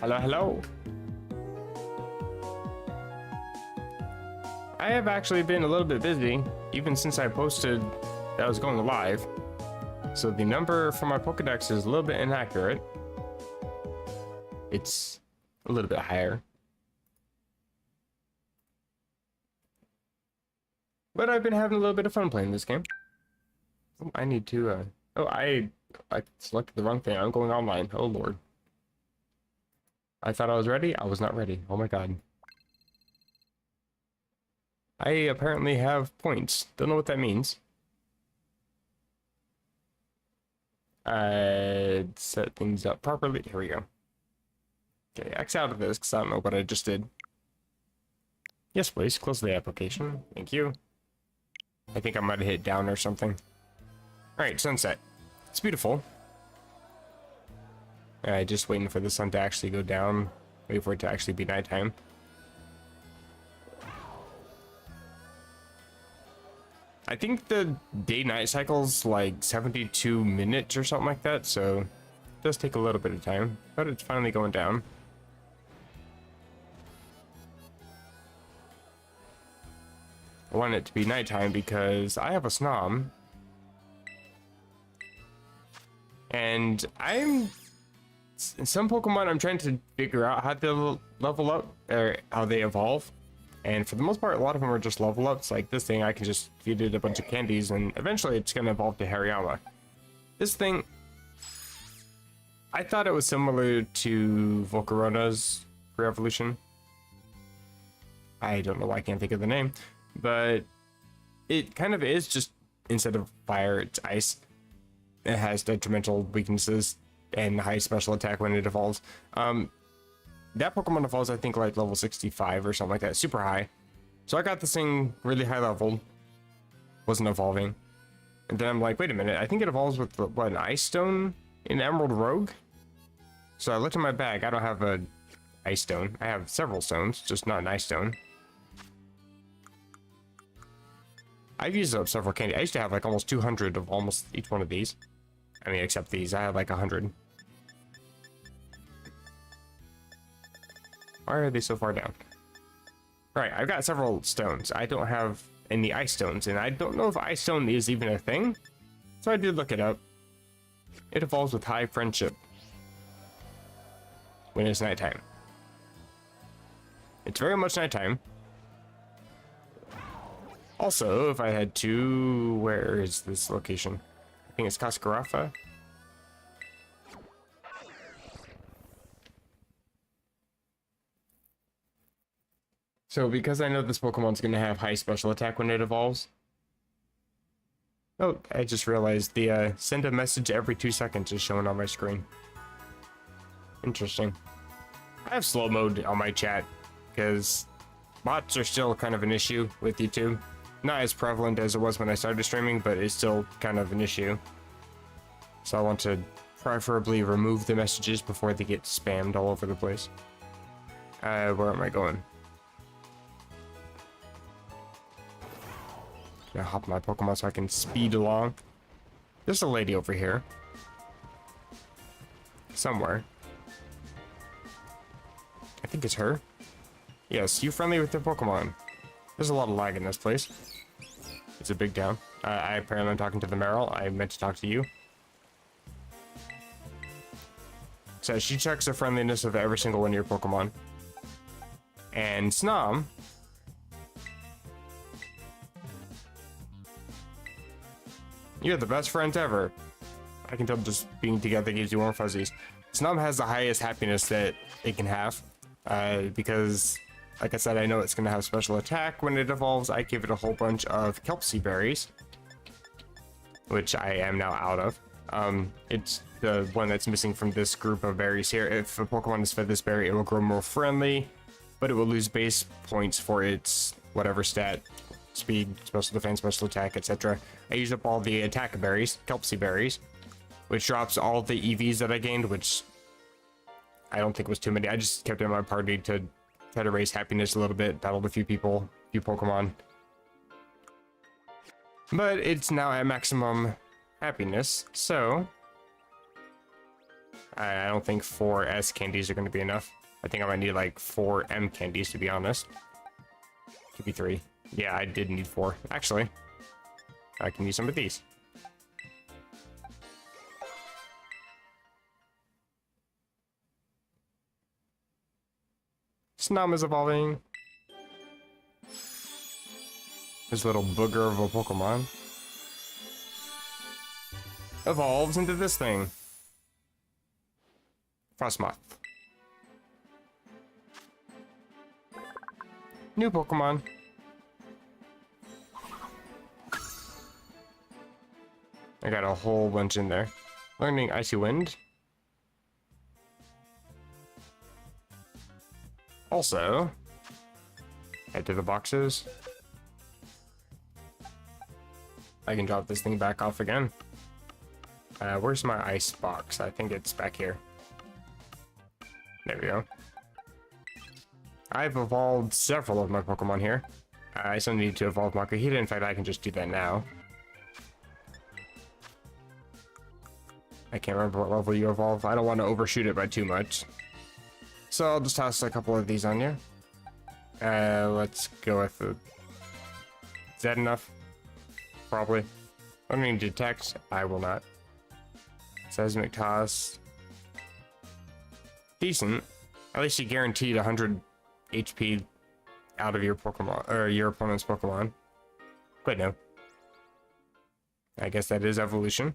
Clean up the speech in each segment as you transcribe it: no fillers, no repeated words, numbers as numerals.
Hello, hello. I have actually been a little bit busy, even since I posted that I was going live. So the number for my Pokedex is a little bit inaccurate. It's a little bit higher. But I've been having a little bit of fun playing this game. Oh, I need to, I selected the wrong thing. I'm going online. Oh, Lord. I thought I was ready. I was not ready. Oh, my God. I apparently have points. Don't know what that means. Set things up properly. Here we go. Okay, X out of this because I don't know what I just did. Yes, please. Close the application. Thank you. I think I might have hit down or something. Alright, sunset. It's beautiful. Just waiting for the sun to actually go down. Wait for it to actually be nighttime. I think the day-night cycle's like 72 minutes or something like that, so it does take a little bit of time, but it's finally going down. I want it to be nighttime because I have a Snom. And in some Pokemon, I'm trying to figure out how to level up, or how they evolve. And for the most part, a lot of them are just level ups. Like this thing, I can just feed it a bunch of candies, and eventually it's going to evolve to Hariyama. This thing, I thought it was similar to Volcarona's re-evolution. I don't know why I can't think of the name, but it kind of is, just instead of fire, it's ice. It has detrimental weaknesses and high special attack when it evolves. That Pokemon evolves, I think, like level 65 or something like that, super high. So I got this thing really high level, wasn't evolving. And then I'm like, wait a minute, I think it evolves with, what, an Ice Stone in Emerald Rogue? So I looked in my bag, I don't have an Ice Stone. I have several stones, just not an Ice Stone. I've used up several candy. I used to have like almost 200 of almost each one of these. I mean, except these, I had like 100. Why are they so far down? Right, I've got several stones. I don't have any ice stones, and I don't know if ice stone is even a thing. So I did look it up. It evolves with high friendship when it's nighttime. It's very much nighttime. Also, if I had to, where is this location? I think it's Cascarafa. So because I know this Pokemon's going to have high special attack when it evolves. Oh, I just realized the send a message every 2 seconds is showing on my screen. Interesting. I have slow mode on my chat because bots are still kind of an issue with YouTube. Not as prevalent as it was when I started streaming, but it's still kind of an issue. So I want to preferably remove the messages before they get spammed all over the place. Where am I going? Gonna hop my Pokemon so I can speed along. There's a lady over here. Somewhere. I think it's her. Yes, you friendly with your Pokemon. There's a lot of lag in this place. It's a big town. I apparently am talking to the Meryl. I meant to talk to you. So she checks the friendliness of every single one of your Pokemon. And Snom, you're the best friends ever. I can tell just being together gives you warm fuzzies. Snom has the highest happiness that it can have. Because, like I said, I know it's going to have special attack when it evolves. I give it a whole bunch of Kelpsy berries, which I am now out of. It's the one that's missing from this group of berries here. If a Pokemon is fed this berry, it will grow more friendly, but it will lose base points for its whatever stat. Speed, special defense, special attack, etc. I used up all the attack berries, Kelpsy berries, which drops all the EVs that I gained, which I don't think was too many. I just kept it in my party to try to raise happiness a little bit, battled a few people, a few Pokemon. But it's now at maximum happiness, so I don't think 4 S candies are going to be enough. I think I might need like 4 M candies, to be honest. Could be 3. Yeah, I did need 4. Actually, I can use some of these. Snom is evolving. This little booger of a Pokemon evolves into this thing. Frostmoth. New Pokemon. I got a whole bunch in there. Learning Icy Wind. Also, head to the boxes. I can drop this thing back off again. Where's my ice box? I think it's back here. There we go. I've evolved several of my Pokemon here. I still need to evolve Makuhita. In fact, I can just do that now. I can't remember what level you evolve. I don't want to overshoot it by too much. So I'll just toss a couple of these on you. Let's go with the... Is that enough? Probably. I'm going to detect. I will not. Seismic toss. Decent. At least you guaranteed 100 HP out of your Pokemon, or your opponent's Pokemon. But no. I guess that is evolution.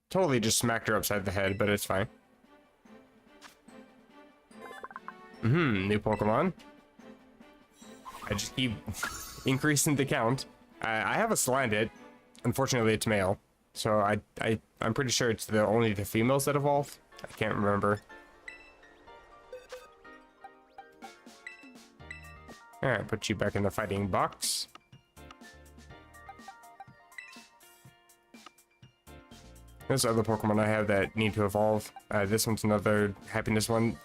Totally just smacked her upside the head, but it's fine. New Pokemon. I just keep increasing the count. I have a Slandit. Unfortunately, it's male. So I'm pretty sure it's only the females that evolve. I can't remember. Alright, put you back in the fighting box. There's other Pokemon I have that need to evolve. This one's another happiness one.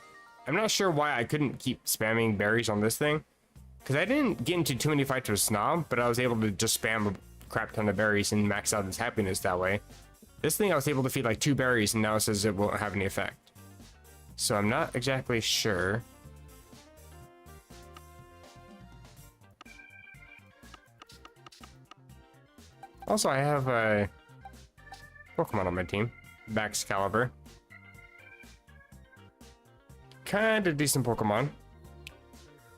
I'm not sure why I couldn't keep spamming berries on this thing. Because I didn't get into too many fights with Snob, but I was able to just spam a crap ton of berries and max out its happiness that way. This thing I was able to feed like 2 berries and now it says it won't have any effect. So I'm not exactly sure. Also, I have a Pokemon on my team. Excalibur. Kinda decent Pokemon.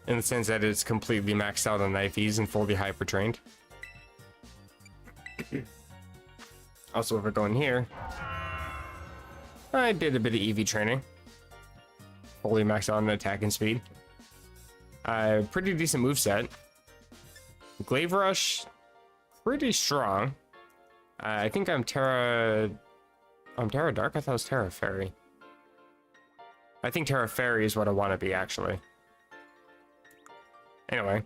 In the sense that it's completely maxed out on Knifeys and fully hyper trained. Also, if we're going here, I did a bit of EV training. Fully maxed out on attack and speed. Pretty decent moveset. Glaive Rush, pretty strong. I think I'm Terra Dark? I thought it was Terra Fairy. I think Terra Fairy is what I want to be, actually. Anyway,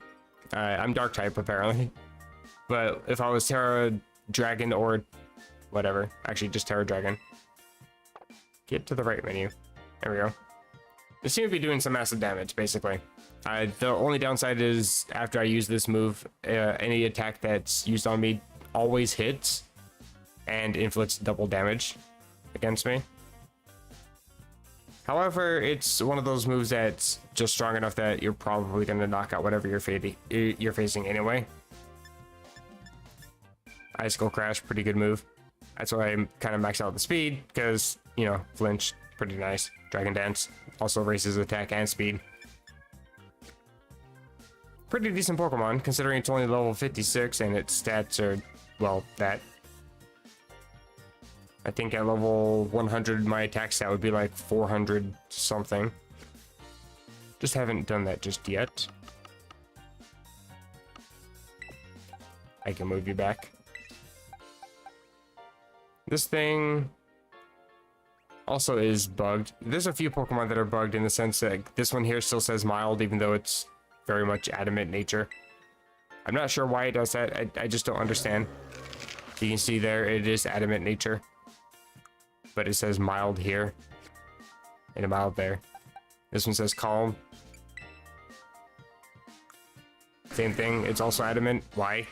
I'm Dark type, apparently. But if I was Terra Dragon or whatever, actually just Terra Dragon. Get to the right menu. There we go. They seem to be doing some massive damage, basically. The only downside is after I use this move, any attack that's used on me always hits and inflicts double damage against me. However, it's one of those moves that's just strong enough that you're probably going to knock out whatever you're facing anyway. Icicle Crash, pretty good move. That's why I kind of maxed out the speed, because, you know, flinch, pretty nice. Dragon Dance also raises attack and speed. Pretty decent Pokemon, considering it's only level 56 and its stats are, well, that. I think at level 100, my attack stat would be like 400 something. Just haven't done that just yet. I can move you back. This thing also is bugged. There's a few Pokemon that are bugged in the sense that this one here still says mild, even though it's very much adamant nature. I'm not sure why it does that. I just don't understand. You can see there, it is adamant nature. But it says mild here and a mild there. This one says calm. Same thing. It's also adamant. Why?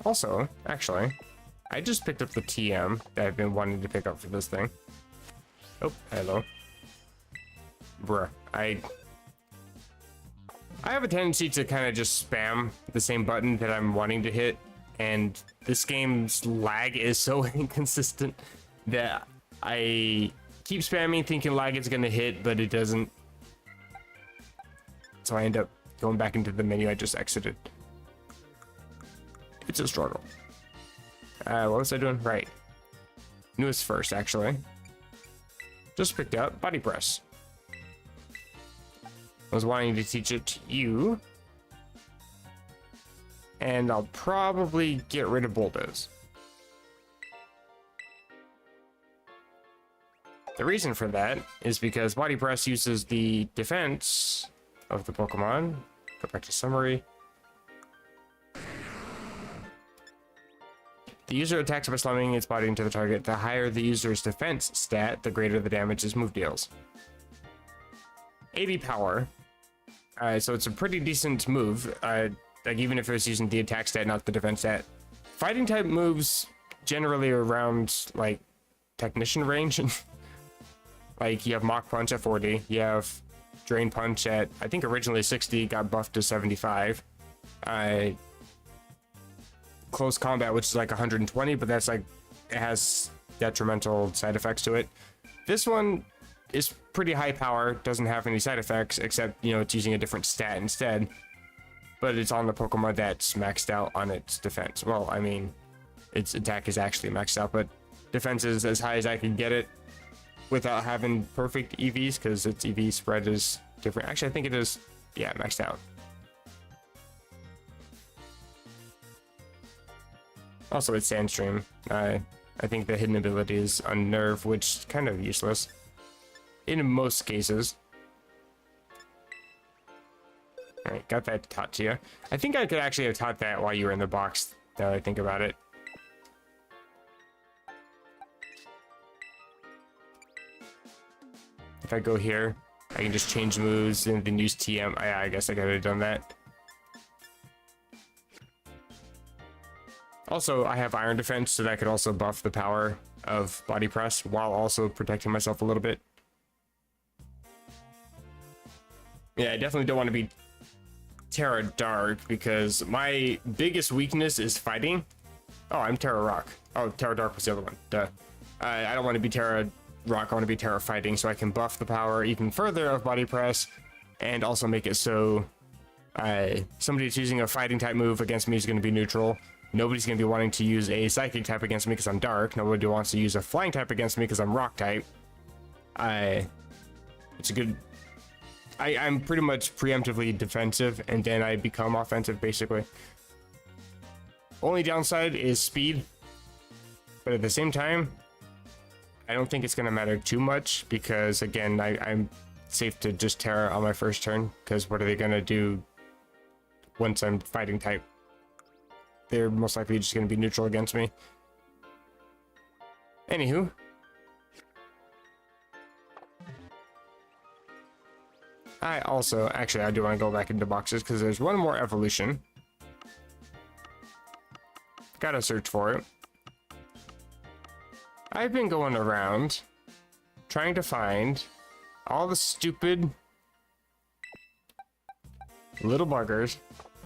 Also, actually, I just picked up the TM that I've been wanting to pick up for this thing. Oh, hello. Bruh. I have a tendency to kind of just spam the same button that I'm wanting to hit, and this game's lag is so inconsistent that I keep spamming thinking lag is going to hit, but it doesn't. So I end up going back into the menu I just exited. It's a struggle. What was I doing? Right. Newest first, actually. Just picked up body press. I was wanting to teach it to you. And I'll probably get rid of bulldoze. The reason for that is because body press uses the defense of the Pokemon. Go back to summary. The user attacks by slamming its body into the target. The higher the user's defense stat, the greater the damage his move deals. 80 power. So it's a pretty decent move. Like even if it was using the attack stat, not the defense stat. Fighting type moves generally around like technician range. Like you have Mach Punch at 40. You have Drain Punch at, I think originally 60, got buffed to 75. Close Combat, which is like 120, but that's like, it has detrimental side effects to it. This one is pretty high power, doesn't have any side effects, except, you know, it's using a different stat instead. But it's on the Pokemon that's maxed out on its defense. Well, I mean, its attack is actually maxed out, but defense is as high as I can get it without having perfect EVs, because its EV spread is different. Actually, I think it is, yeah, maxed out. Also, it's Sandstream. I think the hidden ability is Unnerve, which is kind of useless in most cases. Alright, got that taught to you. I think I could actually have taught that while you were in the box, now that I think about it. If I go here, I can just change moves and then use TM. I guess I could have done that. Also, I have Iron Defense, so that could also buff the power of Body Press while also protecting myself a little bit. Yeah, I definitely don't want to be Terra Dark, because my biggest weakness is fighting. Oh, I'm Terra Rock. Oh, Terra Dark was the other one. Duh. I don't want to be Terra Rock, I want to be Terra Fighting, so I can buff the power even further of Body Press, and also make it so somebody that's using a fighting type move against me is going to be neutral. Nobody's going to be wanting to use a psychic type against me because I'm dark. Nobody wants to use a flying type against me because I'm rock type. It's a good... I'm pretty much preemptively defensive, and then I become offensive, basically. Only downside is speed. But at the same time, I don't think it's going to matter too much, because, again, I'm safe to just Terra on my first turn, because what are they going to do once I'm fighting type? They're most likely just going to be neutral against me. Anywho. Actually, I do want to go back into boxes, because there's one more evolution. Gotta search for it. I've been going around trying to find all the stupid little buggers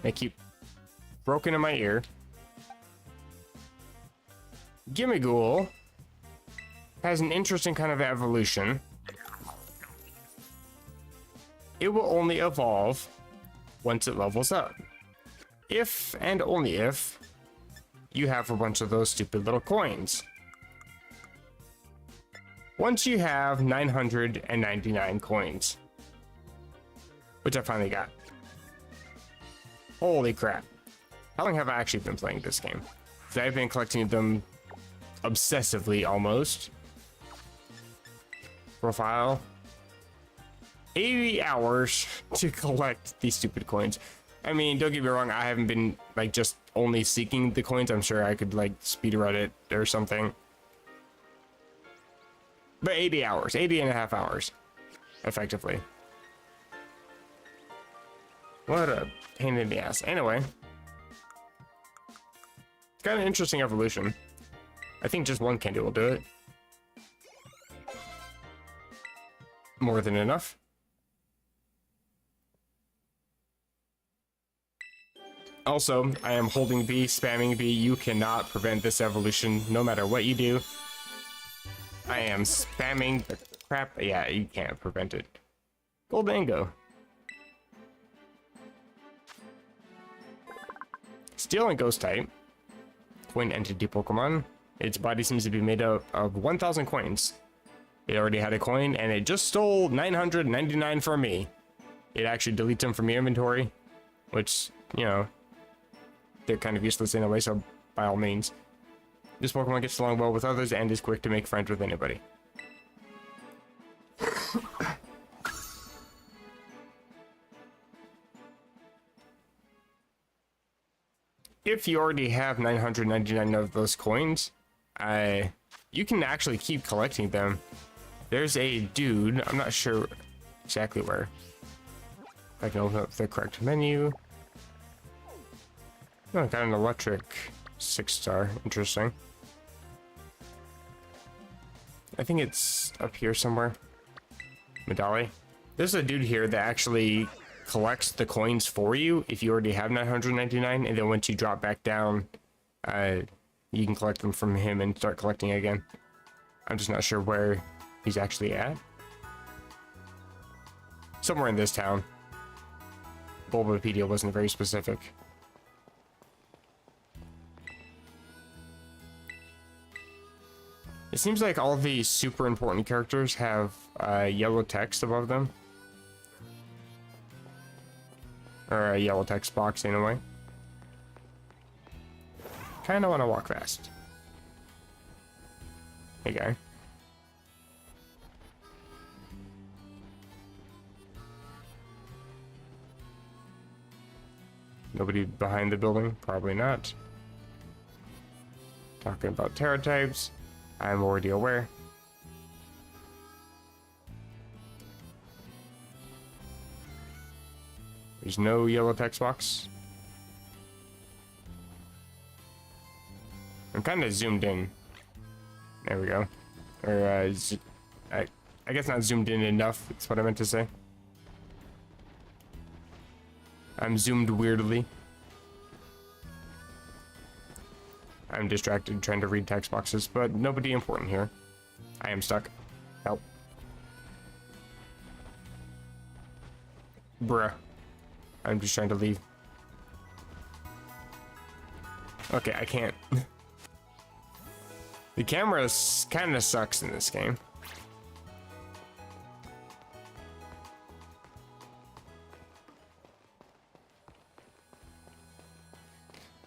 that keep broken in my ear. Gimmighoul has an interesting kind of evolution. It will only evolve once it levels up. If and only if you have a bunch of those stupid little coins. Once you have 999 coins, which I finally got. Holy crap. How long have I actually been playing this game? Because I've been collecting them obsessively almost. Profile. 80 hours to collect these stupid coins. I mean, don't get me wrong, I haven't been like just only seeking the coins. I'm sure I could like speedrun it or something. But 80 hours, 80 and a half hours, effectively. What a pain in the ass. Anyway. It's got an interesting evolution. I think just one candy will do it. More than enough. Also, I am holding B, spamming B. You cannot prevent this evolution no matter what you do. I am spamming the crap. Yeah, you can't prevent it. Goldango. Steel and Ghost type. Coin entity Pokemon. Its body seems to be made up of 1,000 coins. It already had a coin, and it just stole 999 from me. It actually deletes them from your inventory, which, you know, they're kind of useless anyway, so by all means. This Pokemon gets along well with others and is quick to make friends with anybody. If you already have 999 of those coins, you can actually keep collecting them. There's a dude, I'm not sure exactly where. If I can open up the correct menu. Oh, got an electric 6-star, interesting. I think it's up here somewhere. Medali. There's a dude here that actually collects the coins for you if you already have 999, and then once you drop back down, you can collect them from him and start collecting again. I'm just not sure where he's actually at. Somewhere in this town. Bulbapedia wasn't very specific. It seems like all the super important characters have yellow text above them. Or a yellow text box anyway. Kinda wanna walk fast. Hey guy. Nobody behind the building? Probably not. Talking about Terra types. I'm already aware. There's no yellow text box. I'm kind of zoomed in. There we go. Or, I guess not zoomed in enough, that's what I meant to say. I'm zoomed weirdly. I'm distracted trying to read text boxes, but nobody important here. I am stuck. Help. Bruh. I'm just trying to leave. Okay, I can't. The camera kind of sucks in this game.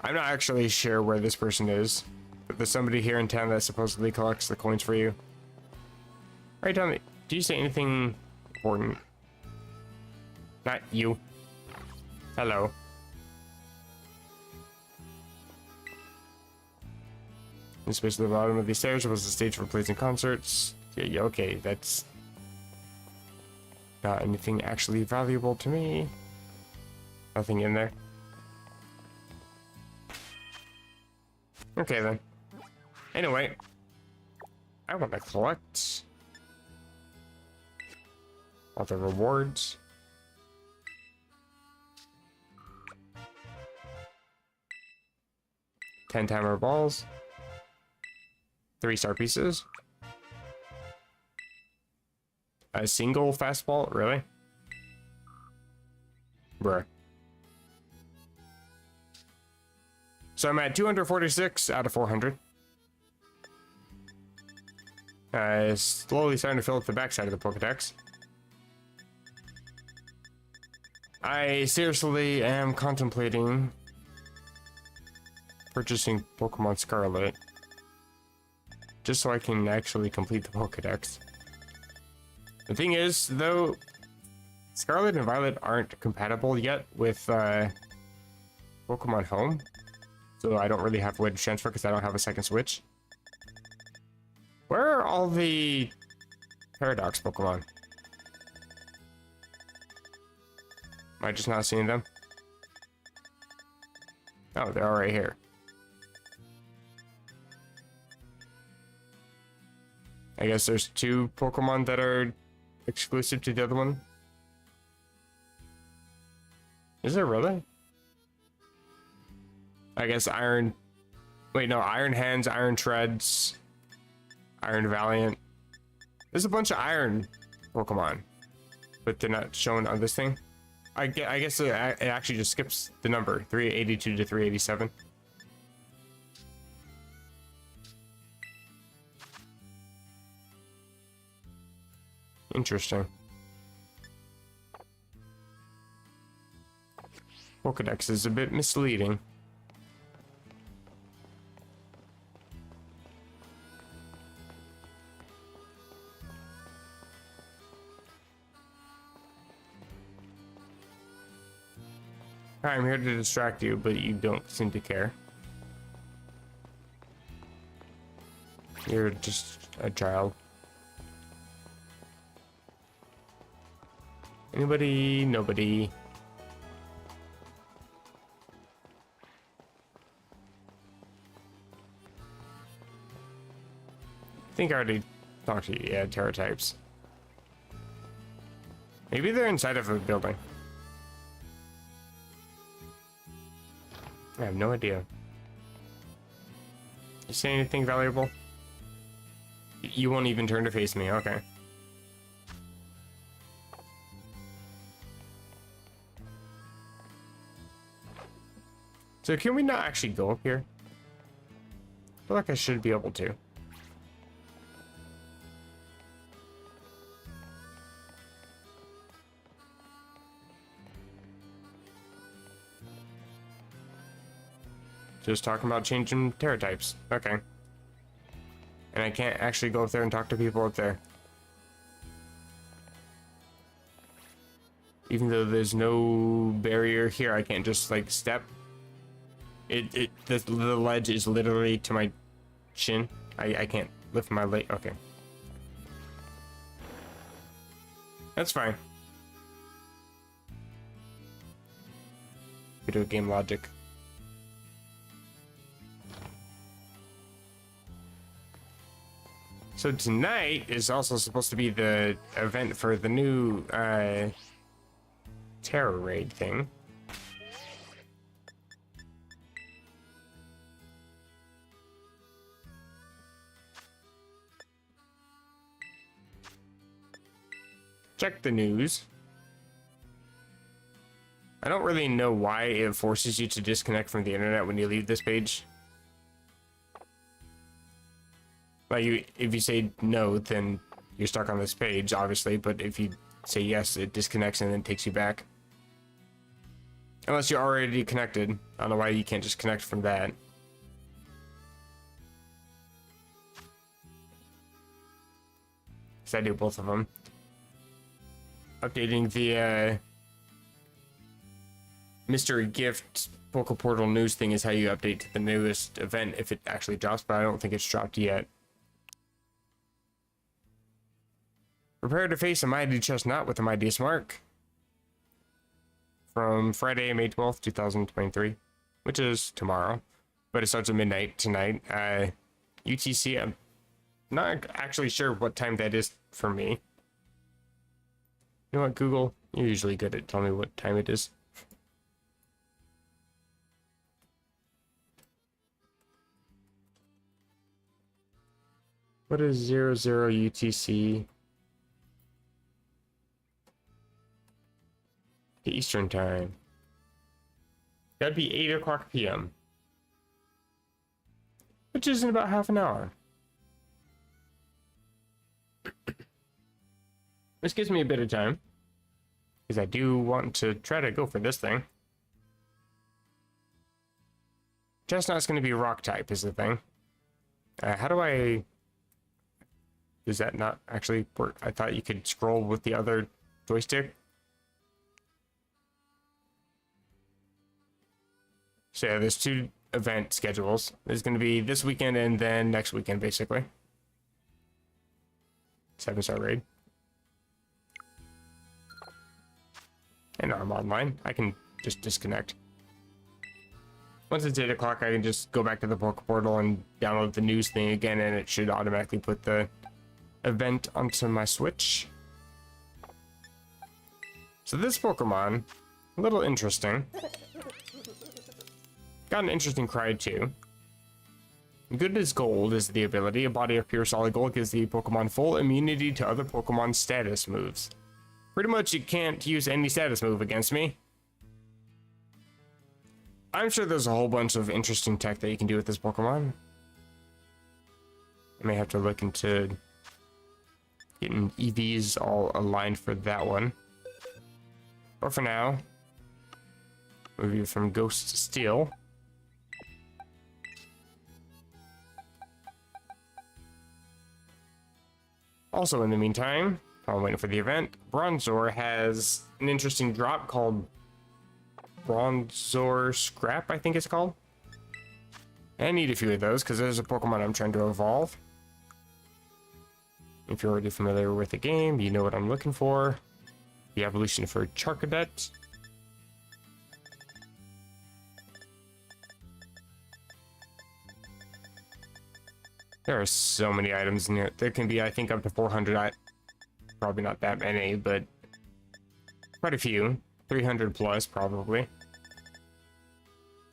I'm not actually sure where this person is, but there's somebody here in town that supposedly collects the coins for you. Alright, tell me, do you say anything important? Not you. Hello. The space at the bottom of these stairs was the stage for plays and concerts. Yeah, okay, that's not anything actually valuable to me. Nothing in there. Okay then. Anyway, I want to collect all the rewards. Ten-timer balls. 3-star pieces. A single fastball? Really? Bruh. So I'm at 246 out of 400. Slowly starting to fill up the backside of the Pokedex. I seriously am contemplating purchasing Pokemon Scarlet. Just so I can actually complete the Pokedex. The thing is, though, Scarlet and Violet aren't compatible yet with Pokemon Home. So I don't really have a way to transfer because I don't have a second Switch. Where are all the Paradox Pokemon? Am I just not seeing them? Oh, they're all right here. I guess there's 2 Pokemon that are exclusive to the other one. Is there really? I guess Iron... Wait, no. Iron Hands, Iron Treads, Iron Valiant. There's a bunch of Iron Pokemon. But they're not shown on this thing. I guess it actually just skips the number. 382 to 387. Interesting. Pokedex is a bit misleading. I'm here to distract you, but you don't seem to care. You're just a child. Anybody? Nobody. I think I already talked to you. Yeah, Terra types. Maybe they're inside of a building. I have no idea. You say anything valuable? You won't even turn to face me, okay. So can we not actually go up here? I feel like I should be able to. Just talking about changing Terra types. Okay. And I can't actually go up there and talk to people up there. Even though there's no barrier here, I can't just like step. The ledge is literally to my chin. I can't lift my leg. Okay. That's fine. Video game logic. So tonight is also supposed to be the event for the new Terror Raid thing. Check the news. I don't really know why it forces you to disconnect from the internet when you leave this page. Like, if you say no, then you're stuck on this page, obviously, but if you say yes, it disconnects and then takes you back. Unless you're already connected. I don't know why you can't just connect from that. Because I do both of them. Updating the mystery gift Poke Portal news thing is how you update to the newest event if it actually drops, but I don't think it's dropped yet. Prepare to face a mighty Chesnaught with a mightiest mark. From Friday, May 12th, 2023, which is tomorrow, but it starts at midnight tonight. UTC, I'm not actually sure what time that is for me. You know what, Google? You're usually good at telling me what time it is. What is 00 UTC? Eastern time. That'd be 8 o'clock p.m. Which is in about half an hour. This gives me a bit of time. Because I do want to try to go for this thing. Chestnut's going to be rock type is the thing. How do I... Does that not actually work? I thought you could scroll with the other joystick. So yeah, there's 2 event schedules. There's going to be this weekend and then next weekend, basically. 7-star raid. And I'm online. I can just disconnect. Once it's 8 o'clock, I can just go back to the Poke Portal and download the news thing again, and it should automatically put the event onto my Switch. So this Pokemon, a little interesting. Got an interesting cry too. Good as Gold is the ability. A body of pure solid gold gives the Pokemon full immunity to other Pokemon status moves. Pretty much you can't use any status move against me. I'm sure there's a whole bunch of interesting tech that you can do with this Pokemon. I may have to look into getting EVs all aligned for that one. But for now, move you from Ghost to Steel. Also, in the meantime, while I'm waiting for the event, Bronzor has an interesting drop called Bronzor Scrap, I think it's called. I need a few of those because there's a Pokemon I'm trying to evolve. If you're already familiar with the game, you know what I'm looking for. The evolution for Charcadet. There are so many items in here. There can be, I think, up to 400. Probably not that many, but quite a few. 300 plus, probably.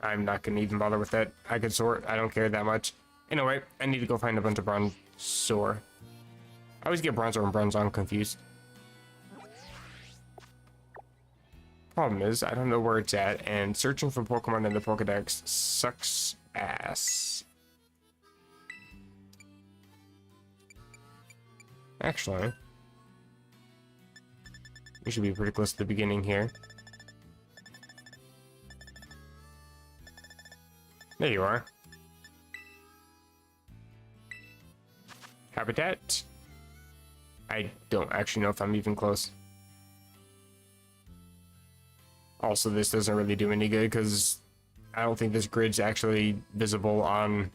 I'm not going to even bother with that. I could sort. I don't care that much. Anyway, I need to go find a bunch of Bronzor. I always get Bronzor and Bronzong confused. Problem is, I don't know where it's at, and searching for Pokemon in the Pokedex sucks ass. Actually, we should be pretty close to the beginning here. There you are. Habitat. I don't actually know if I'm even close. Also, this doesn't really do any good because I don't think this grid's actually visible on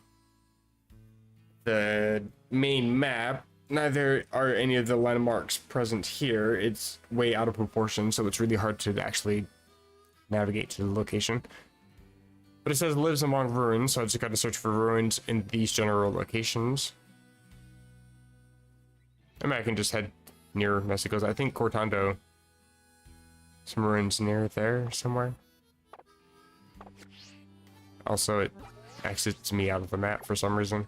the main map. Neither are any of the landmarks present here. It's way out of proportion, so it's really hard to actually navigate to the location. But it says lives among ruins, so I just got to search for ruins in these general locations. I mean, I can just head near Mexico's. I think Cortando. Some ruins near there somewhere. Also, it exits me out of the map for some reason.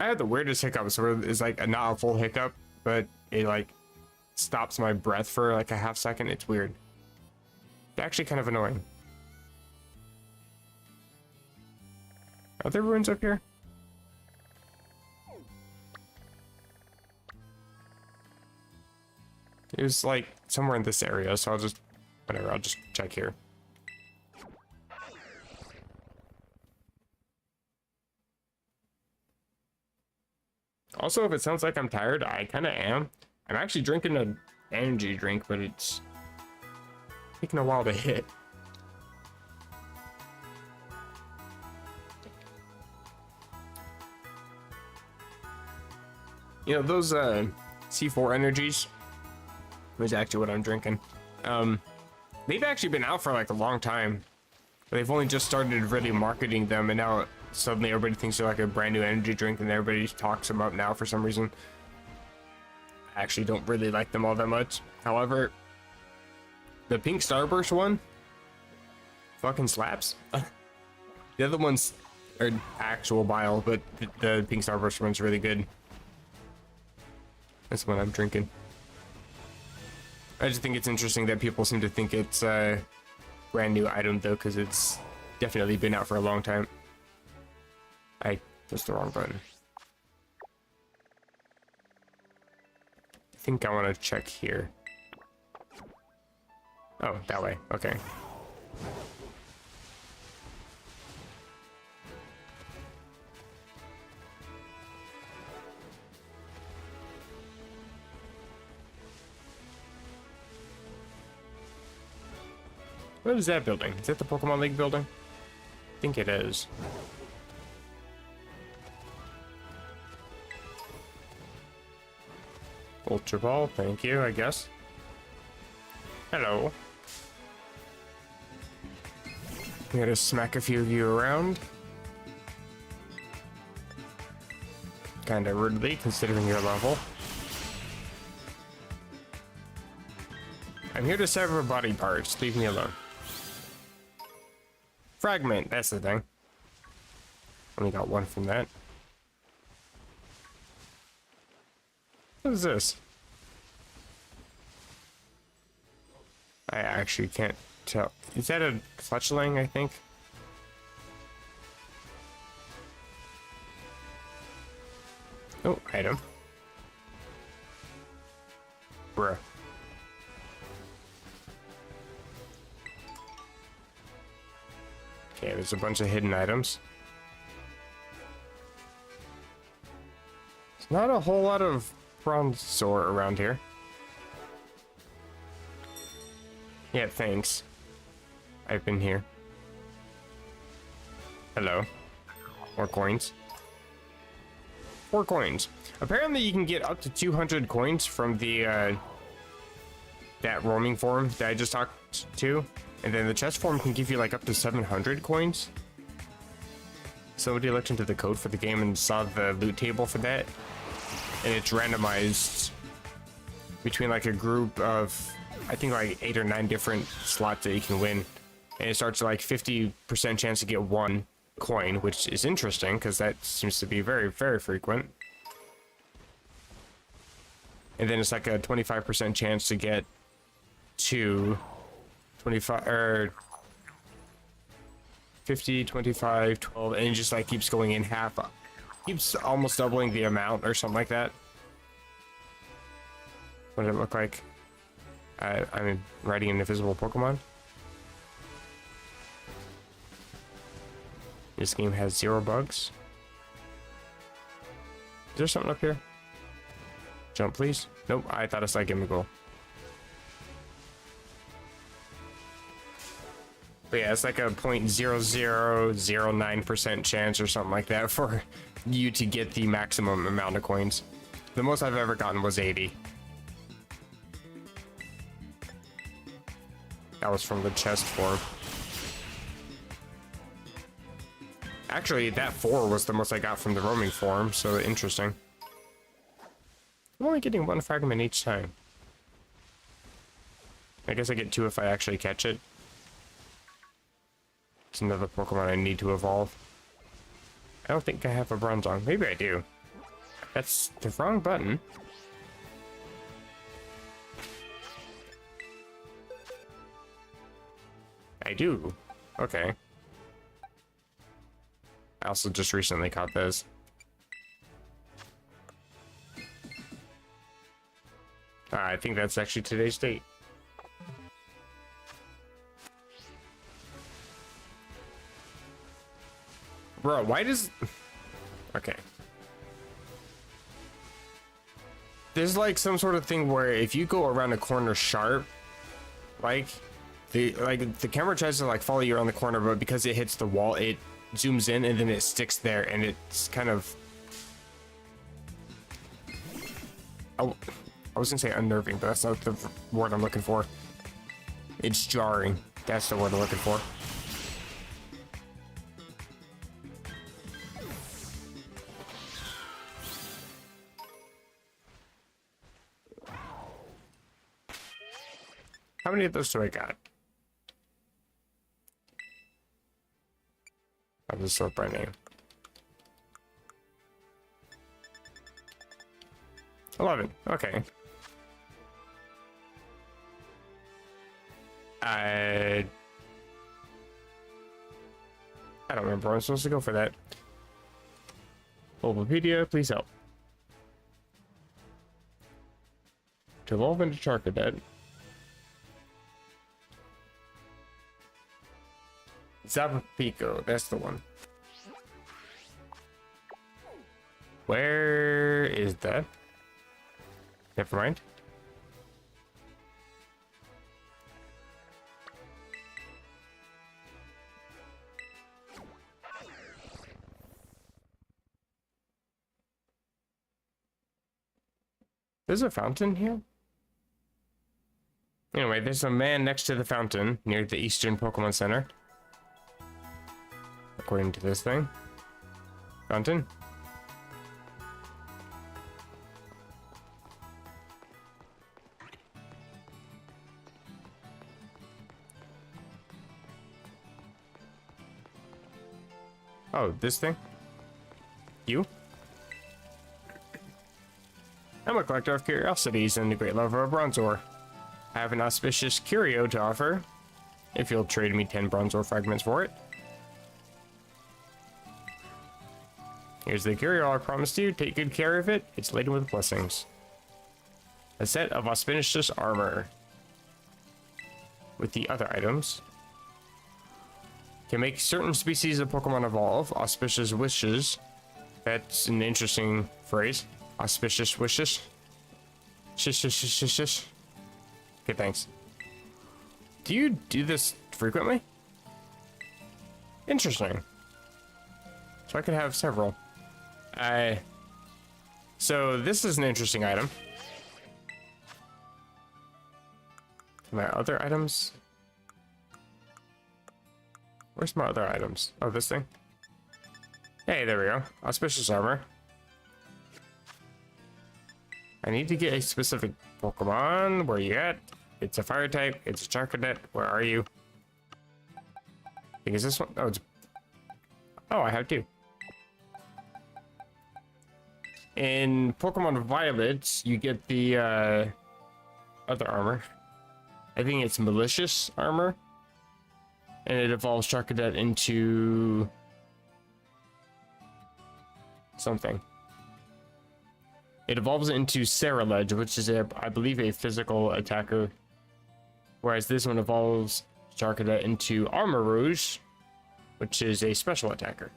I had the weirdest hiccup, so it's like not a full hiccup, but it like stops my breath for like a half second. It's weird. It's actually kind of annoying. Are there ruins up here? It was like somewhere in this area, so I'll just, whatever, I'll just check here. Also, if it sounds like I'm tired, I kind of am. I'm actually drinking an energy drink, but it's taking a while to hit. You know, those C4 energies, which is actually what I'm drinking. They've actually been out for like a long time. They've only just started really marketing them, and now suddenly everybody thinks they're like a brand new energy drink, and everybody talks them up now for some reason. I actually don't really like them all that much. However, the pink Starburst one fucking slaps. The other ones are actual bile, but the pink Starburst one's really good. That's what I'm drinking. I just think it's interesting that people seem to think it's a brand new item though, because it's definitely been out for a long time. I pressed the wrong button. I think I want to check here. Oh, that way. Okay. What is that building? Is that the Pokemon League building? I think it is. Ultra Ball, thank you, I guess. Hello. I'm gonna smack a few of you around. Kinda rudely, considering your level. I'm here to sever body parts. Leave me alone. Fragment, that's the thing. Only got one from that. What is this? I actually can't tell. Is that a fletchling, I think? Oh, item. Bruh. Okay, there's a bunch of hidden items. There's not a whole lot of bronzor around here. Yeah, thanks. I've been here. Hello. More coins. 4 coins. Apparently you can get up to 200 coins from the that roaming form that I just talked to. And then the chest form can give you like up to 700 coins. Somebody looked into the code for the game and saw the loot table for that. And it's randomized between like a group of, I think like 8 or 9 different slots that you can win. And it starts at like 50% chance to get 1 coin, which is interesting because that seems to be very, very frequent. And then it's like a 25% chance to get 2, 25 or 50, 25, 12, and it just like keeps going in half, keeps almost doubling the amount or something like that. What did it look like? I'm riding an invisible Pokemon. This game has 0 bugs. Is there something up here? Jump, please. Nope, I thought I saw a Gimmighoul. But yeah, it's like a 0.0009% chance or something like that for you to get the maximum amount of coins. The most I've ever gotten was 80. That was from the chest form. Actually, that 4 was the most I got from the roaming form, so interesting. I'm only getting 1 fragment each time. I guess I get 2 if I actually catch it. It's another Pokemon I need to evolve. I don't think I have a Bronzong. Maybe I do. That's the wrong button. I do. Okay. I also just recently caught this. I think that's actually today's date. Bro, why does... Okay. There's like some sort of thing where if you go around a corner sharp, like the camera tries to like follow you around the corner, but because it hits the wall, it zooms in and then it sticks there, and it's kind of... I was gonna say unnerving, but that's not the word I'm looking for. It's jarring. That's the word I'm looking for. How many of those do I got? I'll just sort by name. 11. Okay. I don't remember where I'm supposed to go for that. Bulbapedia, please help. To evolve into Charcadet. Zapico, that's the one. Where is that? Never mind. There's a fountain here? Anyway, there's a man next to the fountain near the Eastern Pokemon Center. According to this thing. Fountain. Oh, this thing? You? I'm a collector of curiosities and a great lover of bronze ore. I have an auspicious curio to offer, if you'll trade me 10 bronze ore fragments for it. Here's the curio I promised you. Take good care of it. It's laden with blessings. A set of auspicious armor. With the other items. Can make certain species of Pokemon evolve. Auspicious wishes. That's an interesting phrase. Auspicious wishes. Shish, shish, shish, shish, shish. Okay, thanks. Do you do this frequently? Interesting. So I could have several. So this is an interesting item. My other items? Where's my other items? Oh, this thing? Hey, there we go. Auspicious armor. I need to get a specific Pokemon. Where you at? It's a fire type. It's a Chesnaught. Where are you? I think it's this one. Oh, it's... Oh, I have two. In Pokemon Violet, you get the other armor. I think it's malicious armor. And it evolves Chesnaught into something. It evolves into Scarlet, which is I believe a physical attacker. Whereas this one evolves Chesnaught into Armor Rouge, which is a special attacker.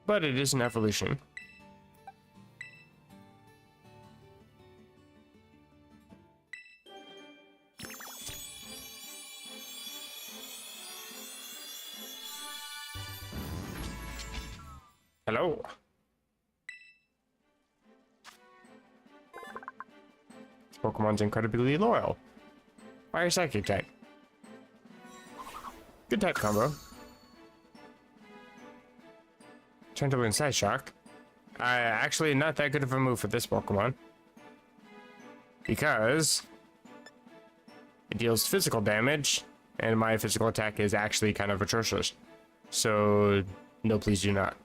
But it is an evolution. Hello. This Pokemon's incredibly loyal. Fire Psychic type. Good type combo. Gentle and Side Shock. Actually, not that good of a move for this Pokemon. Because it deals physical damage, and my physical attack is actually kind of atrocious. So, no, please do not.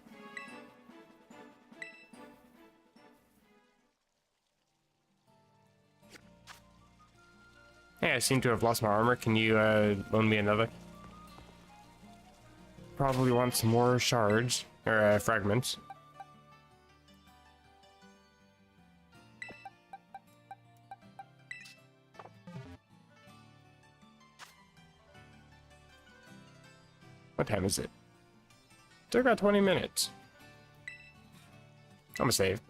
Hey, I seem to have lost my armor. Can you loan me another? Probably want some more shards, or fragments. What time is it? Still got 20 minutes. I'm gonna save.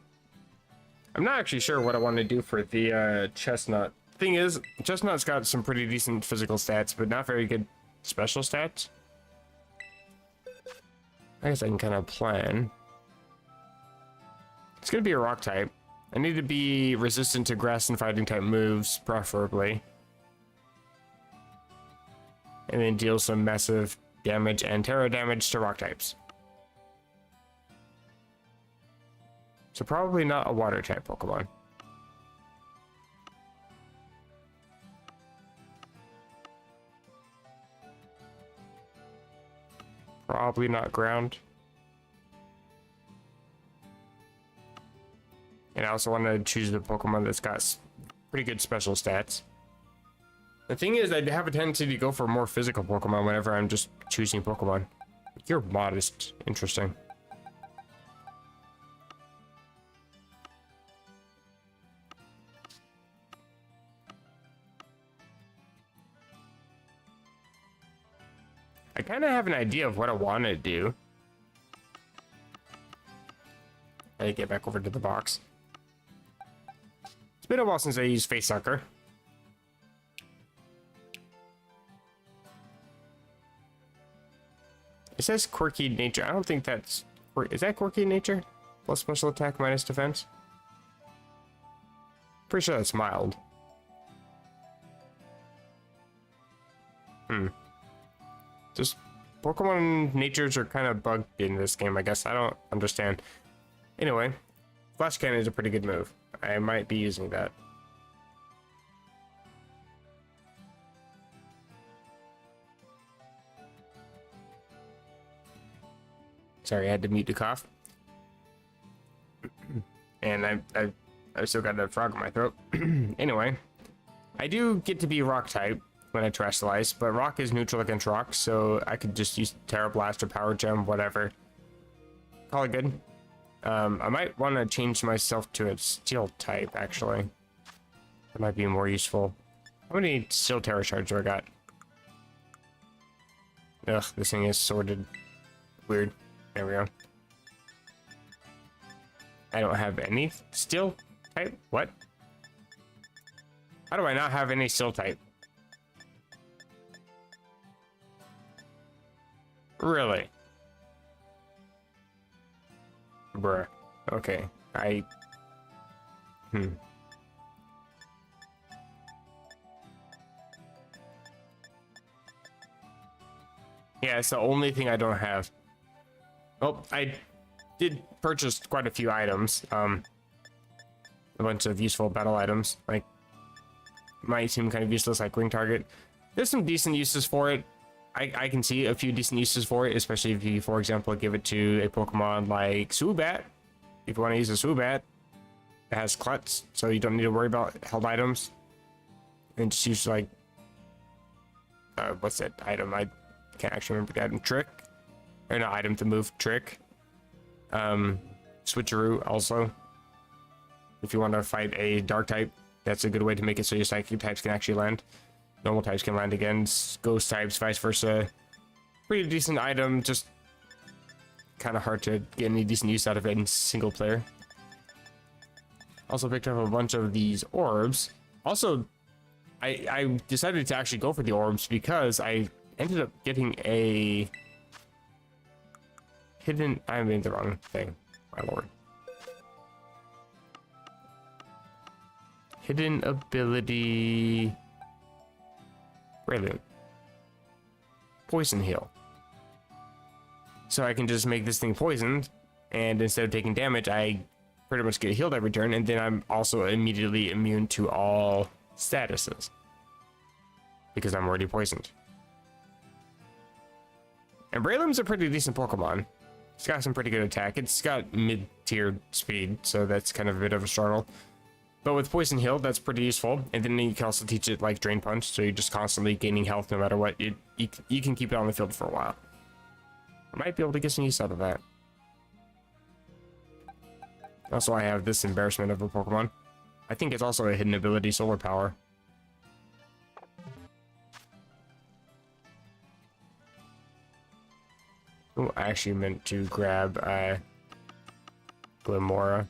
I'm not actually sure what I want to do for the Chesnaught. Thing is, Chesnaught's got some pretty decent physical stats, but not very good special stats. I guess I can kind of plan. It's gonna be a rock type. I need to be resistant to grass and fighting type moves, preferably. And then deal some massive damage and terra damage to rock types. So probably not a water type Pokemon. Probably not ground. And I also want to choose the Pokemon that's got pretty good special stats. The thing is, I have a tendency to go for more physical Pokemon whenever I'm just choosing Pokemon. You're modest. Interesting. I kind of have an idea of what I want to do. I get back over to the box. It's been a while since I used Face Sucker. It says quirky nature. I don't think that's Is that quirky in nature? Plus special attack minus defense? Pretty sure that's mild. Just Pokemon natures are kind of bugged in this game, I guess. I don't understand. Anyway, Flash Cannon is a pretty good move. I might be using that. Sorry, I had to mute the cough. And I still got a frog in my throat. Anyway, I do get to be rock type when I Terrestrialize, but rock is neutral against rock, so I could just use Terra Blast or Power Gem, whatever. Call it good. I might want to change myself to a steel type, actually. That might be more useful. How many steel Terra shards do I got? Ugh, this thing is sorted. Weird. There we go. I don't have any steel type? What? How do I not have any steel type? Really? Bruh. Okay. Yeah, it's the only thing I don't have. Oh, I did purchase quite a few items. A bunch of useful battle items. Like, might seem kind of useless, like Wing Target. There's some decent uses for it. I can see a few decent uses for it, especially if you, for example, give it to a Pokemon like Swoobat. If you want to use a Swoobat, it has Klutz, so you don't need to worry about held items. And just use, like, what's that item? I can't actually remember the item. Trick? Or not item to move, Trick. Switcheroo also. If you want to fight a Dark type, that's a good way to make it so your Psychic types can actually land. Normal types can land against Ghost types, vice versa. Pretty decent item, just kind of hard to get any decent use out of it in single player. Also picked up a bunch of these orbs. Also, I decided to actually go for the orbs because I ended up getting a hidden... I made the wrong thing, my lord. Hidden ability... Prelude. Poison heal. So I can just make this thing poisoned, and instead of taking damage, I pretty much get healed every turn, and then I'm also immediately immune to all statuses. Because I'm already poisoned. And Breloom's a pretty decent Pokemon. It's got some pretty good attack. It's got mid-tier speed, so that's kind of a bit of a struggle. But with Poison Heal, that's pretty useful. And then you can also teach it like Drain Punch, so you're just constantly gaining health no matter what. You can keep it on the field for a while. I might be able to get some use out of that. Also, I have this embarrassment of a Pokemon. I think it's also a hidden ability, Solar Power. Oh, I actually meant to grab Glimora.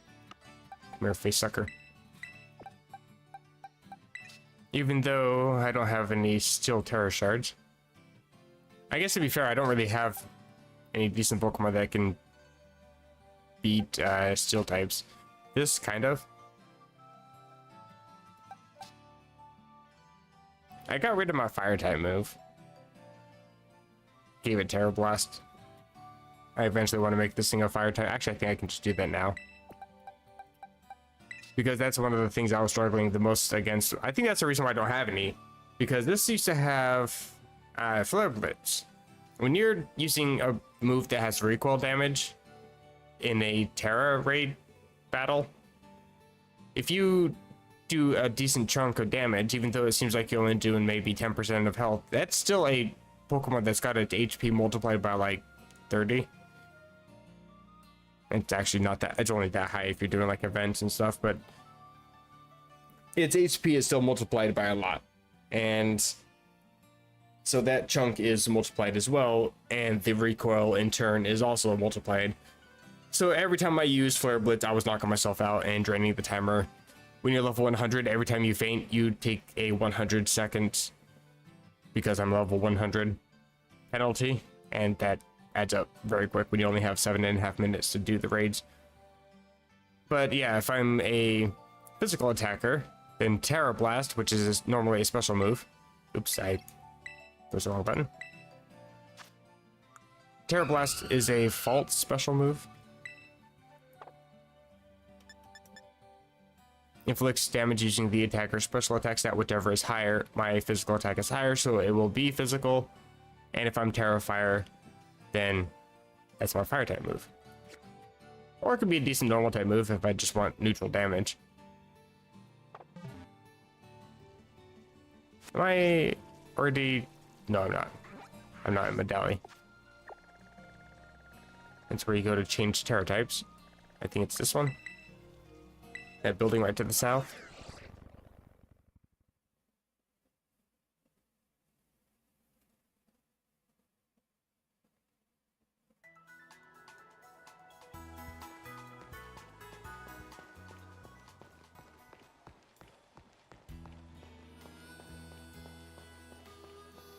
Come here, face sucker. Even though I don't have any Steel Terra Shards. I guess to be fair, I don't really have any decent Pokemon that can beat Steel types. This, kind of. I got rid of my Fire type move. Gave it Terra Blast. I eventually want to make this thing a Fire type. Actually, I think I can just do that now. Because that's one of the things I was struggling the most against. I think that's the reason why I don't have any. Because this used to have Flare Blitz. When you're using a move that has recoil damage in a Terra raid battle, if you do a decent chunk of damage, even though it seems like you're only doing maybe 10% of health, that's still a Pokemon that's got its HP multiplied by like 30. It's actually not that, it's only that high if you're doing like events and stuff, but its HP is still multiplied by a lot. And so that chunk is multiplied as well, and the recoil in turn is also multiplied. So every time I use Flare Blitz, I was knocking myself out and draining the timer. When you're level 100, every time you faint, you take a 100 seconds, because I'm level 100 penalty, and that adds up very quick when you only have 7.5 minutes to do the raids. But yeah, if I'm a physical attacker, then Terra Blast, which is normally a special move. Oops, I pushed the wrong button. Terra Blast is a fault special move. Inflicts damage using the attacker's special attack stat, whichever is higher. My physical attack is higher, so it will be physical. And if I'm Terra-Fire, then that's my fire type move. Or it could be a decent normal type move if I just want neutral damage. Am I already... No, I'm not. I'm not in Medalli. That's where you go to change Terra types. I think it's this one. That building right to the south.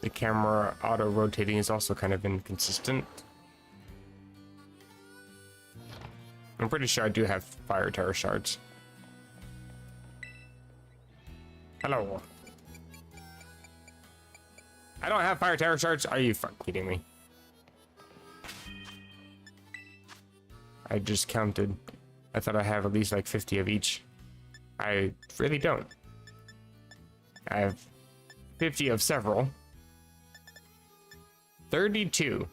The camera auto-rotating is also kind of inconsistent. I'm pretty sure I do have Fire Terra shards. Hello. I don't have Fire Terra shards? Are you fucking kidding me? I just counted. I thought I have at least like 50 of each. I really don't. I have 50 of several. 32.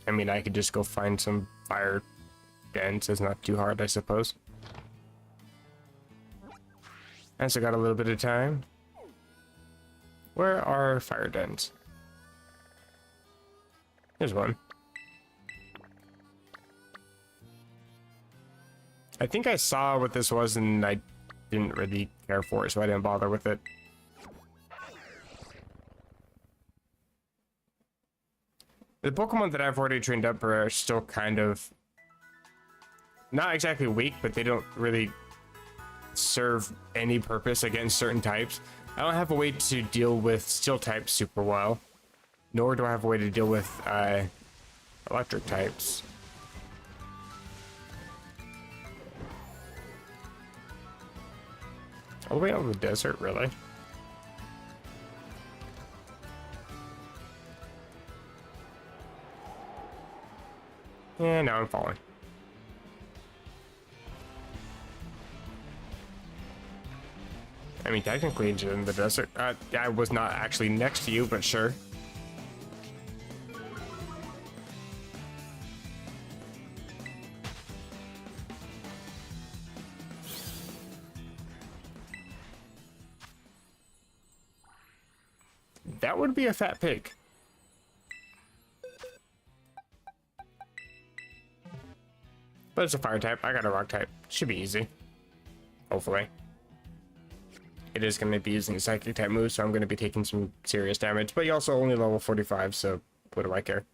I mean, I could just go find some fire dens. It's not too hard, I suppose. I still got a little bit of time. Where are fire dens? There's one. I think I saw what this was and I didn't really care for it, so I didn't bother with it. The Pokemon that I've already trained up are still kind of not exactly weak, but they don't really serve any purpose against certain types. I don't have a way to deal with steel types super well, nor do I have a way to deal with electric types. All the way out in the desert, really? Yeah, now I'm falling. I mean, technically it's in the desert. I was not actually next to you, but sure. That would be a fat pig. But it's a fire type. I got a rock type. Should be easy. Hopefully. It is going to be using a psychic type move, so I'm going to be taking some serious damage. But you also only level 45, so what do I care?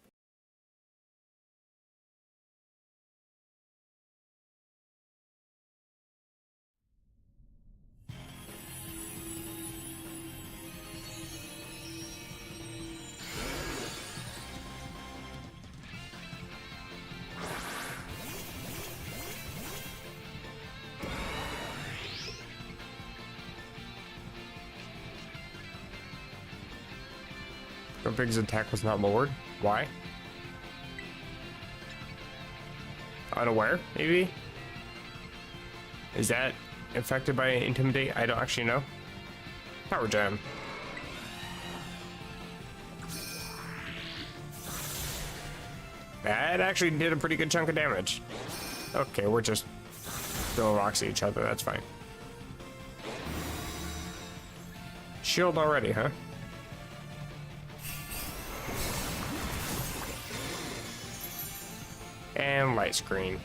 Grumpig's attack was not lowered. Why? Unaware, maybe? Is that affected by Intimidate? I don't actually know. Power Gem. That actually did a pretty good chunk of damage. Okay, we're just throwing rocks at each other, that's fine. Shield already, huh? And light screen.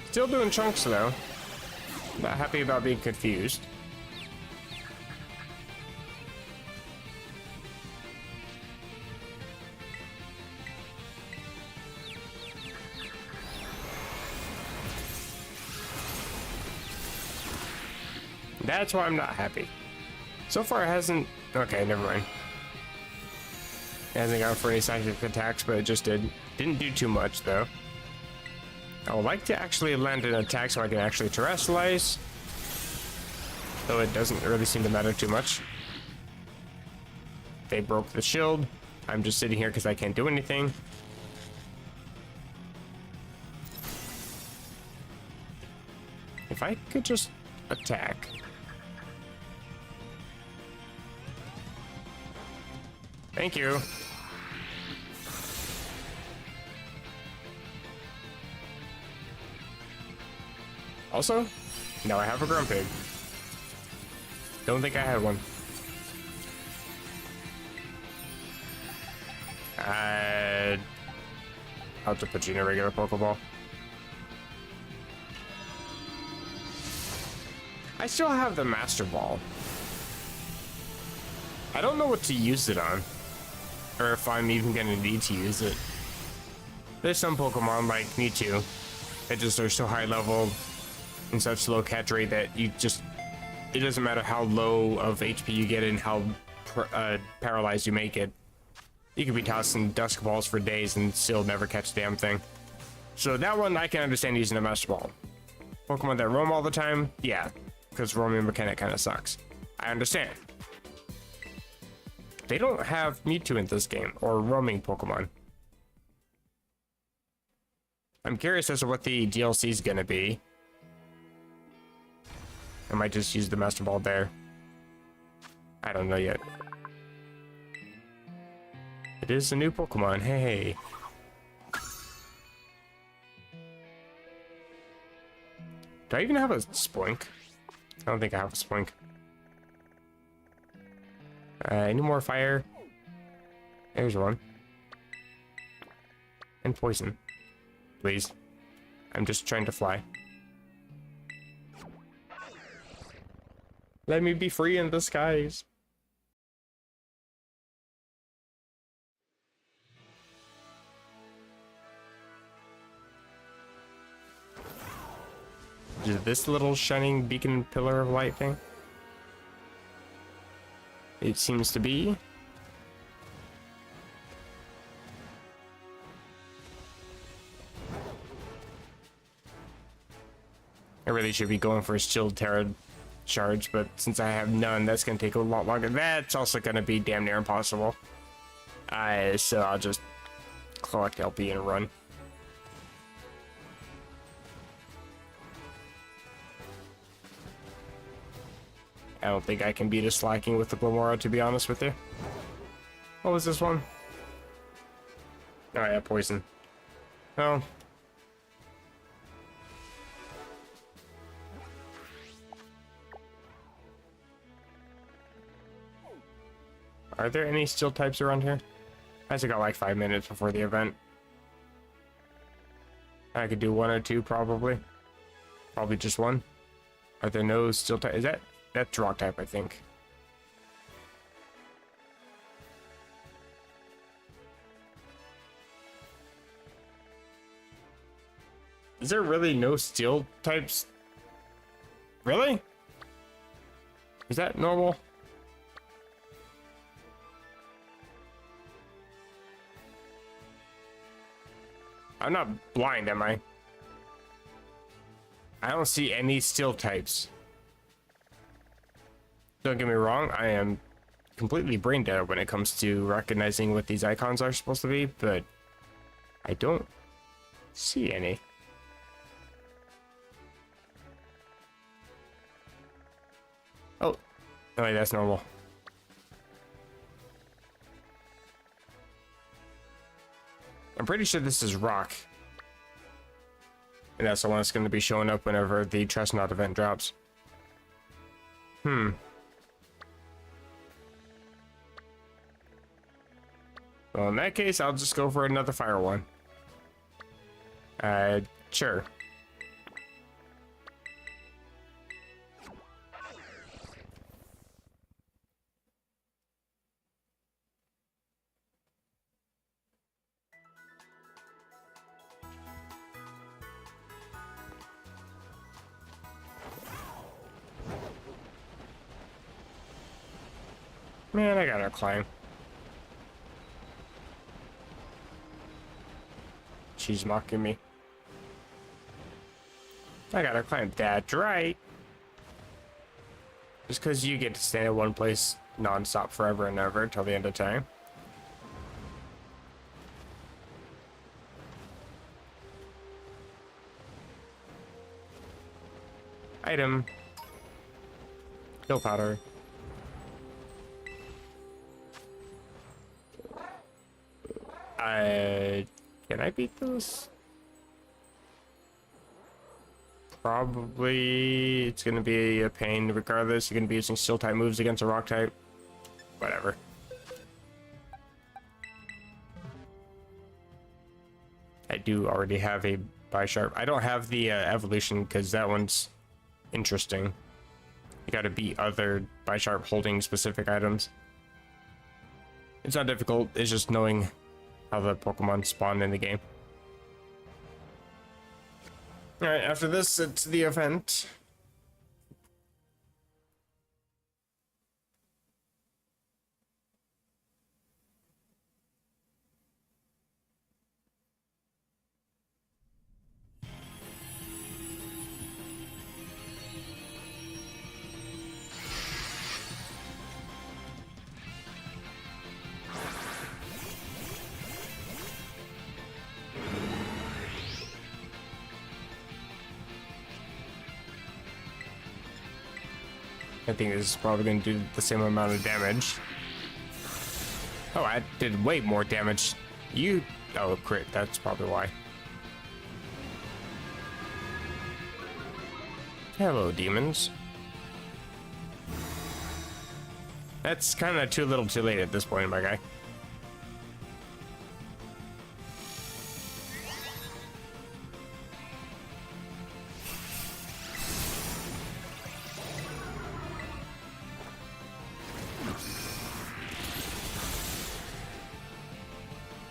Still doing chunks though. Not happy about being confused. That's why I'm not happy. So far it hasn't... Okay, never mind. It hasn't gone for any psychic attacks, but it just didn't do too much, though. I would like to actually land an attack so I can actually terrestrialize. Though it doesn't really seem to matter too much. They broke the shield. I'm just sitting here because I can't do anything. If I could just attack... Thank you. Also, now I have a Grumpig. Don't think I had one. I'll just put you in a regular Pokeball. I still have the Master Ball. I don't know what to use it on. Or if I'm even gonna need to use it. There's some Pokemon like Mewtwo that just are so high level and such low catch rate that you just, it doesn't matter how low of HP you get and how paralyzed you make it. You could be tossing Dusk Balls for days and still never catch the damn thing. So that one I can understand using a Master Ball. Pokemon that roam all the time, yeah, because roaming mechanic kind of sucks. I understand. They don't have Mewtwo in this game, or roaming Pokemon. I'm curious as to what the DLC is gonna be. I might just use the Master Ball there. I don't know yet. It is a new Pokemon, hey. Do I even have a Spoink? I don't think I have a Spoink. Any more fire? There's one. And poison. Please. I'm just trying to fly. Let me be free in the skies. Is this little shining beacon pillar of light thing? It seems to be. I really should be going for a Shield Terra charge, but since I have none, that's going to take a lot longer. That's also going to be damn near impossible. So I'll just collect LP and run. I don't think I can beat a Slacking with the Glimmora, to be honest with you. What was this one? Oh yeah, poison. Well. Are there any steel types around here? I just got like 5 minutes before the event. I could do one or two probably. Probably just one. Are there no steel types? Is that's rock type, I think. Is there really no steel types? Really? Is that normal? I'm not blind, am I? I don't see any steel types. Don't get me wrong, I am completely brain dead when it comes to recognizing what these icons are supposed to be, but I don't see any. Oh, no, wait, that's normal. I'm pretty sure this is rock. And that's the one that's going to be showing up whenever the Chesnaught event drops. Well, in that case, I'll just go for another fire one. Sure. Man, I gotta climb. She's mocking me. I gotta climb. That's right. Just because you get to stand in one place non-stop forever and ever till the end of time. Item. Pill powder. Can I beat this? Probably. It's gonna be a pain regardless. You're gonna be using steel type moves against a rock type. Whatever. I do already have a Bisharp. I don't have the evolution because that one's interesting. You gotta beat other Bisharp holding specific items. It's not difficult, it's just knowing how the Pokemon spawn in the game. Alright, after this, it's the event. I think this is probably going to do the same amount of damage. Oh, I did way more damage. You... Oh, crit. That's probably why. Hello, demons. That's kind of too little too late at this point, my guy.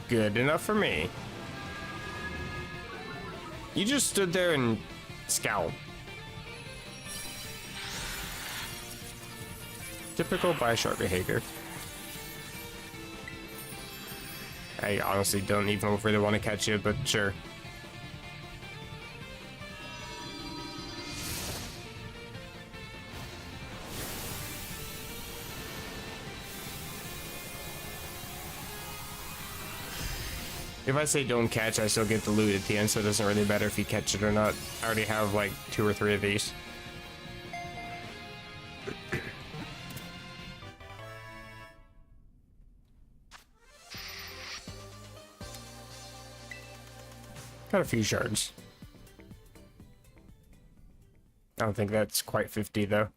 Good enough for me. You just stood there and scowled. Typical Bisharp behavior. I honestly don't even really want to catch you, but sure. If I say don't catch, I still get the loot at the end, so it doesn't really matter if you catch it or not. I already have like 2 or 3 of these. Got a few shards. I don't think that's quite 50 though.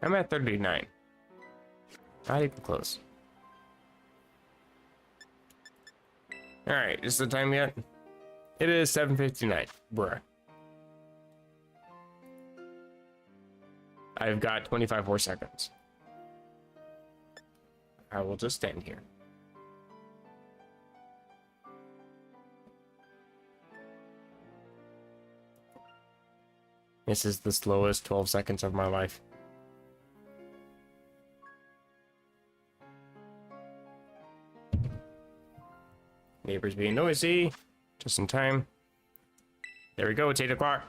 I'm at 39. Not even close. Alright, is the time yet? It is 7:59. Bruh. I've got 25 more seconds. I will just stand here. This is the slowest 12 seconds of my life. Neighbors being noisy. Just in time. There we go, it's 8 o'clock.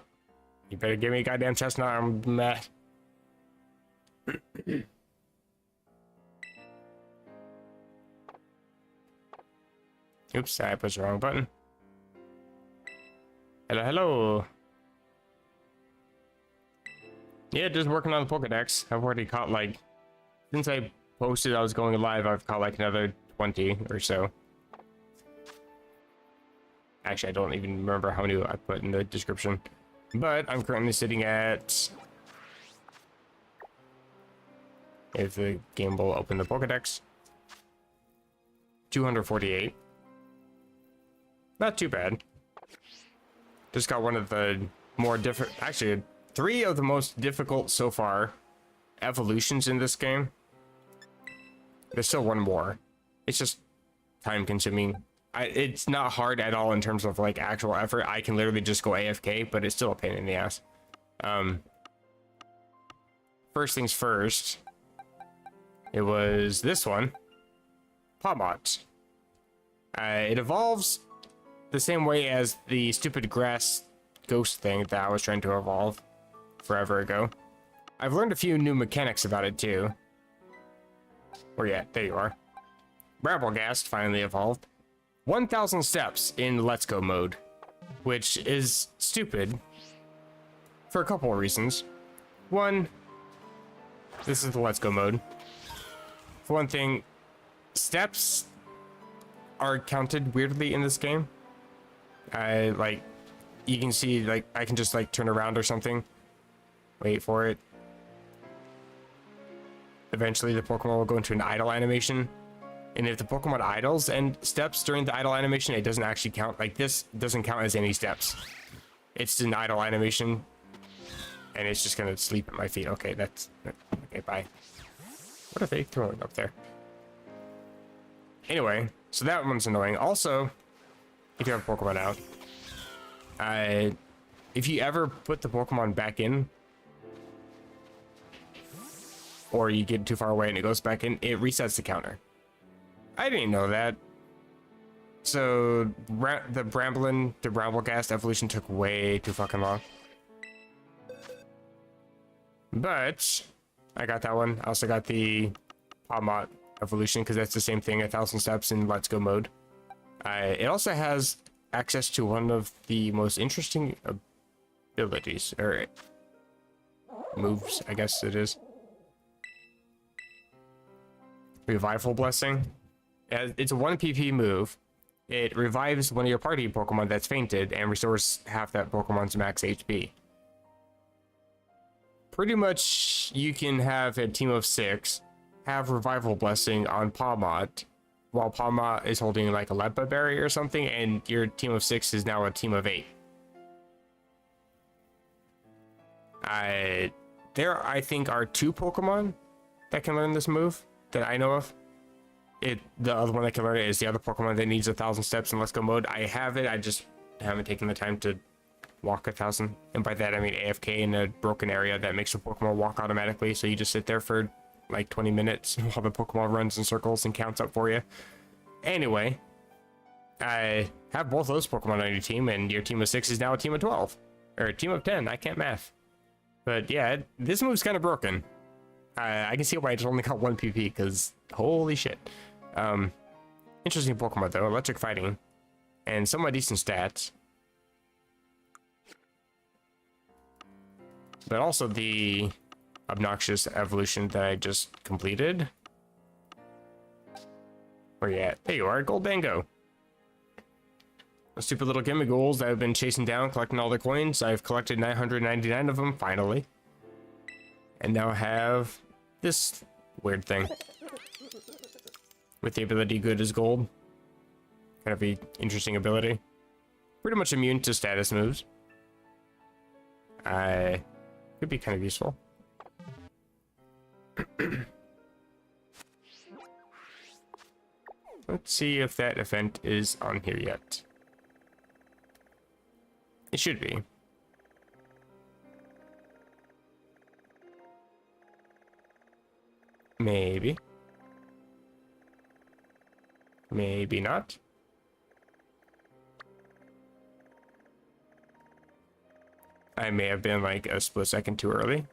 You better give me a goddamn Chesnaught. I'm mad. Oops, I pushed the wrong button. Hello, hello. Yeah, just working on the Pokedex. I've already caught like... Since I posted I was going live, I've caught like another 20 or so. Actually, I don't even remember how many I put in the description. But I'm currently sitting at... If the game will open the Pokedex. 248. Not too bad. Just got one of the more different... Actually, 3 of the most difficult so far evolutions in this game. There's still one more. It's just time consuming. It's not hard at all in terms of like actual effort. I can literally just go AFK, but it's still a pain in the ass. First things first, it was this one, Pomot. It evolves the same way as the stupid grass ghost thing that I was trying to evolve forever ago. I've learned a few new mechanics about it too. Where you at? There you are. Bramblegast finally evolved. 1,000 steps in Let's Go mode, which is stupid for a couple of reasons. One, this is the Let's Go mode. For one thing, steps are counted weirdly in this game. Like, you can see, like, I can just, like, turn around or something. Wait for it. Eventually, the Pokemon will go into an idle animation. And if the Pokemon idles and steps during the idle animation, it doesn't actually count. Like, this doesn't count as any steps. It's an idle animation. And it's just gonna sleep at my feet. Okay, that's... Okay, bye. What are they throwing up there? Anyway, so that one's annoying. Also, if you have Pokemon out, if you ever put the Pokemon back in, or you get too far away and it goes back in, it resets the counter. I didn't know that. So the Bramblegast evolution took way too fucking long. But I got that one. I also got the Pomot evolution because that's the same thing, 1,000 steps in Let's Go mode. It also has access to one of the most interesting abilities, or moves, I guess it is. Revival Blessing. It's a 1 PP move. It revives one of your party Pokemon that's fainted and restores half that Pokemon's max HP. Pretty much, you can have a team of 6 have Revival Blessing on Pomot, while Pomot is holding like a Lempa Berry or something, and your team of 6 is now a team of 8. There, I think, are 2 Pokemon that can learn this move that I know of. The other one that can learn it is the other Pokemon that needs 1,000 steps in Let's Go mode. I have it, I just haven't taken the time to walk 1,000. And by that I mean AFK in a broken area that makes your Pokemon walk automatically, so you just sit there for like 20 minutes while the Pokemon runs in circles and counts up for you. Anyway, I have both those Pokemon on your team, and your team of 6 is now a team of 12. Or a team of 10, I can't math. But yeah, this move's kind of broken. I can see why it's only got 1 PP, because holy shit. Interesting Pokemon though, electric fighting, and somewhat decent stats. But also the obnoxious evolution that I just completed. Where you at? There you are, Goldango. The stupid little Gimmighouls that I've been chasing down, collecting all the coins. I've collected 999 of them, finally. And now have this weird thing. With the ability Good as Gold. Kind of an interesting ability. Pretty much immune to status moves. Could be kind of useful. Let's see if that event is on here yet. It should be. Maybe. Maybe not. I may have been like a split second too early.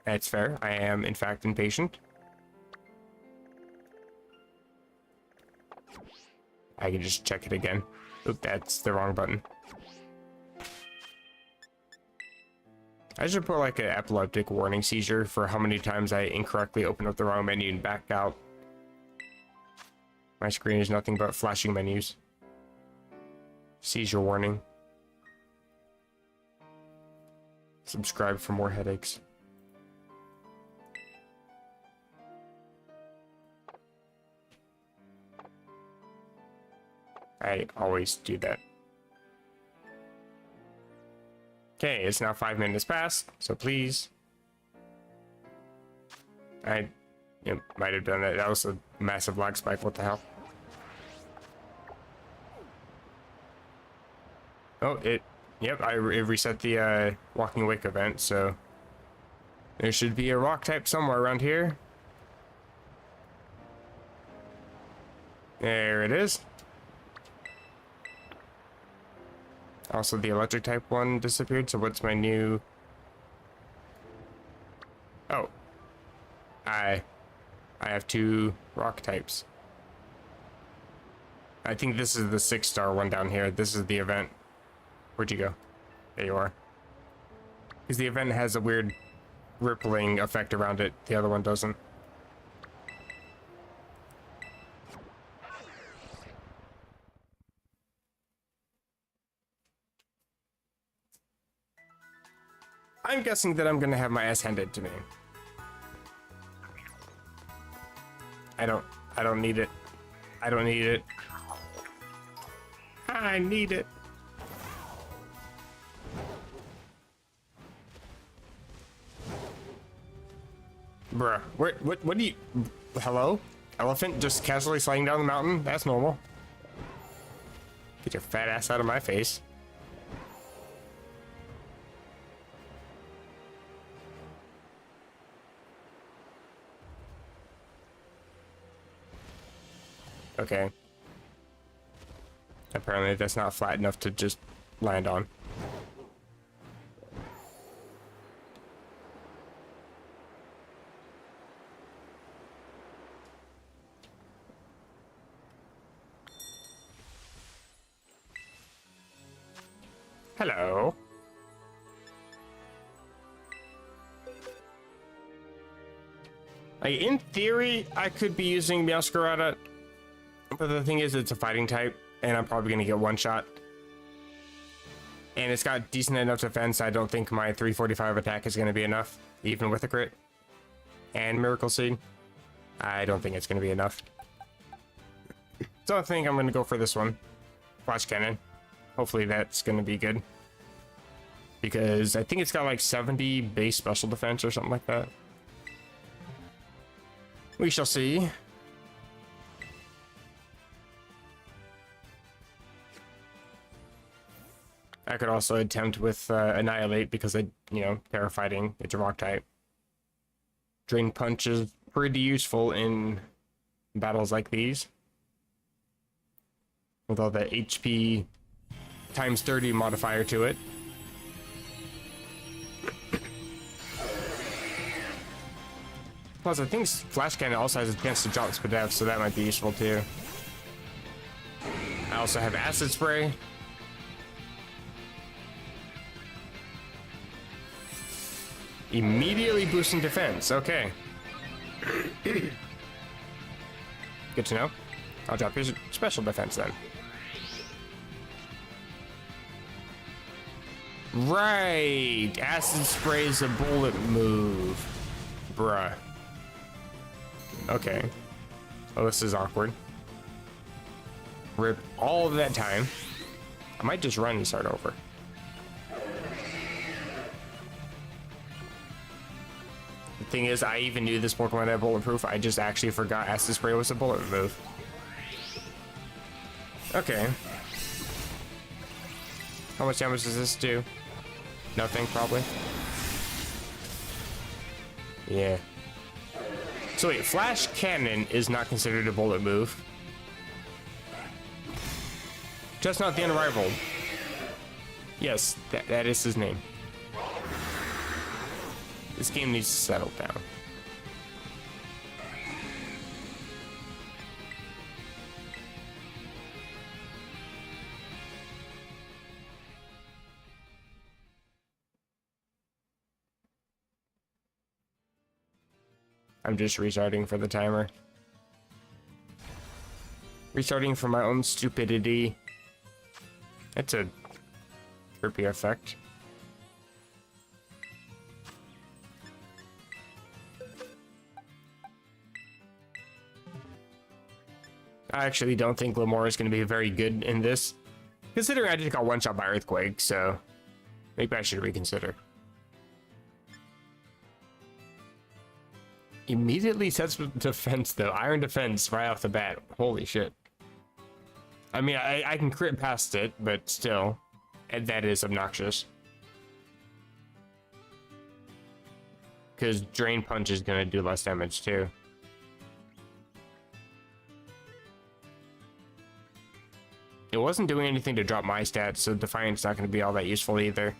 That's fair. I am, in fact, impatient. I can just check it again. Oop, that's the wrong button. I should put like an epileptic warning seizure for how many times I incorrectly open up the wrong menu and back out. My screen is nothing but flashing menus. Seizure warning. Subscribe for more headaches. I always do that. Okay, it's now 5 minutes past, so please. It might have done that. That was a massive lag spike. What the hell? Oh, yep, it reset the Walking Awake event, so there should be a rock type somewhere around here. There it is. Also, the electric type one disappeared, so what's my new... Oh. I have 2 rock types. I think this is the 6-star one down here. This is the event. Where'd you go? There you are. Because the event has a weird rippling effect around it. The other one doesn't. I'm guessing that I'm gonna have my ass handed to me. I don't need it. I don't need it. I need it. Bruh, what do you... Hello? Elephant just casually sliding down the mountain? That's normal. Get your fat ass out of my face. Okay. Apparently that's not flat enough to just land on. Hello. Like, in theory, I could be using Meowscarlet, but the thing is, it's a fighting type, and I'm probably going to get one shot. And it's got decent enough defense. I don't think my 345 attack is going to be enough, even with a crit. And Miracle Seed. I don't think it's going to be enough. So I think I'm going to go for this one. Flash Cannon. Hopefully that's going to be good. Because I think it's got like 70 base special defense or something like that. We shall see. I could also attempt with Annihilate because Terra Fighting, it's a rock type. Drain Punch is pretty useful in battles like these. With all the HP times 30 modifier to it. Plus, I think Flash Cannon also has a chance to drop Spadef, so that might be useful too. I also have Acid Spray. Immediately boosting defense. Okay. Good to know. I'll drop your special defense then. Right. Acid Spray is a bullet move. Bruh. Okay. Well, this is awkward. Rip all of that time. I might just run and start over. The thing is, I even knew this Pokemon had bulletproof. I just actually forgot Acid Spray was a bullet move. Okay. How much damage does this do? Nothing, probably. Yeah. So wait, Flash Cannon is not considered a bullet move. Chesnaught the Unrivaled. Yes, that is his name. This game needs to settle down. I'm just restarting for the timer. Restarting for my own stupidity. That's a trippy effect. I actually don't think Lamore is going to be very good in this, considering I just got one shot by Earthquake, so Maybe I should reconsider. Immediately sets with defense though. Iron defense right off the bat. Holy shit. I mean, I can crit past it, but still, and that is obnoxious. Because Drain Punch is going to do less damage too. It wasn't doing anything to drop my stats, so Defiant's not going to be all that useful either.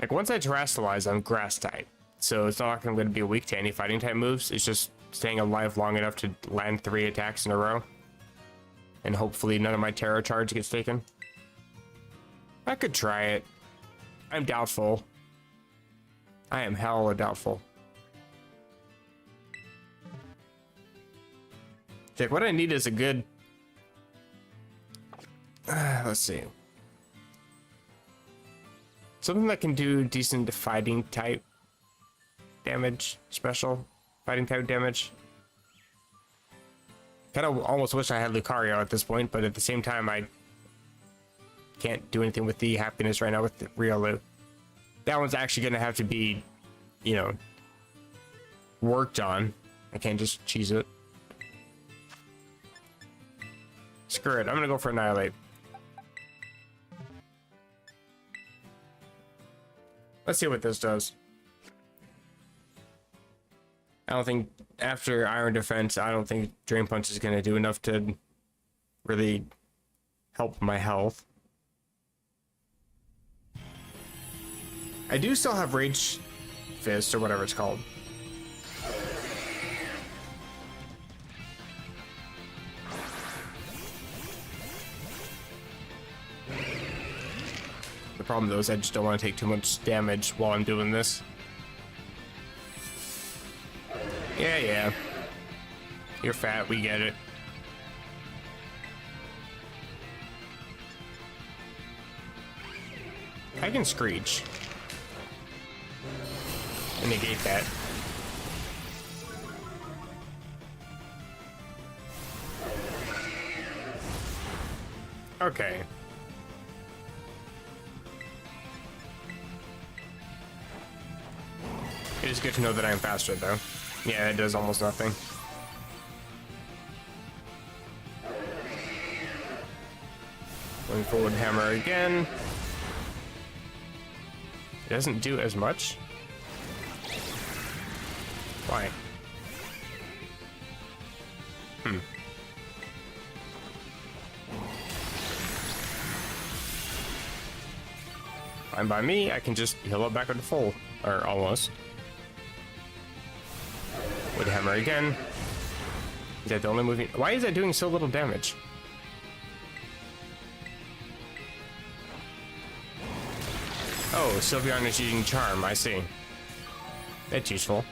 Like, once I terrestrialize, I'm grass type. So it's not like I'm going to be weak to any fighting type moves. It's just staying alive long enough to land 3 attacks in a row. And hopefully none of my Terror Charge gets taken. I could try it. I'm doubtful. I am hella doubtful. Like, what I need is a good... let's see. Something that can do decent fighting type damage, special fighting type damage. Kind of almost wish I had Lucario at this point, but at the same time, I can't do anything with the happiness right now with the Riolu. That one's actually going to have to be, you know, worked on. I can't just cheese it. Screw it, I'm going to go for Annihilate. Let's see what this does. I don't think, after Iron Defense, I don't think Drain Punch is going to do enough to really help my health. I do still have Rage Fist, or whatever it's called. The problem though is I just don't want to take too much damage while I'm doing this. Yeah. You're fat, we get it. I can Screech. And negate that. Okay. It is good to know that I am faster, though. Yeah, it does almost nothing. Going forward hammer again. It doesn't do as much. Why? Fine by me, I can just heal up back to full. Or almost. Would hammer again. Is that the only moving? Why is that doing so little damage? Oh, Sylveon is using Charm, I see. That's useful.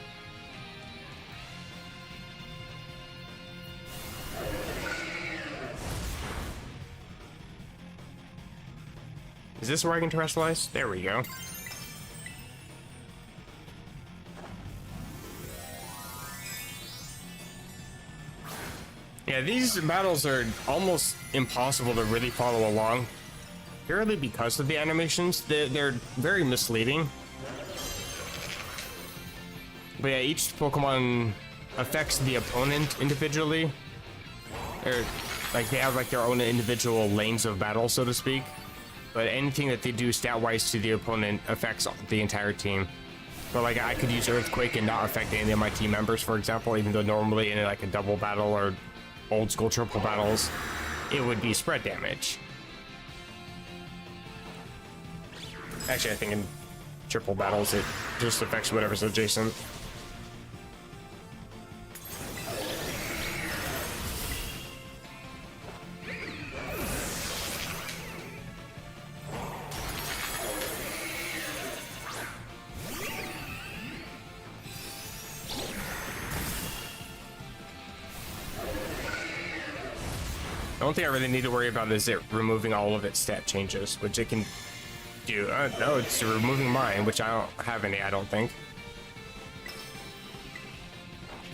Is this where I can terrestrialize? There we go. Yeah, these battles are almost impossible to really follow along. Purely because of the animations. They're very misleading. But yeah, each Pokemon affects the opponent individually. Or, like, they have like their own individual lanes of battle, so to speak. But anything that they do stat-wise to the opponent affects the entire team. But like, I could use Earthquake and not affect any of my team members, for example, even though normally in like a double battle or old school triple battles, it would be spread damage. Actually, I think in triple battles, it just affects whatever's adjacent. only thing I really need to worry about is it removing all of its stat changes, which it can do. No, it's removing mine, which I don't have any, I don't think.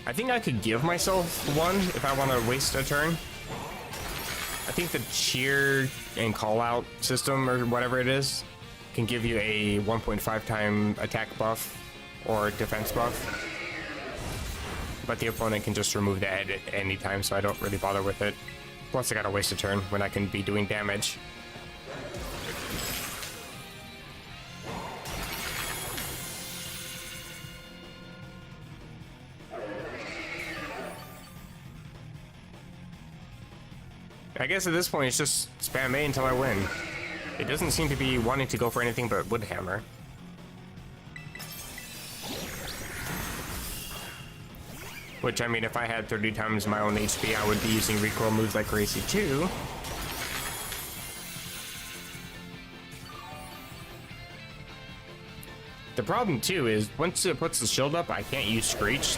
I think I could give myself one if I want to waste a turn. I think the cheer and call out system or whatever it is can give you a 1.5 time attack buff or defense buff. But the opponent can just remove that at any time, so I don't really bother with it. Plus I gotta waste a turn when I can be doing damage. I guess at this point it's just spam A until I win. It doesn't seem to be wanting to go for anything but Wood Hammer. Which, I mean, if I had 30 times my own HP, I would be using recoil moves like crazy too. The problem too is once it puts the shield up, I can't use Screech.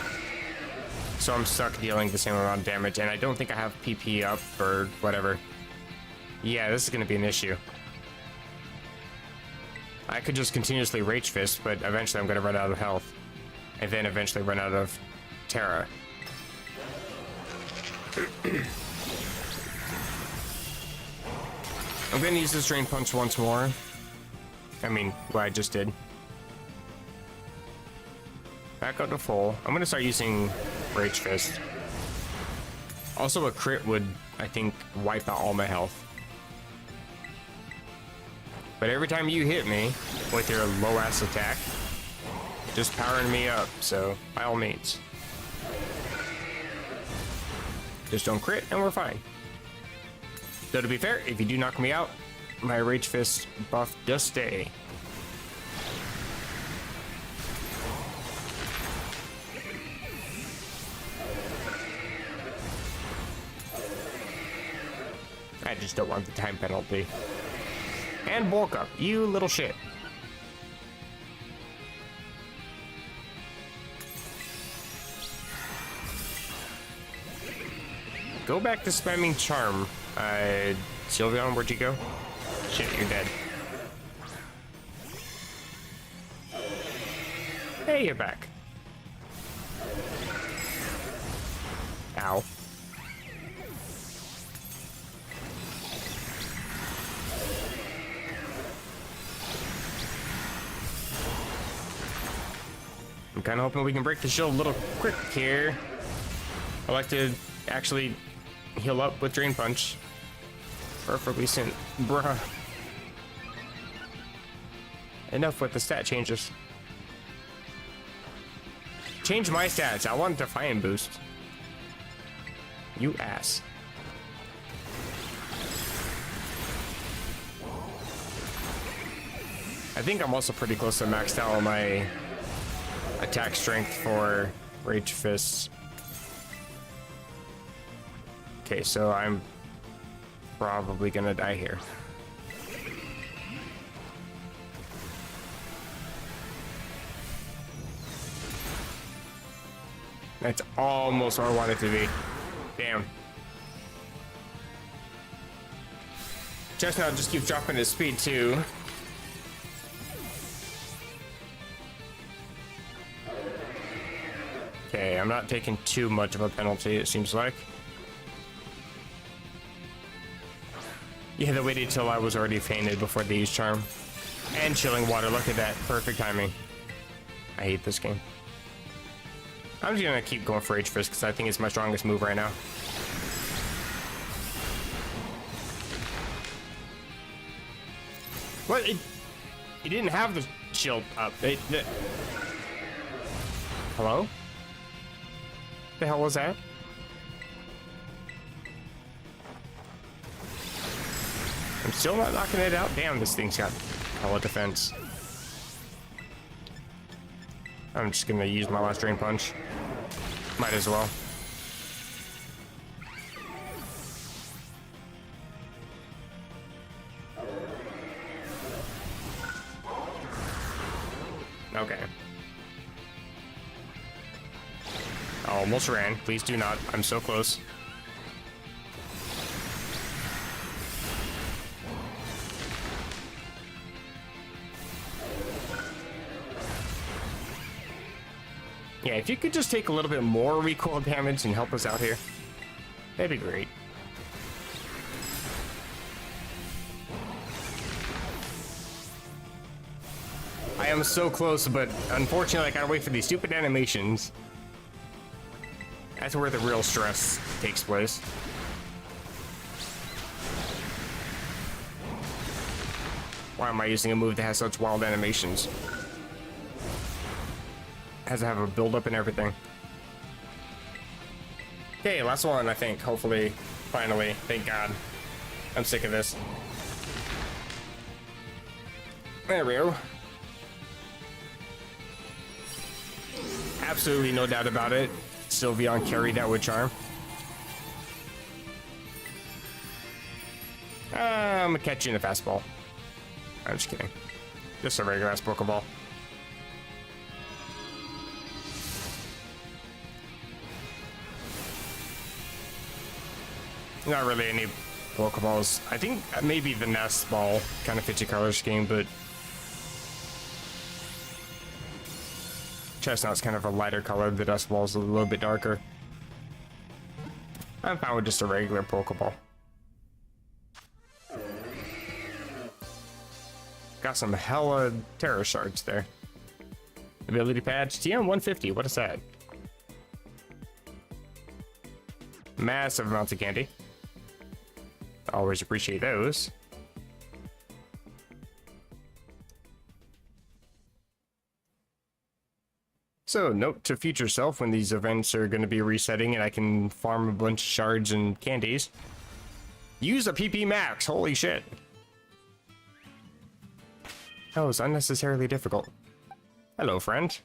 So I'm stuck dealing the same amount of damage, and I don't think I have PP up or whatever. Yeah, this is gonna be an issue. I could just continuously Rage Fist, but eventually I'm gonna run out of health. And then eventually run out of Terra. I'm gonna use this Drain Punch once more. I mean, what I just did. Back up to full. I'm gonna start using Rage Fist. Also, a crit would, I think, wipe out all my health. But every time you hit me with your low-ass attack, just powering me up, so by all means. Just don't crit and we're fine. Though to be fair, if you do knock me out, my Rage Fist buff does stay. I just don't want the time penalty. And bulk up, you little shit. Go back to spamming Charm. Sylveon, where'd you go? Shit, you're dead. Hey, you're back. Ow. I'm kind of hoping we can break the shield a little quick here. I like to actually heal up with Drain Punch. Preferably soon. Bruh. Enough with the stat changes. Change my stats. I want Defiant Boost. You ass. I think I'm also pretty close to maxed out on my attack strength for Rage Fists. Okay, so I'm probably gonna die here. That's almost where I want it to be. Damn. Chesnaught just keeps dropping his speed too. Okay, I'm not taking too much of a penalty, it seems like. Yeah, they waited till I was already fainted before they used Charm. And Chilling Water, look at that. Perfect timing. I hate this game. I'm just gonna keep going for H-Fist because I think it's my strongest move right now. What? It didn't have the shield up. Hello? The hell was that? I'm still not knocking it out. Damn, this thing's got hella defense. I'm just gonna use my last Drain Punch. Might as well. Okay. I almost ran. Please do not. I'm so close. Yeah, if you could just take a little bit more recoil damage and help us out here, that'd be great. I am so close, but unfortunately I gotta wait for these stupid animations. That's where the real stress takes place. Why am I using a move that has such wild animations? Has to have a build-up and everything. Okay, last one, I think. Hopefully, finally. Thank God. I'm sick of this. There we go. Absolutely no doubt about it. Sylveon carried that with charm. I'm gonna catch you in a fastball. I'm just kidding. Just a regular ass Pokeball. Not really any Pokeballs. I think maybe the Nest Ball kind of fits your color scheme, but Chesnaught's kind of a lighter color. The Dust Ball's a little bit darker. I'm fine with just a regular Pokeball. Got some hella Terror Shards there. Ability Patch, TM 150, what is that? Massive amounts of candy. Always appreciate those. So, note to future self when these events are going to be resetting and I can farm a bunch of shards and candies. Use a PP max, holy shit. That was unnecessarily difficult. Hello, friend.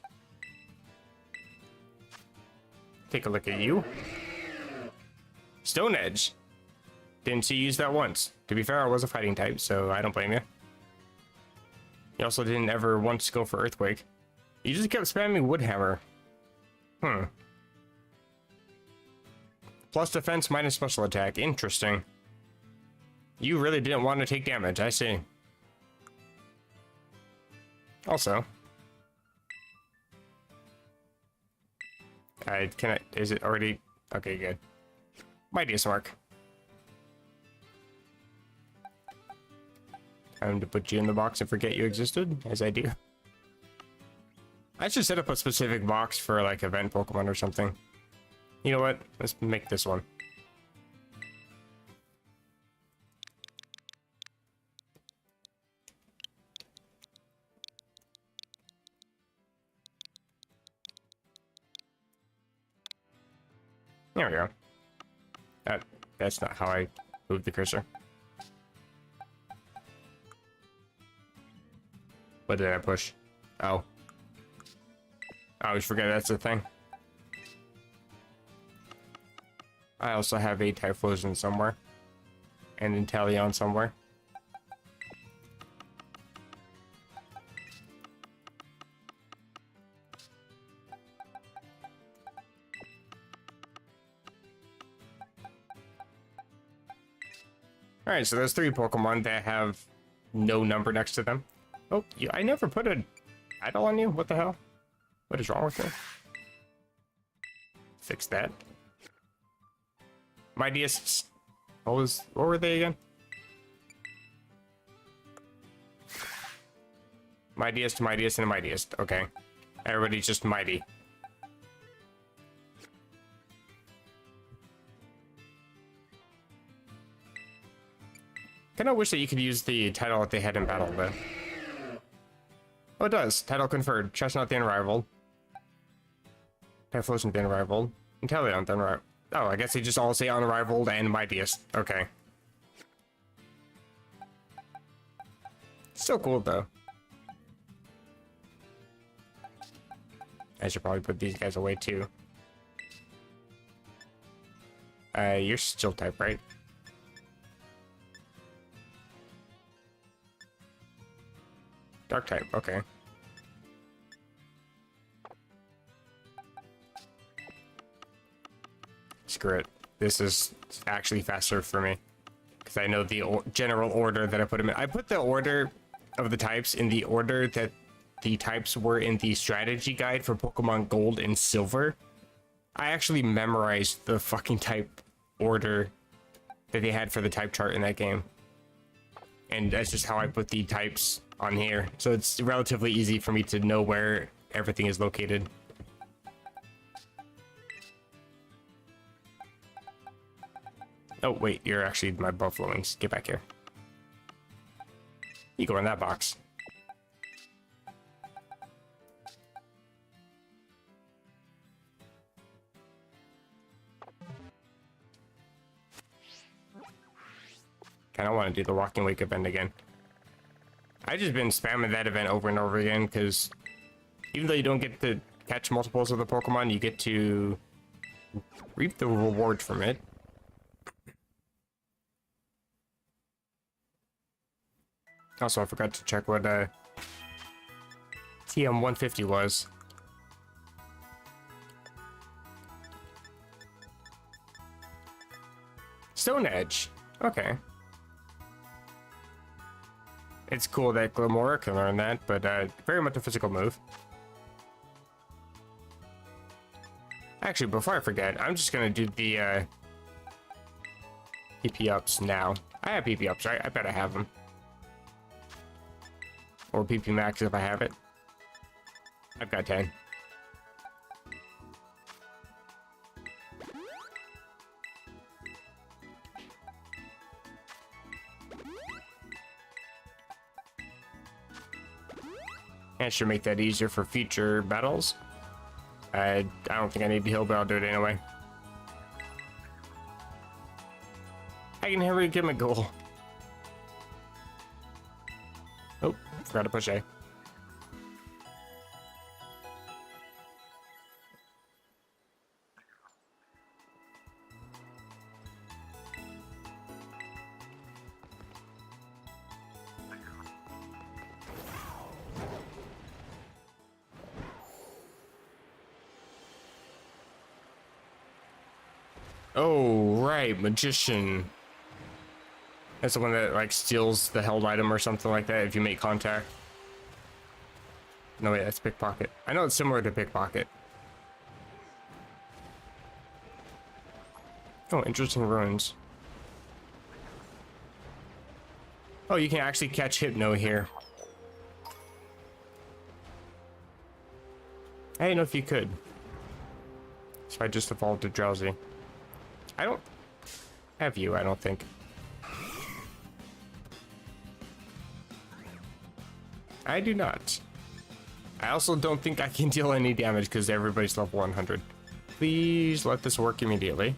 Take a look at you. Stone Edge. Didn't see you use that once. To be fair, I was a fighting type, so I don't blame you. You also didn't ever once go for Earthquake. You just kept spamming Woodhammer. Plus defense minus special attack. Interesting. You really didn't want to take damage, I see. Also, is it already? Okay, good. Mightiest Mark. Time to put you in the box and forget you existed, as I do. I should set up a specific box for like event Pokemon or something. You know what? Let's make this one. There we go. That's not how I moved the cursor. What did I push? Oh. I always forget that's the thing. I also have a Typhlosion somewhere. And Inteleon somewhere. Alright, so there's 3 Pokemon that have no number next to them. Oh, I never put a idol on you? What the hell? What is wrong with me? Fix that. Mightiest. What were they again? Mightiest, mightiest, and mightiest. Okay. Everybody's just mighty. Kinda wish that you could use the title that they had in battle, but... Oh, it does. Title conferred. Chesnaught the Unrivaled. Typhlosion the Unrivaled. Inteleon the Unrivaled. Oh, I guess they just all say Unrivaled and Mightiest. Okay. Still cool, though. I should probably put these guys away, too. You're still type, right? Dark type, okay. Screw it. This is actually faster for me. Because I know the general order that I put them in. I put the order of the types in the order that the types were in the strategy guide for Pokemon Gold and Silver, I actually memorized the fucking type order that they had for the type chart in that game. And that's just how I put the types on here. So it's relatively easy for me to know where everything is located. Oh, wait, you're actually my buffalo wings. Get back here. You go in that box. Kinda want to do the Walking Wake event again. I've just been spamming that event over and over again, because even though you don't get to catch multiples of the Pokemon, you get to reap the reward from it. Also, I forgot to check what TM150 was. Stone Edge. Okay. It's cool that Glamora can learn that, but very much a physical move. Actually, before I forget, I'm just gonna do the PP ups now. I have PP ups, right? I bet I have them. Or PP max if I have it. I've got 10. That should make that easier for future battles. I don't think I need to heal, but I'll do it anyway. I can never get my goal. Oh, forgot to push A. Oh, right, Magician. That's the one that, like, steals the held item or something like that if you make contact. No, wait, that's Pickpocket. I know it's similar to Pickpocket. Oh, interesting ruins. Oh, you can actually catch Hypno here. I didn't know if you could. So I just evolved to Drowsy. I don't have you, I don't think. I do not. I also don't think I can deal any damage because everybody's level 100. Please let this work immediately.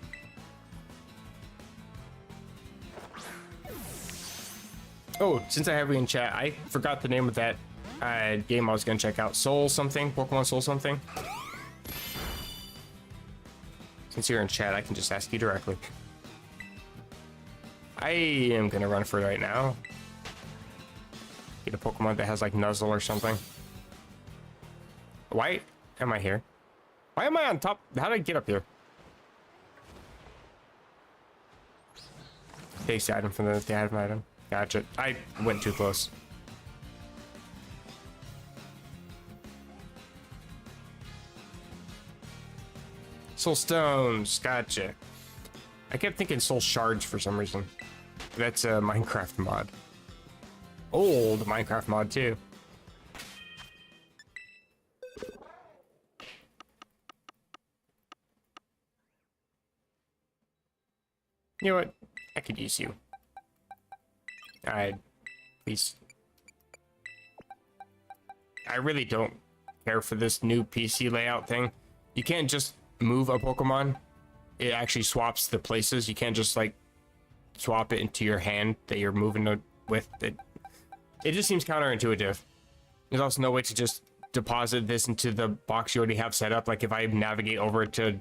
Oh, since I have you in chat, I forgot the name of that game I was going to check out. Soul something? Pokemon Soul something? Since you're in chat, I can just ask you directly. I am going to run for it right now. Get a Pokemon that has like Nuzzle or something. Why am I here? Why am I on top? How did I get up here? Base item from the item item. Gotcha. I went too close. Soul Stones. Gotcha. I kept thinking Soul Shards for some reason. That's a Minecraft mod. Old Minecraft mod too. You know what? I could use you. Please. I really don't care for this new PC layout thing. You can't just move a Pokemon. It actually swaps the places. You can't just like swap it into your hand that you're moving with. It just seems counterintuitive. There's also no way to just deposit this into the box you already have set up. Like if I navigate over to...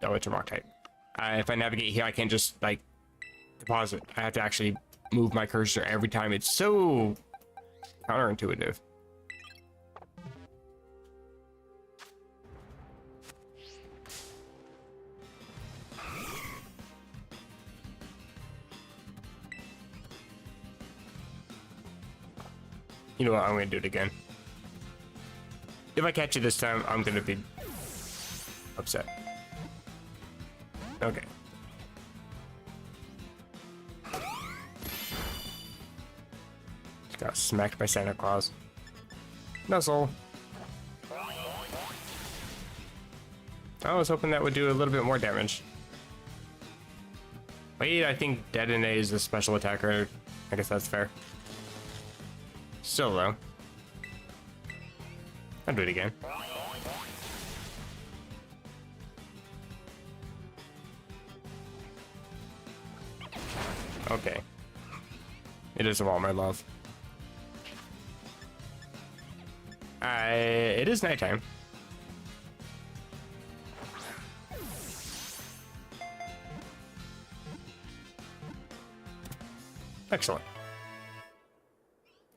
Oh, it's a rock type. If I navigate here, I can't just like deposit. I have to actually move my cursor every time. It's so counterintuitive. You know what? I'm gonna do it again. If I catch you this time, I'm gonna be upset. Okay. Just got smacked by Santa Claus. Nuzzle. I was hoping that would do a little bit more damage. Wait, I think Detonate is a special attacker. I guess that's fair. Still though. I'll do it again. Okay. It is a wall, my love. It is nighttime. Excellent.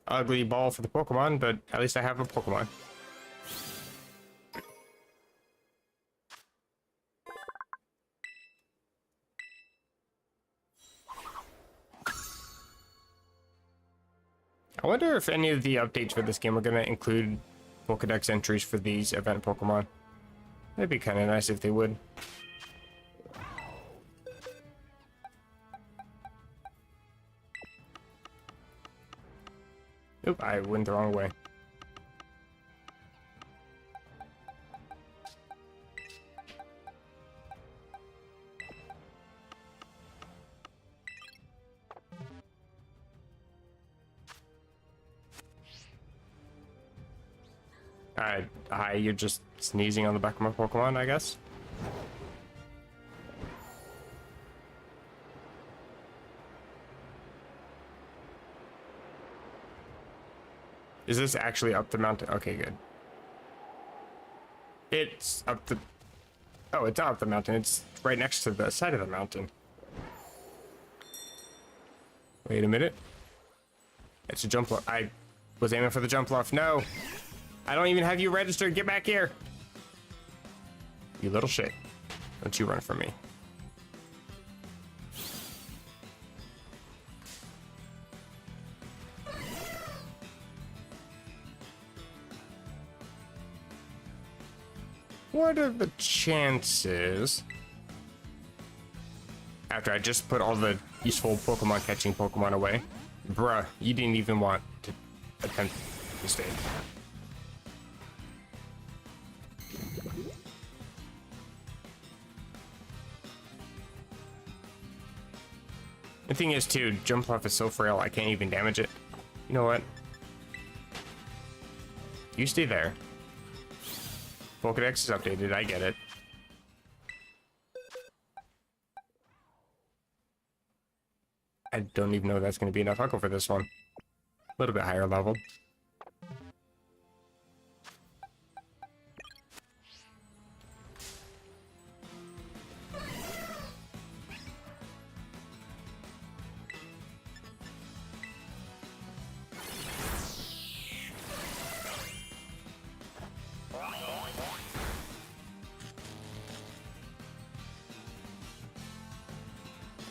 Ugly ball for the Pokemon, but at least I have a Pokemon. I wonder if any of the updates for this game are going to include Pokedex entries for these event Pokemon. That'd be kind of nice if they would. Oop, I went the wrong way. Hi, you're just sneezing on the back of my Pokemon, I guess? Is this actually up the mountain? Okay, good. It's up the... Oh, it's not up the mountain. It's right next to the side of the mountain. Wait a minute. It's a jump loft. I was aiming for the jump loft. No! I don't even have you registered. Get back here! You little shit. Don't you run from me. What are the chances? After I just put all the useful Pokemon catching Pokemon away. Bruh, you didn't even want to attempt to stay. The thing is too, Jumpluff is so frail I can't even damage it. You know what? You stay there. Pokedex is updated, I get it. I don't even know if that's going to be enough. I'll go for this one. A little bit higher level.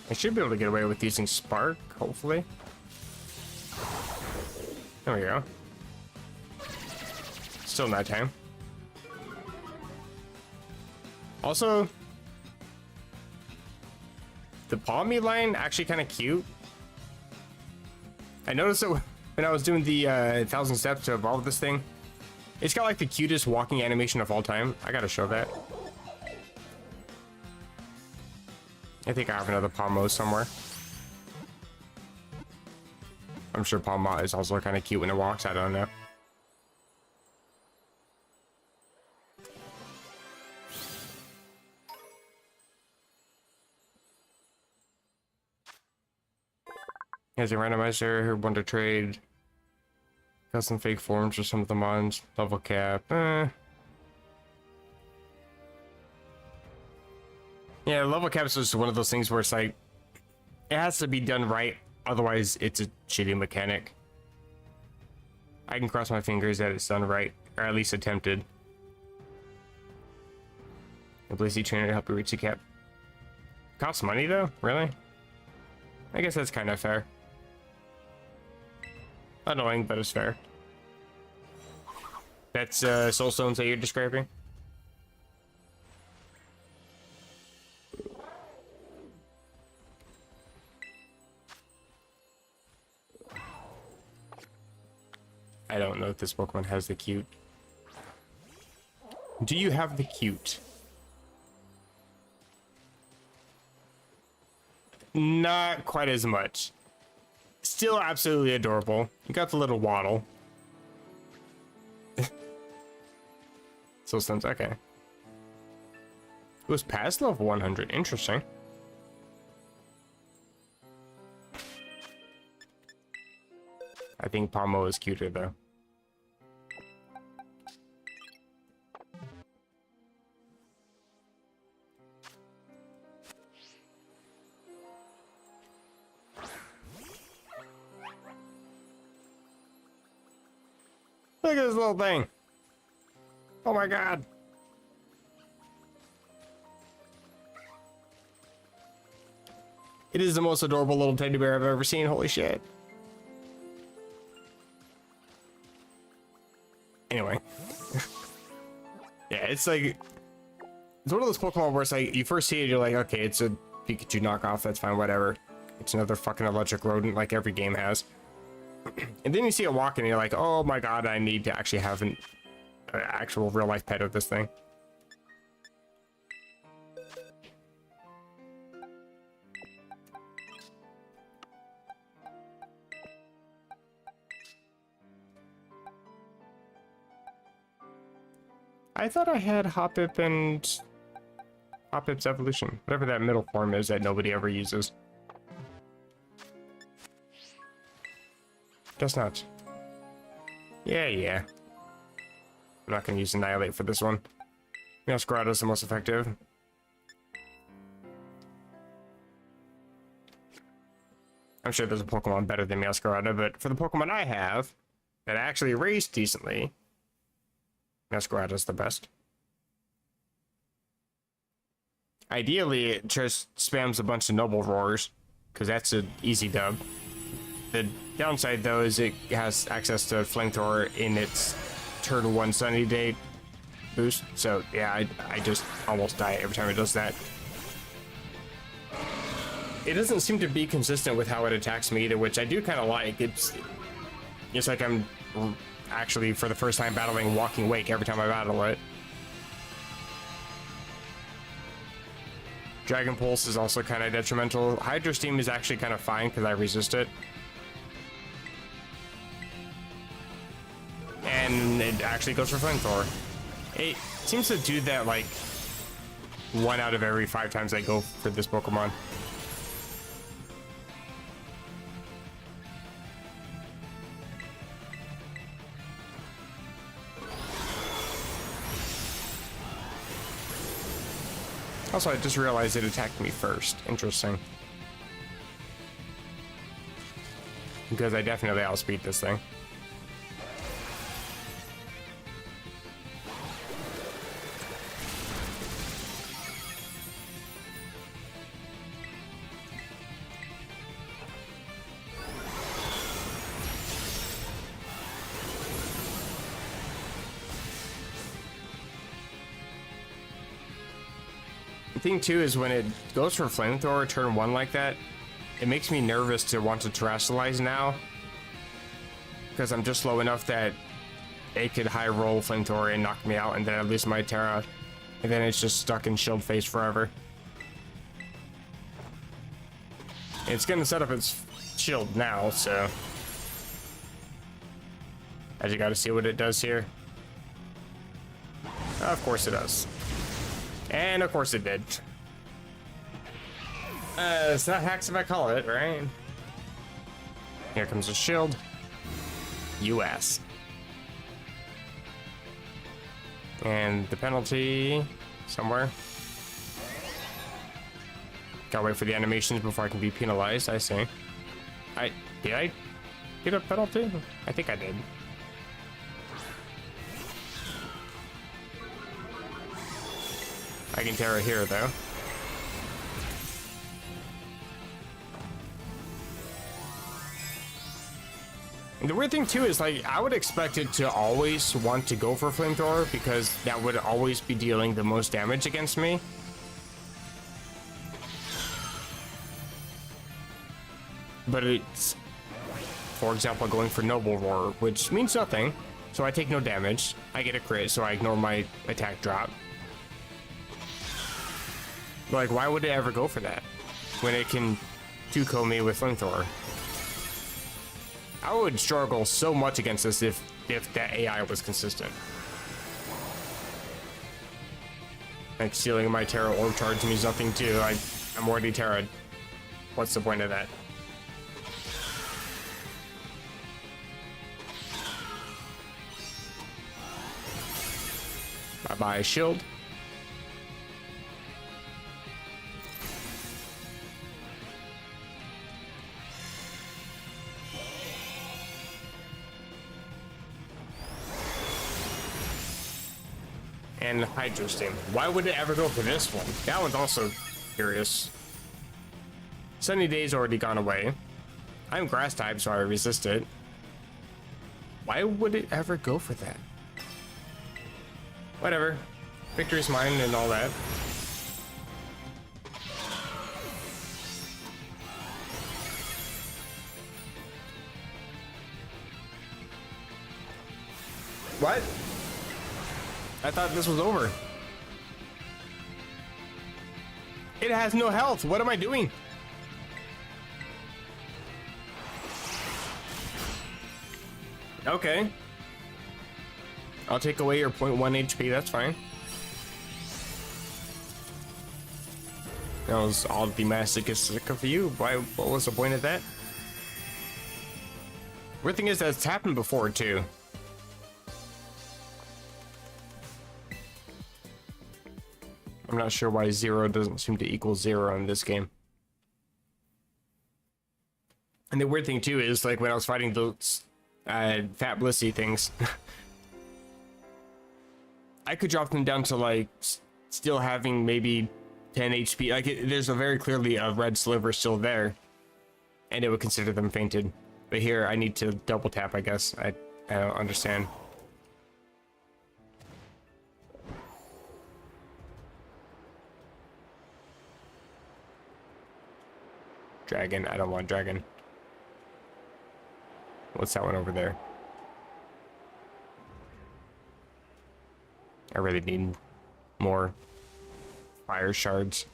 I should be able to get away with using Spark, hopefully. There we go. Still nighttime. Also, the Palmy line actually kind of cute. I noticed it when I was doing the 1,000 steps to evolve this thing. It's got like the cutest walking animation of all time. I gotta show that. I think I have another Palmo somewhere. I'm sure Palma is also kind of cute when it walks. I don't know. Has a randomizer, wonder trade, custom fake forms for some of the mons, level cap. Yeah, level caps is one of those things where it's like, it has to be done right, otherwise it's a shitty mechanic. I can cross my fingers that it's done right, or at least attempted. Ability trainer to help you reach the cap. Costs money though? Really? I guess that's kind of fair. Annoying, but it's fair. That's soul stones that you're describing? I don't know if this Pokemon has the cute. Do you have the cute? Not quite as much. Still absolutely adorable. You got the little waddle. Soul stones, okay. It was past level 100. Interesting. I think Pomo is cuter though. Look at this little thing. Oh my god. It is the most adorable little teddy bear I've ever seen. Holy shit. Anyway. Yeah, it's like... It's one of those Pokemon where it's like, you first see it, you're like, okay, it's a Pikachu knockoff, that's fine, whatever. It's another fucking electric rodent like every game has. And then you see it walking and you're like, oh my god, I need to actually have an actual real life pet of this thing. I thought I had Hoppip and Hoppip's evolution, whatever that middle form is that nobody ever uses. Chesnaught. Yeah. I'm not gonna use Annihilate for this one. Scarlet is the most effective. I'm sure there's a Pokemon better than Scarlet, but for the Pokemon I have that actually raised decently, Scarlet is the best. Ideally, it just spams a bunch of Noble Roars, because that's an easy dub. The downside, though, is it has access to Flamethrower in its turn 1 Sunny Day boost. So, yeah, I just almost die every time it does that. It doesn't seem to be consistent with how it attacks me either, which I do kind of like. It's like I'm actually, for the first time, battling Walking Wake every time I battle it. Dragon Pulse is also kind of detrimental. Hydro Steam is actually kind of fine because I resist it. And it actually goes for Flamethrower. It seems to do that like 1 out of every 5 times I go for this Pokemon. Also, I just realized it attacked me first. Interesting. Because I definitely outspeed this thing. Thing too is when it goes for Flamethrower turn 1 like that, it makes me nervous to want to Terastallize now, because I'm just low enough that it could high roll Flamethrower and knock me out, and then I lose my Terra, and then it's just stuck in shield phase forever. It's gonna set up its shield now, so I just gotta see what it does here. Of course it does. And of course it did. It's not hacks if I call it, right? Here comes the shield. US. And the penalty somewhere. Gotta wait for the animations before I can be penalized, I see. Did I get a penalty? I think I did. I can Terra here, though. And the weird thing too is like I would expect it to always want to go for flamethrower because that would always be dealing the most damage against me. But it's, for example, going for Noble Roar, which means nothing. So I take no damage. I get a crit, so I ignore my attack drop. Like, why would it ever go for that when it can 2-ko me with flamethrower? I would struggle so much against this if that AI was consistent. Like, stealing my Terra Orb charge means nothing too. I'm already Terra. What's the point of that? Bye-bye, shield. And Hydro Steam. Why would it ever go for this one? That one's also curious. Sunny Day's already gone away. I'm grass type, so I resist it. Why would it ever go for that? Whatever. Victory's mine and all that. What? I thought this was over. It has no health. What am I doing? Okay. I'll take away your 0.1 HP. That's fine. That was all the masochistic of you. Why? What was the point of that? Weird thing is that's happened before too. I'm not sure why 0 doesn't seem to equal 0 in this game. And the weird thing too is like when I was fighting those fat blissy things, I could drop them down to like still having maybe 10 HP. Like there's a very clearly a red sliver still there, and it would consider them fainted. But here I need to double tap. I guess I don't understand. Dragon. I don't want dragon. What's that one over there? I really need more fire shards.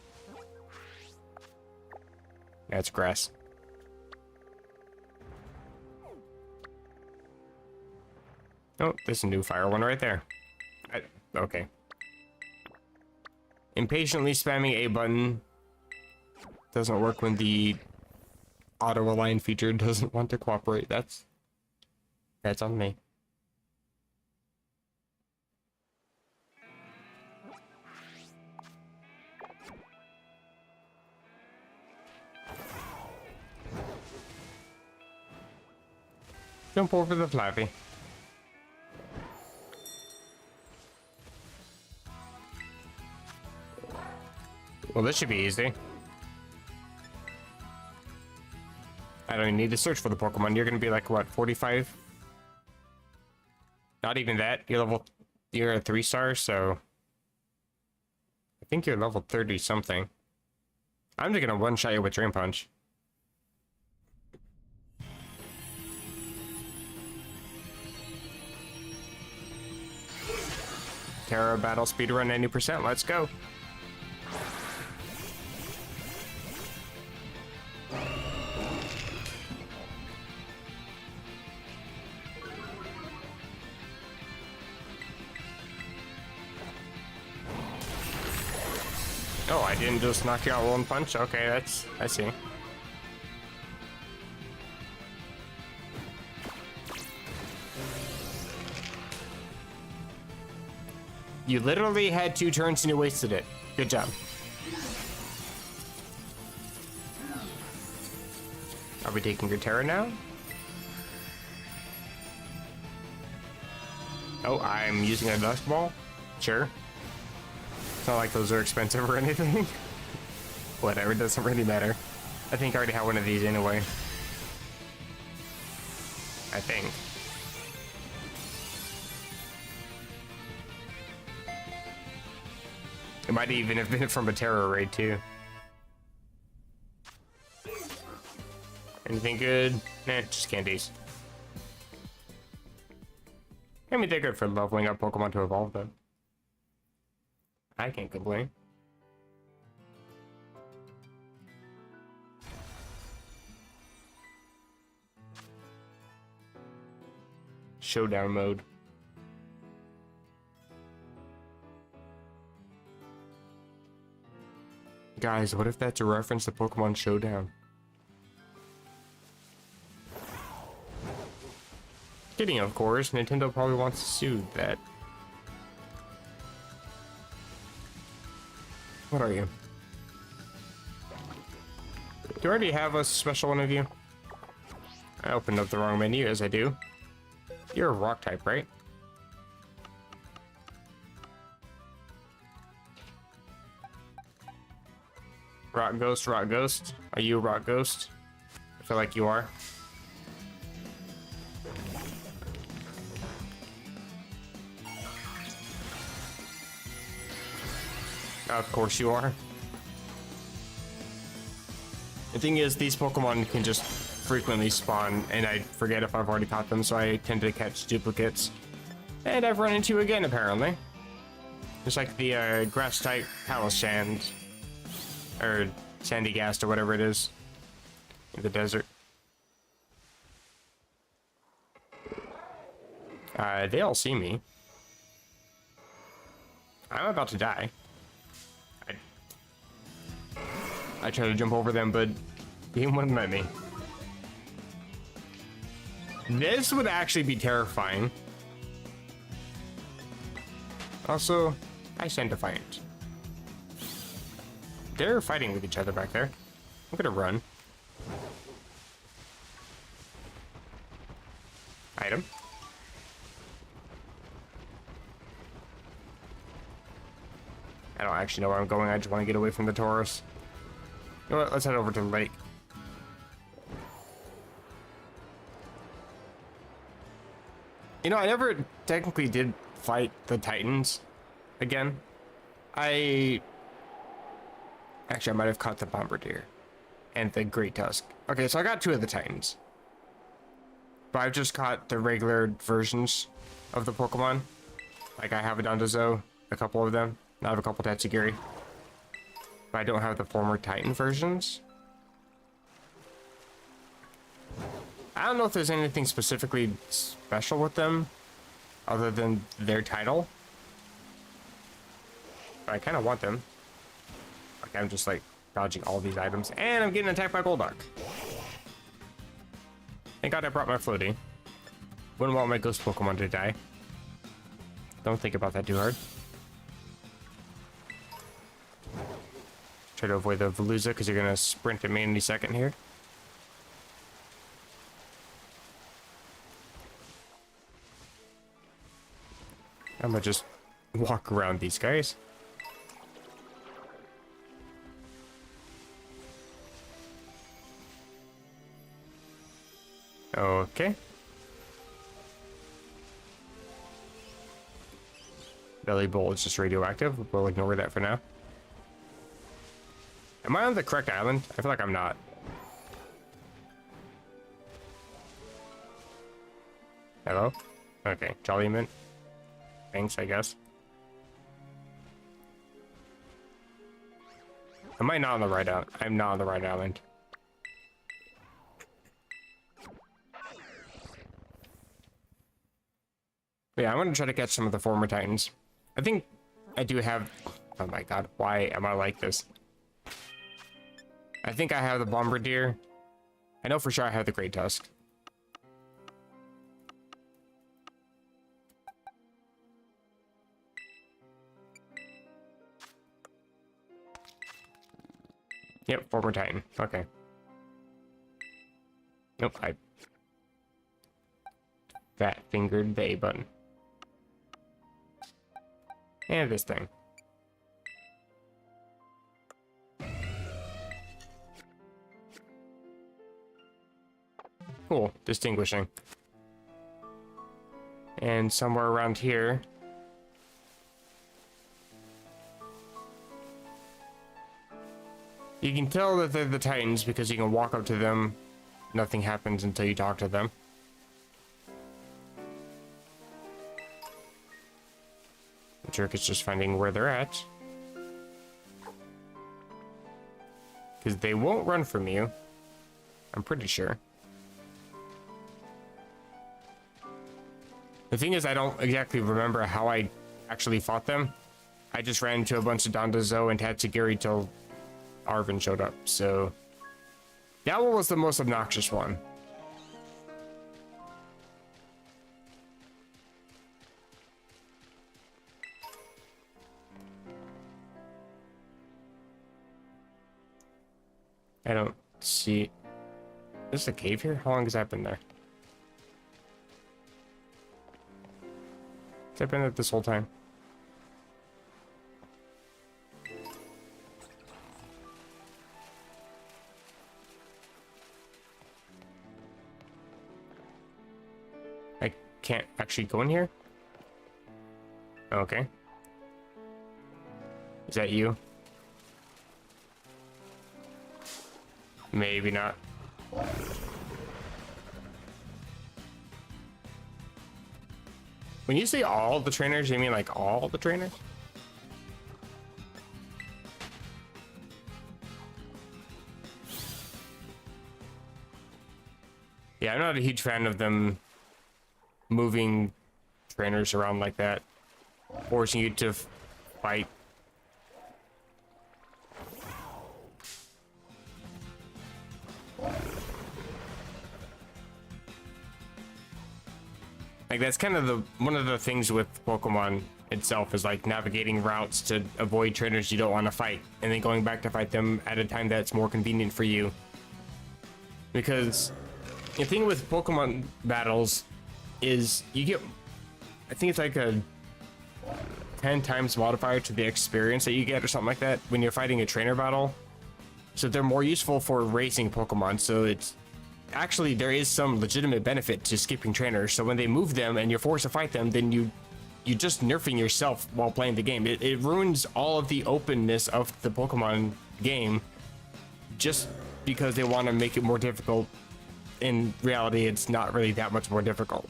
That's grass. Oh, there's a new fire one right there. Okay. Impatiently spamming A button doesn't work when the auto align feature doesn't want to cooperate. That's on me. Jump over the flappy. Well, this should be easy. I don't even need to search for the Pokemon. You're gonna be like, what, 45? Not even that. You're a 3-star, so I think you're level 30 something. I'm just gonna one-shot you with Drain Punch. Terra battle speedrun 90%. Let's go. Oh, I didn't just knock you out with one punch? Okay, I see. You literally had 2 turns and you wasted it. Good job. Are we taking your Terra now? Oh, I'm using a Dusk Ball? Sure. It's not like those are expensive or anything. Whatever, it doesn't really matter. I think I already have one of these anyway. I think. It might even have been from a terror raid too. Anything good? Nah, just candies. I mean, they're good for leveling up Pokemon to evolve them. I can't complain. Showdown mode. Guys, what if that's a reference to Pokemon Showdown? Kidding, of course. Nintendo probably wants to sue that. What are you? Do you already have a special one of you? I opened up the wrong menu, as I do. You're a rock type, right? Rock Ghost, Rock Ghost. Are you a Rock Ghost? I feel like you are. Of course you are. The thing is, these Pokemon can just frequently spawn, and I forget if I've already caught them, so I tend to catch duplicates. And I've run into again, apparently. Just like the grass type Palace Sand, or Sandy Gast, or whatever it is, in the desert. They all see me. I'm about to die. I tried to jump over them, but he wouldn't let me. This would actually be terrifying. Also, I stand defiant. They're fighting with each other back there. I'm gonna run. Item. I don't actually know where I'm going. I just want to get away from the Taurus. You know what? Let's head over to the lake. You know, I never technically did fight the Titans again. Actually, I might have caught the Bombardier and the Great Tusk. Okay, so I got 2 of the Titans. But I've just caught the regular versions of the Pokemon. Like, I have a Dondozo, a couple of them. I have a couple Tatsugiri. But I don't have the former Titan versions. I don't know if there's anything specifically special with them other than their title. But I kind of want them. Like, I'm just like dodging all these items, and I'm getting attacked by Golduck. Thank God I brought my floaty. Wouldn't want my ghost Pokemon to die. Don't think about that too hard. Try to avoid the Veluza because you're gonna sprint at me any second here. I'm gonna just walk around these guys. Okay. Belly Bowl is just radioactive. We'll ignore that for now. Am I on the correct island? I feel like I'm not. Hello? Okay, Jolly Mint. Thanks, I guess. Am I not on the right island? I'm not on the right island. But yeah, I'm gonna try to catch some of the former Titans. I think I do have... Oh my god, why am I like this? I think I have the Bombardier. I know for sure I have the Great Tusk. Yep, former Titan. Okay. Nope, I fat fingered the A button. And this thing. Cool, distinguishing. And somewhere around here. You can tell that they're the Titans because you can walk up to them. Nothing happens until you talk to them. The trick is just finding where they're at. Because they won't run from you. I'm pretty sure. The thing is, I don't exactly remember how I actually fought them. I just ran into a bunch of Dondozo and Tatsugiri till Arvin showed up, so... That one was the most obnoxious one. I don't see... Is this a cave here? How long has that been there? Has that been there this whole time? I can't actually go in here? Okay. Is that you? Maybe not. When you say all the trainers, you mean like all the trainers? Yeah, I'm not a huge fan of them moving trainers around like that, forcing you to fight. Like, that's kind of one of the things with Pokemon itself is like navigating routes to avoid trainers you don't want to fight and then going back to fight them at a time that's more convenient for you. Because the thing with Pokemon battles is you get, I think it's like a 10 times modifier to the experience that you get or something like that when you're fighting a trainer battle. So they're more useful for racing Pokemon. So it's actually, there is some legitimate benefit to skipping trainers. So when they move them and you're forced to fight them, then you're just nerfing yourself while playing the game. It ruins all of the openness of the Pokemon game just because they want to make it more difficult. In reality, it's not really that much more difficult.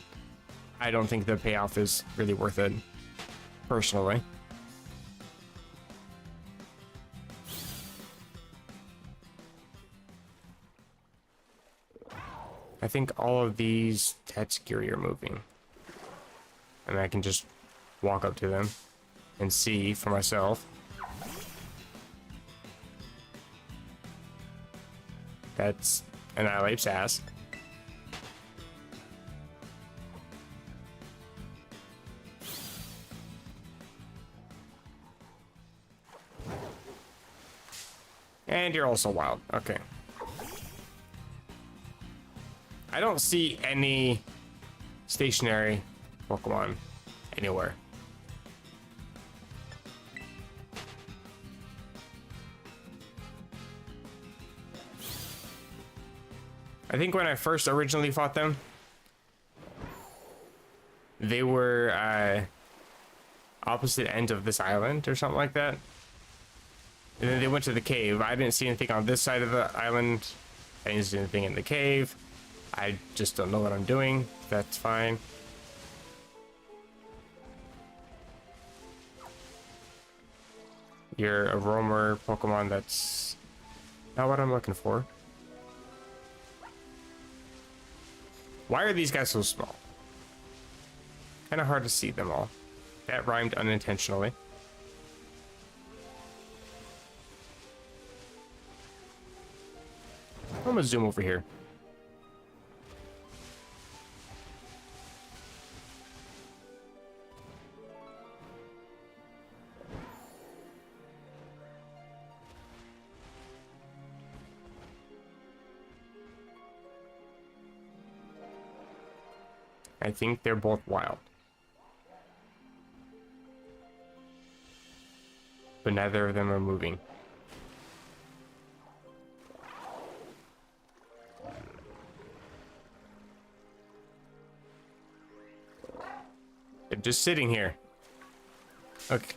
I don't think the payoff is really worth it, personally. I think all of these Tatsugiri are moving. And I can just walk up to them and see for myself. That's Annihilate's ass. And you're also wild. Okay. I don't see any stationary Pokemon anywhere. I think when I first originally fought them, they were opposite ends of this island or something like that. And then they went to the cave. I didn't see anything on this side of the island. I didn't see anything in the cave. I just don't know what I'm doing. That's fine. You're a roamer Pokemon. That's not what I'm looking for. Why are these guys so small? Kind of hard to see them all. That rhymed unintentionally. I'm gonna zoom over here. I think they're both wild. But neither of them are moving. just sitting here. Okay.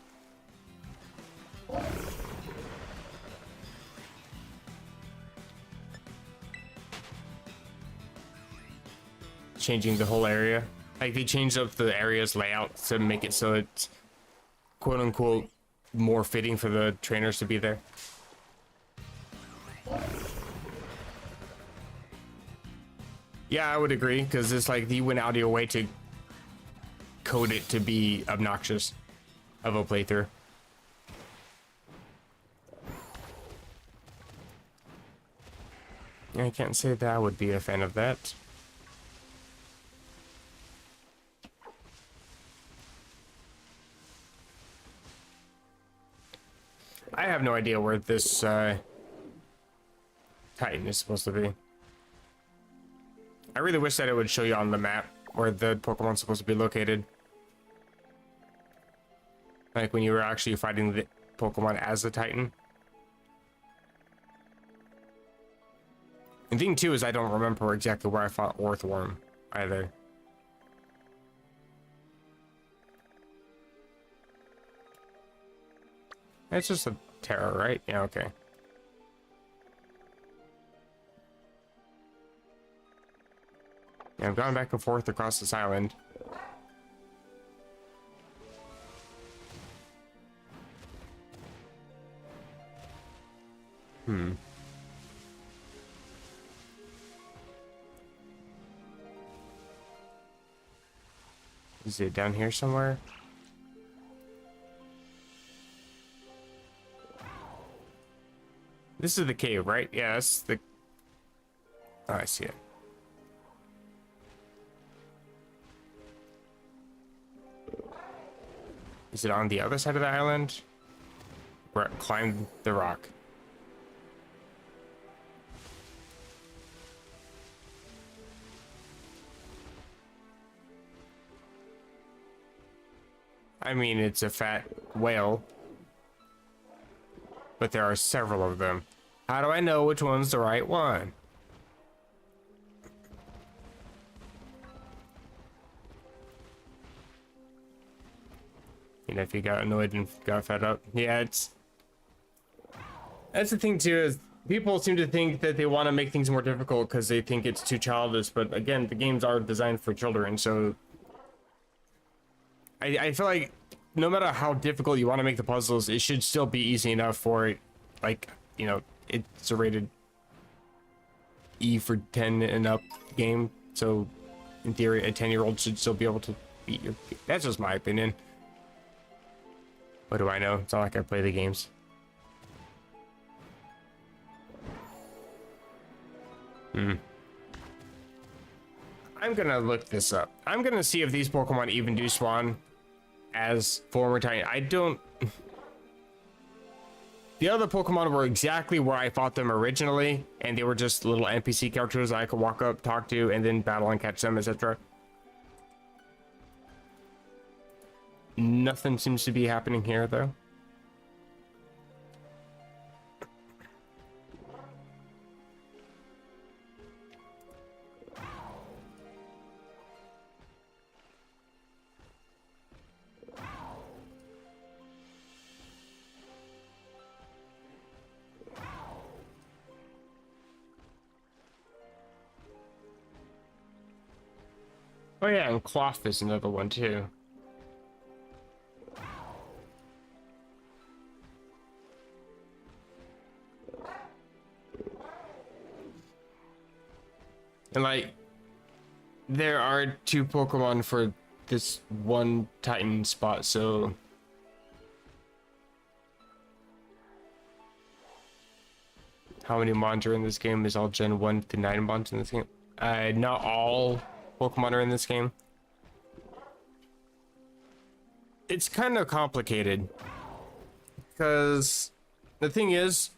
Changing the whole area. Like, they changed up the area's layout to make it so it's quote unquote more fitting for the trainers to be there. Yeah, I would agree, because it's like you went out of your way to code it to be obnoxious of a playthrough. I can't say that I would be a fan of that. I have no idea where this Titan is supposed to be. I really wish that it would show you on the map where the Pokemon's supposed to be located. Like when you were actually fighting the Pokemon as the Titan. And thing too is I don't remember exactly where I fought Orthworm either. It's just a terror, right? Yeah, okay. Yeah, I've gone back and forth across this island. Is it down here somewhere? This is the cave, right? Yeah, that's the... Oh, I see it. Is it on the other side of the island? Where it climbed the rock. I mean, it's a fat whale. But there are several of them. How do I know which one's the right one? You know, if you got annoyed and got fed up. Yeah, it's... That's the thing too, is people seem to think that they want to make things more difficult because they think it's too childish, but again, the games are designed for children, so... I feel like no matter how difficult you want to make the puzzles, it should still be easy enough for it. Like, you know, it's a rated E for 10 and up game, so in theory a 10-year-old should still be able to beat your... That's just my opinion. What do I know? It's not like I play the games. I'm gonna look this up. I'm gonna see if these Pokemon even do spawn as former Titan. I don't... The other Pokemon were exactly where I fought them originally, and they were just little NPC characters I could walk up, talk to, and then battle and catch them, etc. Nothing seems to be happening here, though. Oh yeah, and Cloth is another one too. And like, there are 2 Pokemon for this one Titan spot, so... How many mons are in this game? Is all Gen 1 to 9 mons in this game? Not all Pokemon are in this game. It's kind of complicated because the thing is,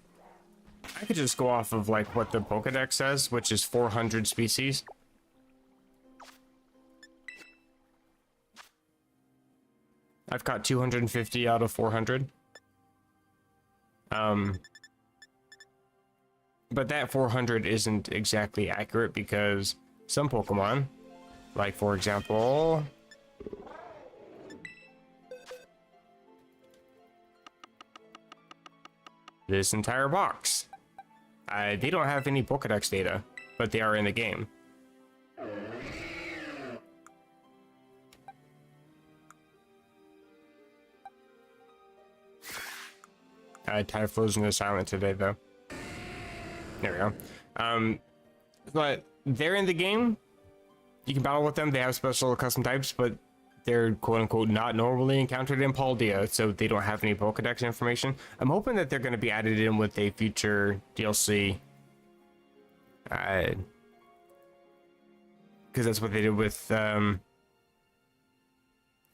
I could just go off of like what the Pokedex says, which is 400 species. I've got 250 out of 400. But that 400 isn't exactly accurate because some Pokemon, like for example, this entire box. They don't have any Pokedex data, but they are in the game. Typhlo's into silent today, though. There we go. But they're in the game. You can battle with them. They have special custom types, but they're quote-unquote not normally encountered in Paldea, so they don't have any Pokedex information. I'm hoping that they're going to be added in with a future DLC. Because that's what they did with...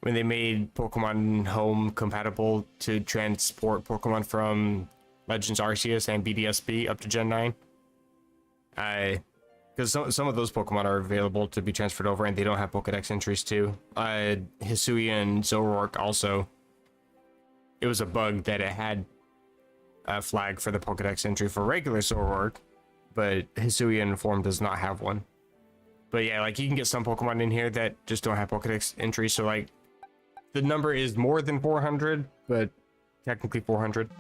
when they made Pokemon Home compatible to transport Pokemon from Legends Arceus and BDSP up to Gen 9. Because some of those Pokemon are available to be transferred over and they don't have Pokedex entries too. Hisui and Zoroark also. It was a bug that it had a flag for the Pokedex entry for regular Zoroark, but Hisuian form does not have one. But yeah, like you can get some Pokemon in here that just don't have Pokedex entries, so like the number is more than 400, but technically 400.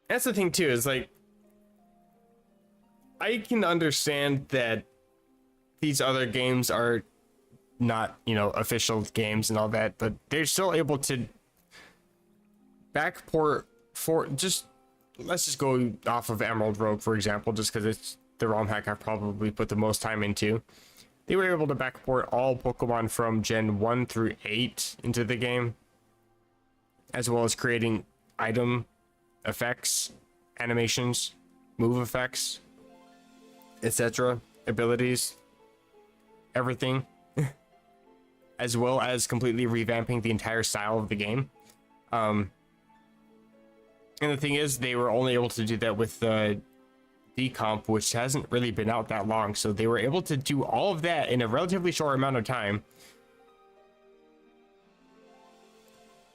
That's the thing too, is like, I can understand that these other games are not, you know, official games and all that, but they're still able to backport for just, let's just go off of Emerald Rogue, for example, just because it's the ROM hack I've probably put the most time into. They were able to backport all Pokemon from Gen 1 through 8 into the game, as well as creating item effects, animations, move effects, etc., abilities, everything, as well as completely revamping the entire style of the game. And the thing is, they were only able to do that with the decomp, which hasn't really been out that long, so they were able to do all of that in a relatively short amount of time,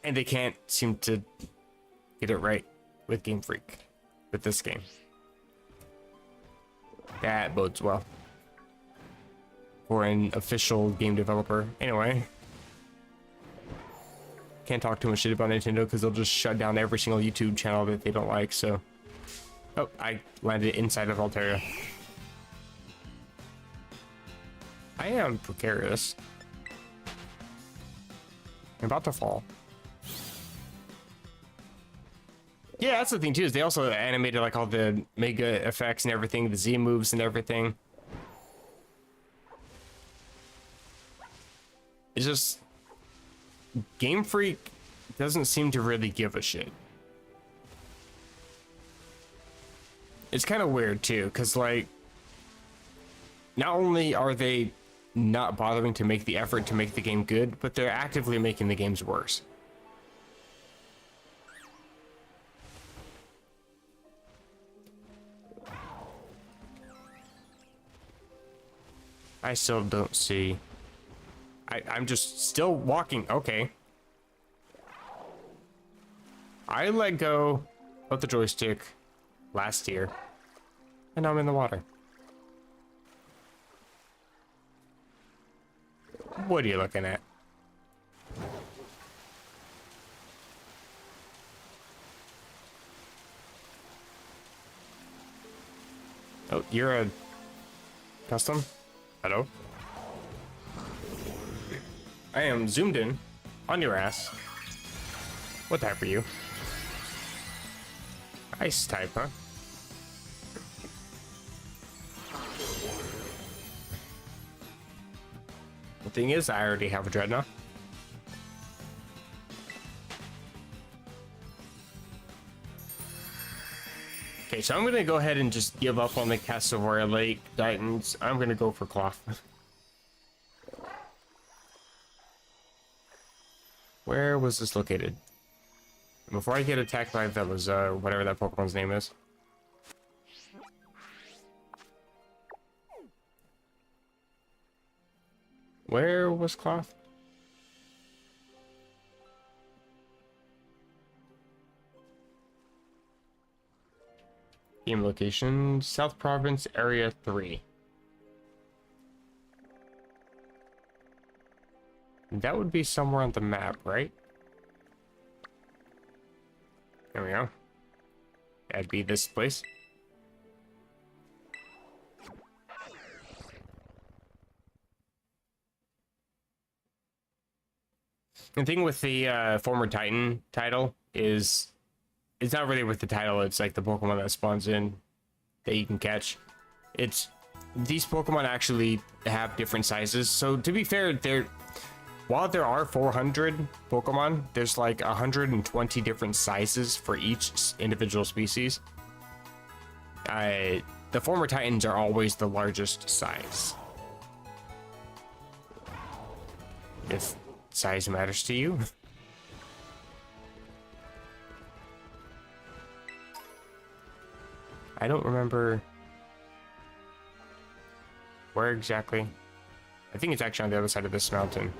and they can't seem to get it right with Game Freak with this game. That bodes well for an official game developer. Anyway, can't talk too much shit about Nintendo because they'll just shut down every single YouTube channel that they don't like. So, oh, I landed inside of Altaria. I am precarious. I'm about to fall. Yeah, that's the thing too, is they also animated like all the mega effects and everything, the Z moves and everything. It's just, Game Freak doesn't seem to really give a shit. It's kind of weird too, because like, not only are they not bothering to make the effort to make the game good, but they're actively making the games worse. I still don't see. I'm just still walking. Okay. I let go of the joystick last year, and now I'm in the water. What are you looking at? Oh, you're a custom? Hello? I am zoomed in on your ass. What type are you? Ice type, huh? The thing is, I already have a Dreadnought. Okay, so I'm gonna go ahead and just give up on the Cassiopeia Lake Titans. I'm gonna go for Cloth. Where was this located? Before I get attacked by Veluza, whatever that Pokemon's name is. Where was Cloth? Game location, South Province, Area 3. That would be somewhere on the map, right? There we go. That'd be this place. The thing with the former Titan title is it's not really with the title, it's like the Pokemon that spawns in that you can catch. It's these Pokemon actually have different sizes. So to be fair, while there are 400 Pokemon, there's like 120 different sizes for each individual species. The former Titans are always the largest size. If size matters to you. I don't remember where exactly. I think it's actually on the other side of this mountain.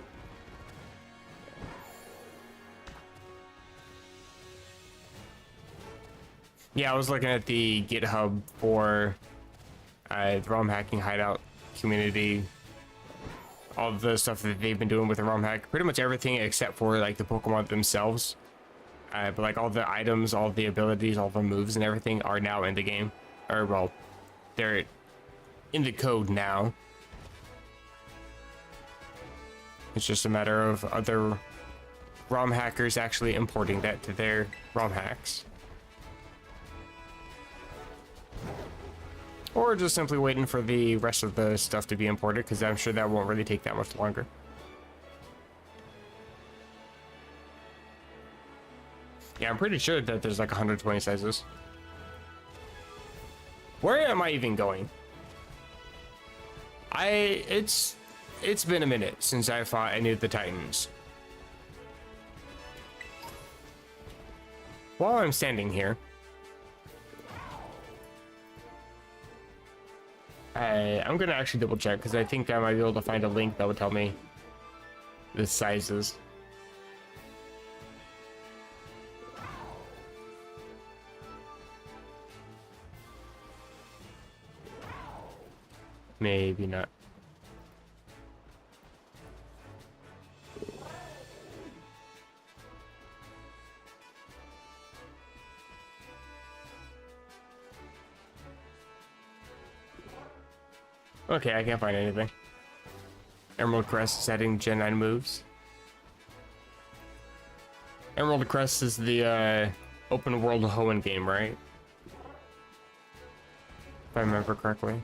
Yeah, I was looking at the GitHub for the ROM hacking hideout community. All the stuff that they've been doing with the ROM hack, pretty much everything except for like the Pokemon themselves. But like all the items, all the abilities, all the moves and everything are now in the game. Or well, they're in the code now. It's just a matter of other ROM hackers actually importing that to their ROM hacks. Or just simply waiting for the rest of the stuff to be imported, because I'm sure that won't really take that much longer. Yeah, I'm pretty sure that there's like 120 sizes. Where am I even going? It's been a minute since I fought any of the Titans. While I'm standing here, I'm gonna actually double check because I think I might be able to find a link that would tell me the sizes. Maybe not. Okay, I can't find anything. Emerald Crest is adding Gen 9 moves. Emerald Crest is the open world Hoenn game, right? If I remember correctly.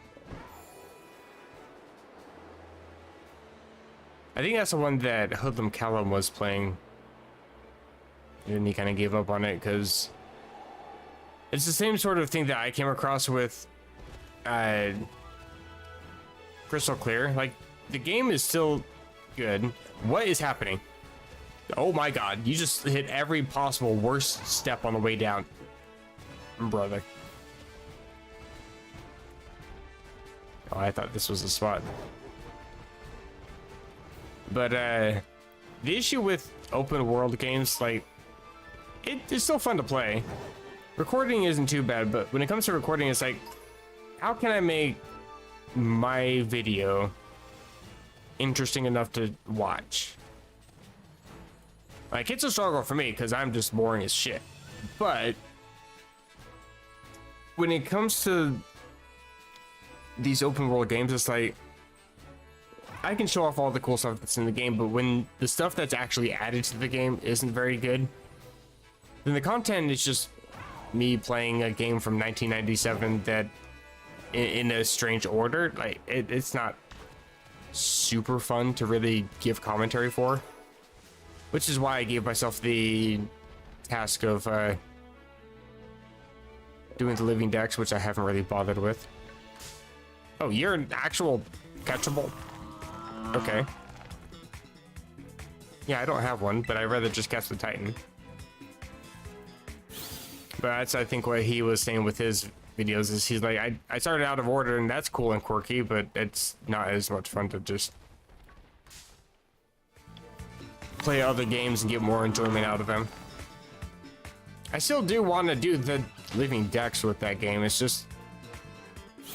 I think that's the one that Hoodlum Callum was playing. And then he kind of gave up on it because it's the same sort of thing that I came across with Crystal Clear. Like, the game is still good. What is happening? Oh my god, you just hit every possible worst step on the way down, brother. Oh, I thought this was the spot. But the issue with open world games, like, it's still fun to play. Recording isn't too bad, but when it comes to recording, it's like, how can I make my video interesting enough to watch? Like, it's a struggle for me because I'm just boring as shit. But when it comes to these open world games, it's like, I can show off all the cool stuff that's in the game, but when the stuff that's actually added to the game isn't very good, then the content is just me playing a game from 1997 that in a strange order. Like, it's not super fun to really give commentary for, which is why I gave myself the task of doing the living dex, which I haven't really bothered with. Oh, you're an actual catchable? Okay. Yeah, I don't have one, but I'd rather just catch the Titan. But that's, I think, what he was saying with his videos is he's like, I started out of order and that's cool and quirky, but it's not as much fun to just play other games and get more enjoyment out of them. I still do want to do the living dex with that game. It's just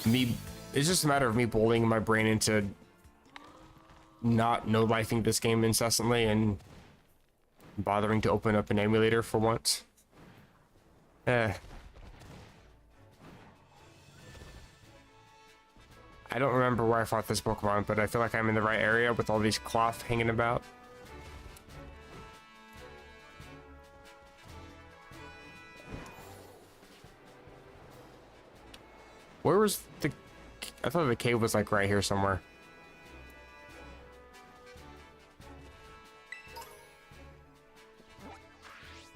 me, it's just a matter of me bullying my brain into not no-lifing this game incessantly and bothering to open up an emulator for once. I don't remember where I fought this Pokemon, but I feel like I'm in the right area with all these cloth hanging about. Where was the... I thought the cave was like right here somewhere.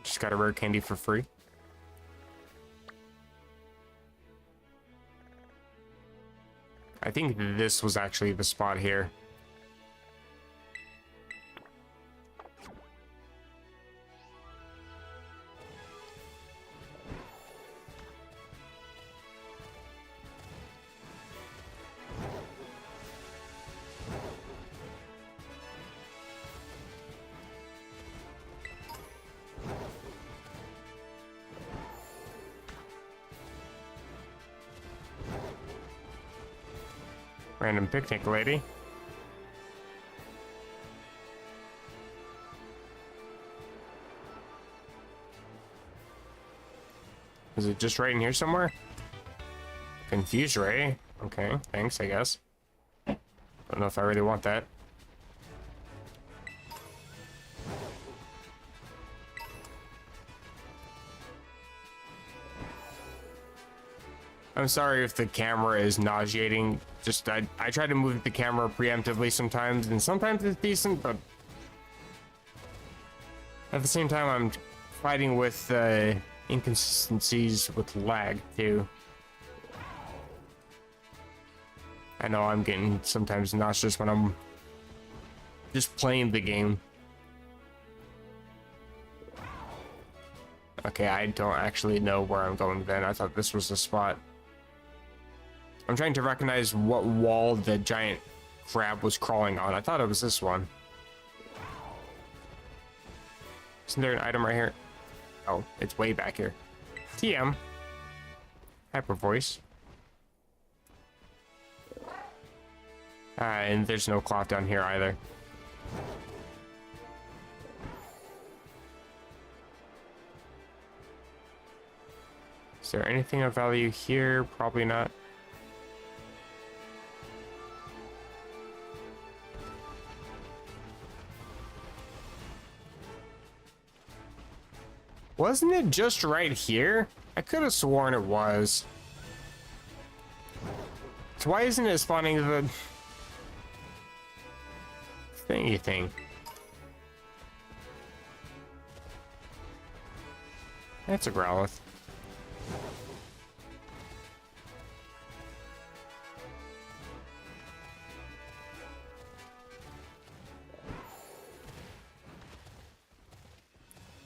Just got a rare candy for free. I think this was actually the spot here. Random picnic lady. Is it just right in here somewhere? Confused Ray. Okay, thanks, I guess. Don't know if I really want that. I'm sorry if the camera is nauseating. Just I try to move the camera preemptively sometimes, and sometimes it's decent, but at the same time I'm fighting with inconsistencies with lag too. I know I'm getting sometimes nauseous when I'm just playing the game. Okay, I don't actually know where I'm going then. I thought this was the spot. I'm trying to recognize what wall the giant crab was crawling on. I thought it was this one. Isn't there an item right here? Oh, it's way back here. TM. Hyper voice. And there's no cloth down here either. Is there anything of value here? Probably not. Wasn't it just right here? I could have sworn it was. So why isn't it spawning the thingy thing? That's a Growlithe.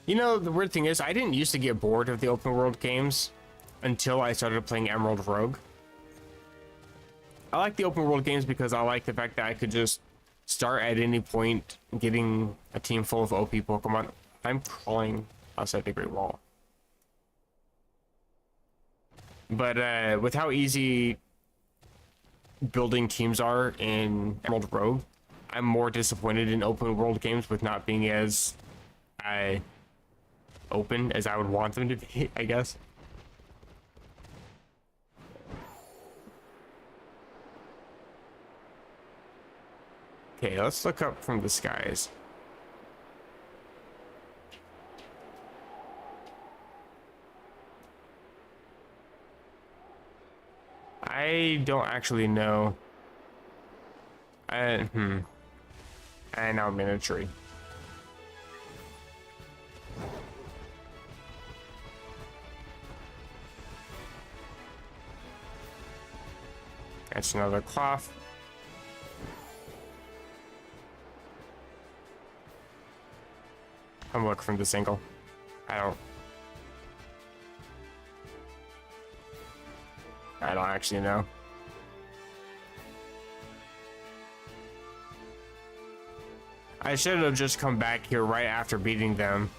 You know, the weird thing is, I didn't used to get bored of the open world games until I started playing Emerald Rogue. I like the open world games because I like the fact that I could just start at any point getting a team full of OP Pokemon. I'm crawling outside the Great Wall. But with how easy building teams are in Emerald Rogue, I'm more disappointed in open world games with not being as open as I would want them to be, I guess. Okay, let's look up from the skies. I don't actually know. I know I'm in a tree. That's another cloth. I'm looking from this angle. I don't actually know. I should have just come back here right after beating them.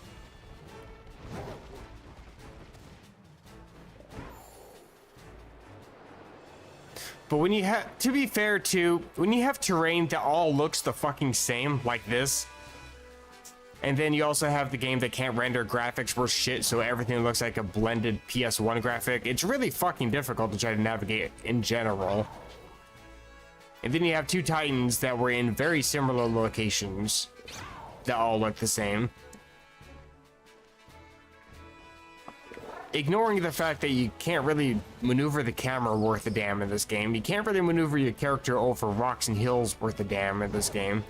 But when you have, to be fair too, when you have terrain that all looks the fucking same like this, And then you also have the game that can't render graphics worth shit, so everything looks like a blended PS1 graphic. It's really fucking difficult to try to navigate in general. And then you have two Titans that were in very similar locations that all look the same. Ignoring the fact that you can't really maneuver the camera worth a damn in this game. You can't really maneuver your character over rocks and hills worth a damn in this game.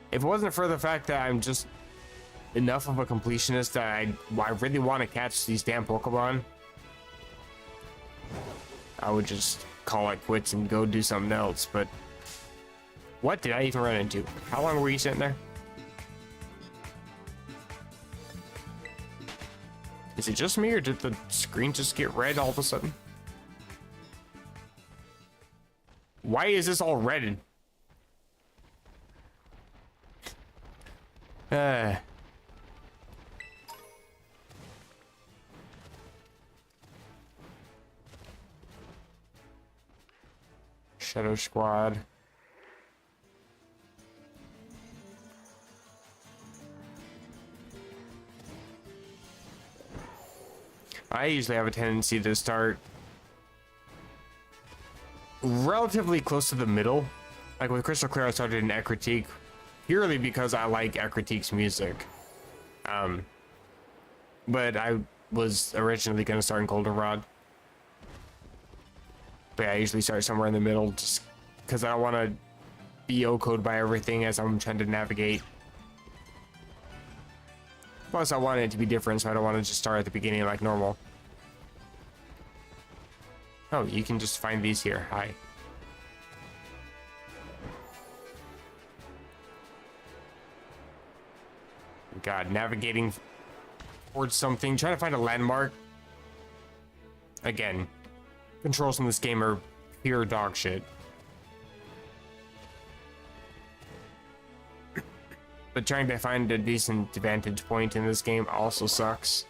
If it wasn't for the fact that I'm just enough of a completionist that I really want to catch these damn Pokemon, I would just call it quits and go do something else. But what did I even run into? How long were you sitting there? Is it just me, or did the screen just get red all of a sudden? Why is this all red? Shadow Squad. I usually have a tendency to start relatively close to the middle. Like with Crystal Clear, I started in Ekritique purely because I like Ekritique's music. But I was originally going to start in Goldenrod. But yeah, I usually start somewhere in the middle just because I don't want to be O-code by everything as I'm trying to navigate. Plus, I want it to be different, so I don't want to just start at the beginning like normal. Oh, you can just find these here. Hi. God, navigating towards something, trying to find a landmark. Again, controls in this game are pure dog shit. But trying to find a decent vantage point in this game also sucks.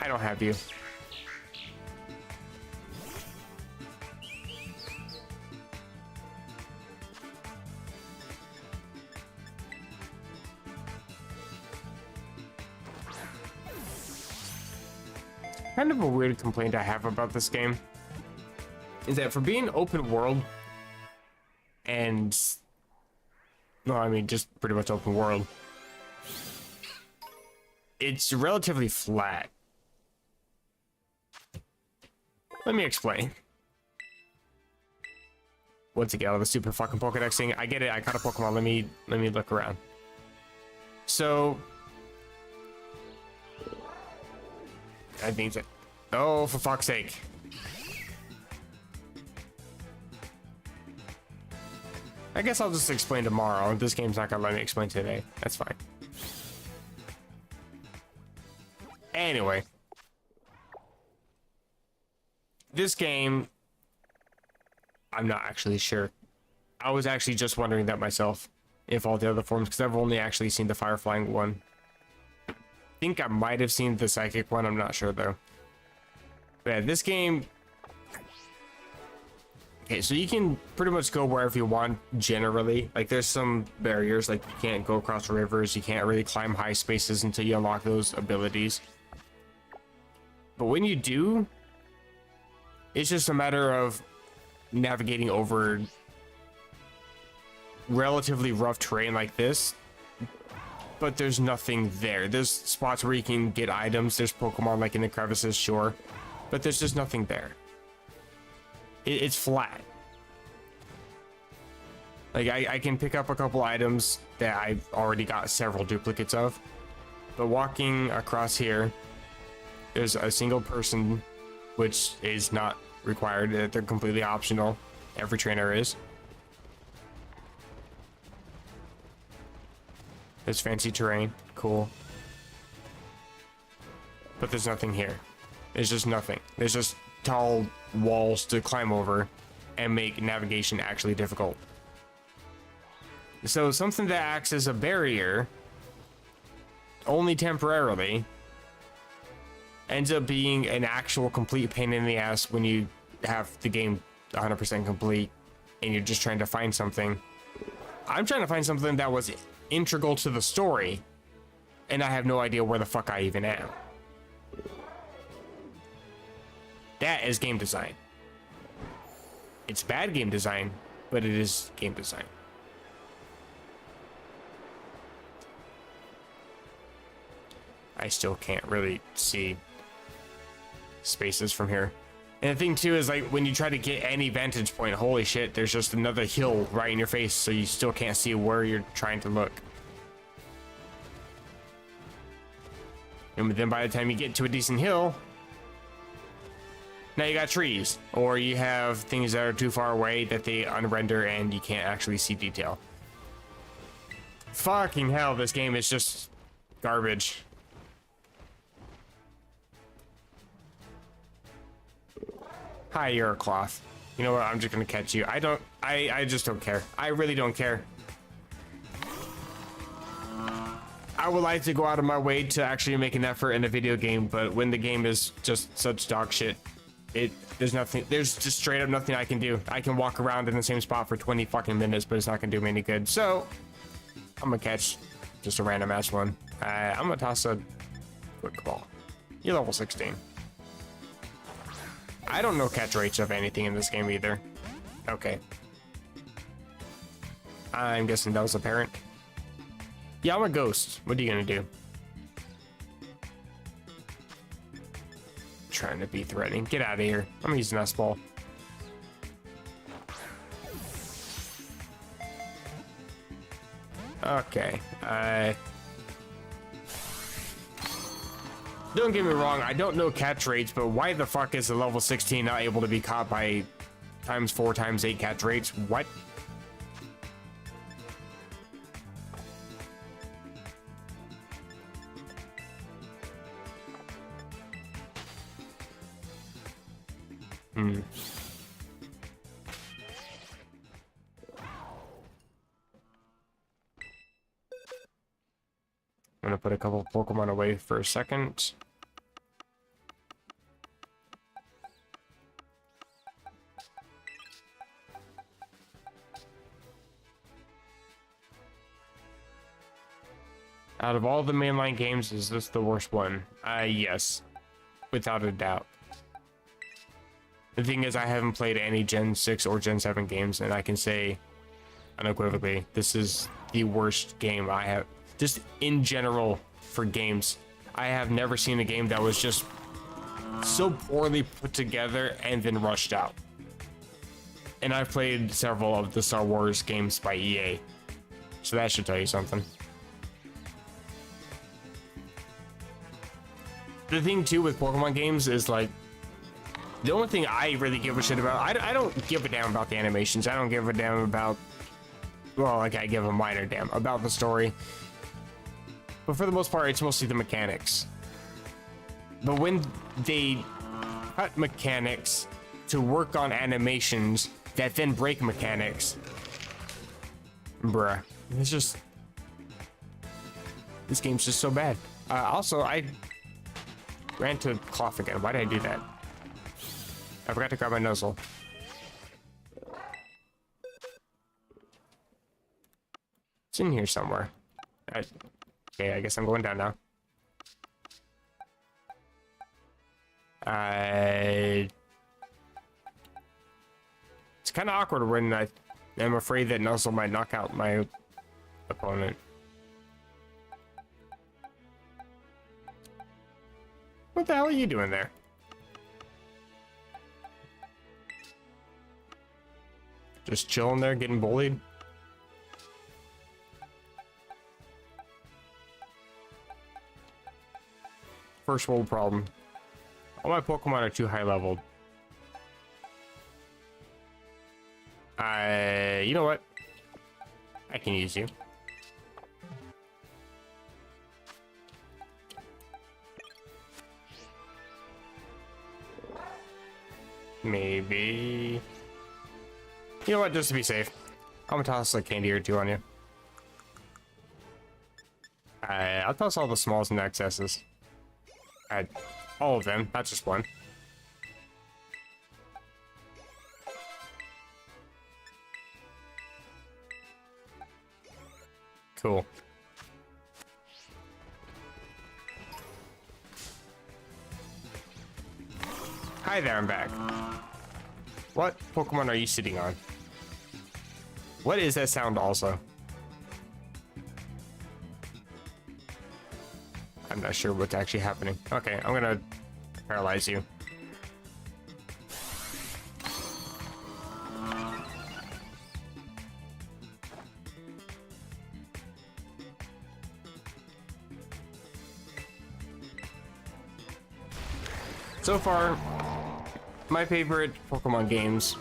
I don't have you. Kind of a weird complaint I have about this game is that for being open world and, well, I mean, just pretty much open world, it's relatively flat. Let me explain. Once again, all the stupid fucking Pokedex thing. I get it. I caught a Pokemon. Let me look around. So I think that, oh, for fuck's sake. I guess I'll just explain tomorrow. This game's not gonna let me explain today. That's fine. Anyway. This game, I'm not actually sure. I was actually just wondering that myself, if all the other forms, because I've only actually seen the Fire Flying one. I think I might have seen the Psychic one, I'm not sure though. But yeah, this game... Okay, so you can pretty much go wherever you want, generally. Like, there's some barriers, like you can't go across rivers, you can't really climb high spaces until you unlock those abilities. But when you do, it's just a matter of navigating over relatively rough terrain like this. But there's nothing there. There's spots where you can get items. There's Pokemon like in the crevices, sure. But there's just nothing there. It's flat. Like, I can pick up a couple items that I've already got several duplicates of. But walking across here, there's a single person, which is not required. They're completely optional. Every trainer is. There's fancy terrain. Cool. But there's nothing here. There's just nothing. There's just tall walls to climb over and make navigation actually difficult. So something that acts as a barrier, only temporarily, ends up being an actual complete pain in the ass when you have the game 100% complete and you're just trying to find something. I'm trying to find something that was integral to the story, and I have no idea where the fuck I even am. That is game design. It's bad game design, but it is game design. I still can't really see spaces from here. And the thing too is, like, when you try to get any vantage point, holy shit, there's just another hill right in your face, so you still can't see where you're trying to look. And then by the time you get to a decent hill, now you got trees, or you have things that are too far away that they unrender and you can't actually see detail. Fucking hell, this game is just garbage. Hi, you're a cloth. You know what? I'm just gonna catch you. I just don't care. I really don't care. I would like to go out of my way to actually make an effort in a video game, but when the game is just such dog shit, there's just straight up nothing I can do. I can walk around in the same spot for 20 fucking minutes, but it's not gonna do me any good. So I'm gonna catch just a random ass one. I'm gonna toss a quick ball. You're level 16. I don't know catch rates of anything in this game either. Okay. I'm guessing that was apparent. Yeah, I'm a ghost. What are you gonna do? Trying to be threatening. Get out of here. I'm using this ball. Okay. Don't get me wrong, I don't know catch rates, but why the fuck is the level 16 not able to be caught by ×4 ×8 catch rates? What? I'm gonna put a couple Pokemon away for a second. Out of all the mainline games, is this the worst one? Yes, without a doubt. The thing is, I haven't played any Gen 6 or Gen 7 games, and I can say unequivocally, this is the worst game I have. Just in general for games, I have never seen a game that was just so poorly put together and then rushed out. And I've played several of the Star Wars games by EA, so that should tell you something. The thing too with Pokemon games is, like, the only thing I really give a shit about, I don't give a damn about the animations. I don't give a damn about, well, like, I give a minor damn about the story. But for the most part, it's mostly the mechanics. But when they cut mechanics to work on animations that then break mechanics, bruh, it's just, this game's just so bad. Also, I ran to cloth again. Why did I do that? I forgot to grab my nozzle. It's in here somewhere. Okay, I guess I'm going down now. It's kind of awkward when I'm afraid that nozzle might knock out my opponent. What the hell are you doing there? Just chilling there, getting bullied? First world problem. All my Pokemon are too high leveled. You know what? I can use you. Maybe. You know what? Just to be safe, I'm gonna toss a candy or two on you. I'll toss all the smalls and excesses. All of them, not just one. Cool. Hi there, I'm back. What Pokemon are you sitting on? What is that sound also? I'm not sure what's actually happening. Okay, I'm gonna paralyze you. So far, my favorite Pokemon games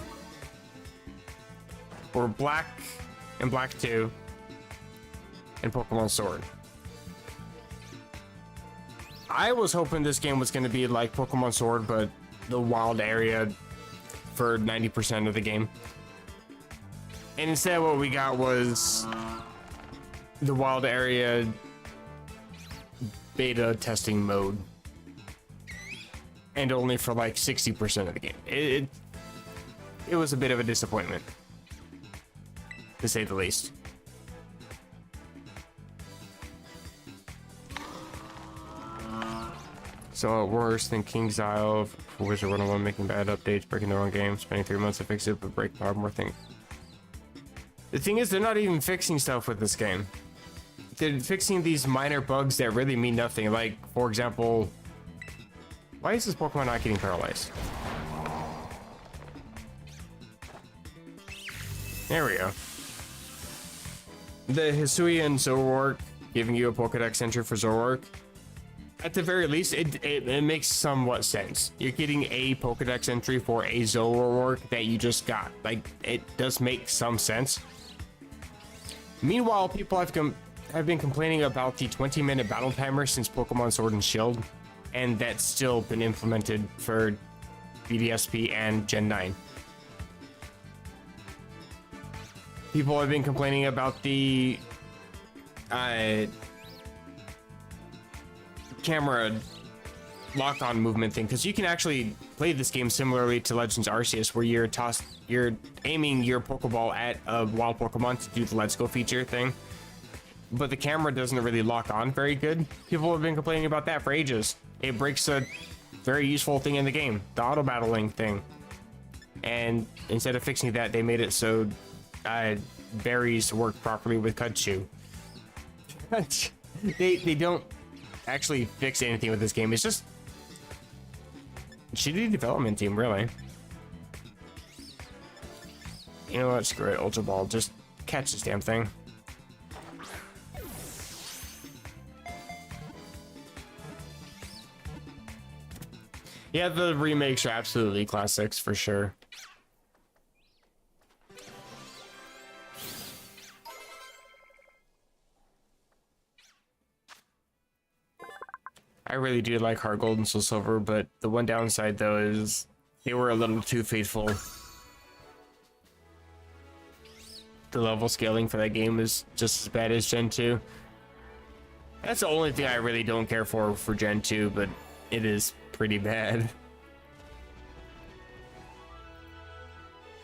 were Black and Black 2 and Pokemon Sword. I was hoping this game was going to be like Pokemon Sword, but the wild area for 90% of the game. And instead what we got was the wild area beta testing mode. And only for like 60% of the game. It was a bit of a disappointment, to say the least. So worse than King's Isle for Wizard 101, making bad updates, breaking the wrong game, spending 3 months to fix it, but break a lot more things. The thing is, they're not even fixing stuff with this game. They're fixing these minor bugs that really mean nothing. Like, for example, why is this Pokemon not getting paralyzed? There we go. The Hisui and Zoroark giving you a Pokedex entry for Zoroark. At the very least, it makes somewhat sense. You're getting a Pokedex entry for a Zoroark that you just got. Like, it does make some sense. Meanwhile, people have been complaining about the 20-minute battle timer since Pokemon Sword and Shield, and that's still been implemented for BDSP and Gen 9. People have been complaining about the camera lock-on movement thing, because you can actually play this game similarly to Legends Arceus, where you're aiming your Pokeball at a wild Pokemon to do the Let's Go feature thing, but the camera doesn't really lock on very good. People have been complaining about that for ages. It breaks a very useful thing in the game, the auto battling thing. And instead of fixing that, they made it so berries work properly with Kudchu. they don't actually fix anything with this game. It's just shitty development team, really. You know what? Screw it, Ultra Ball. Just catch this damn thing. Yeah, the remakes are absolutely classics for sure. I really do like Heart Gold and Soul Silver, but the one downside though is they were a little too faithful. The level scaling for that game is just as bad as Gen 2. That's the only thing I really don't care for Gen 2, but it is pretty bad.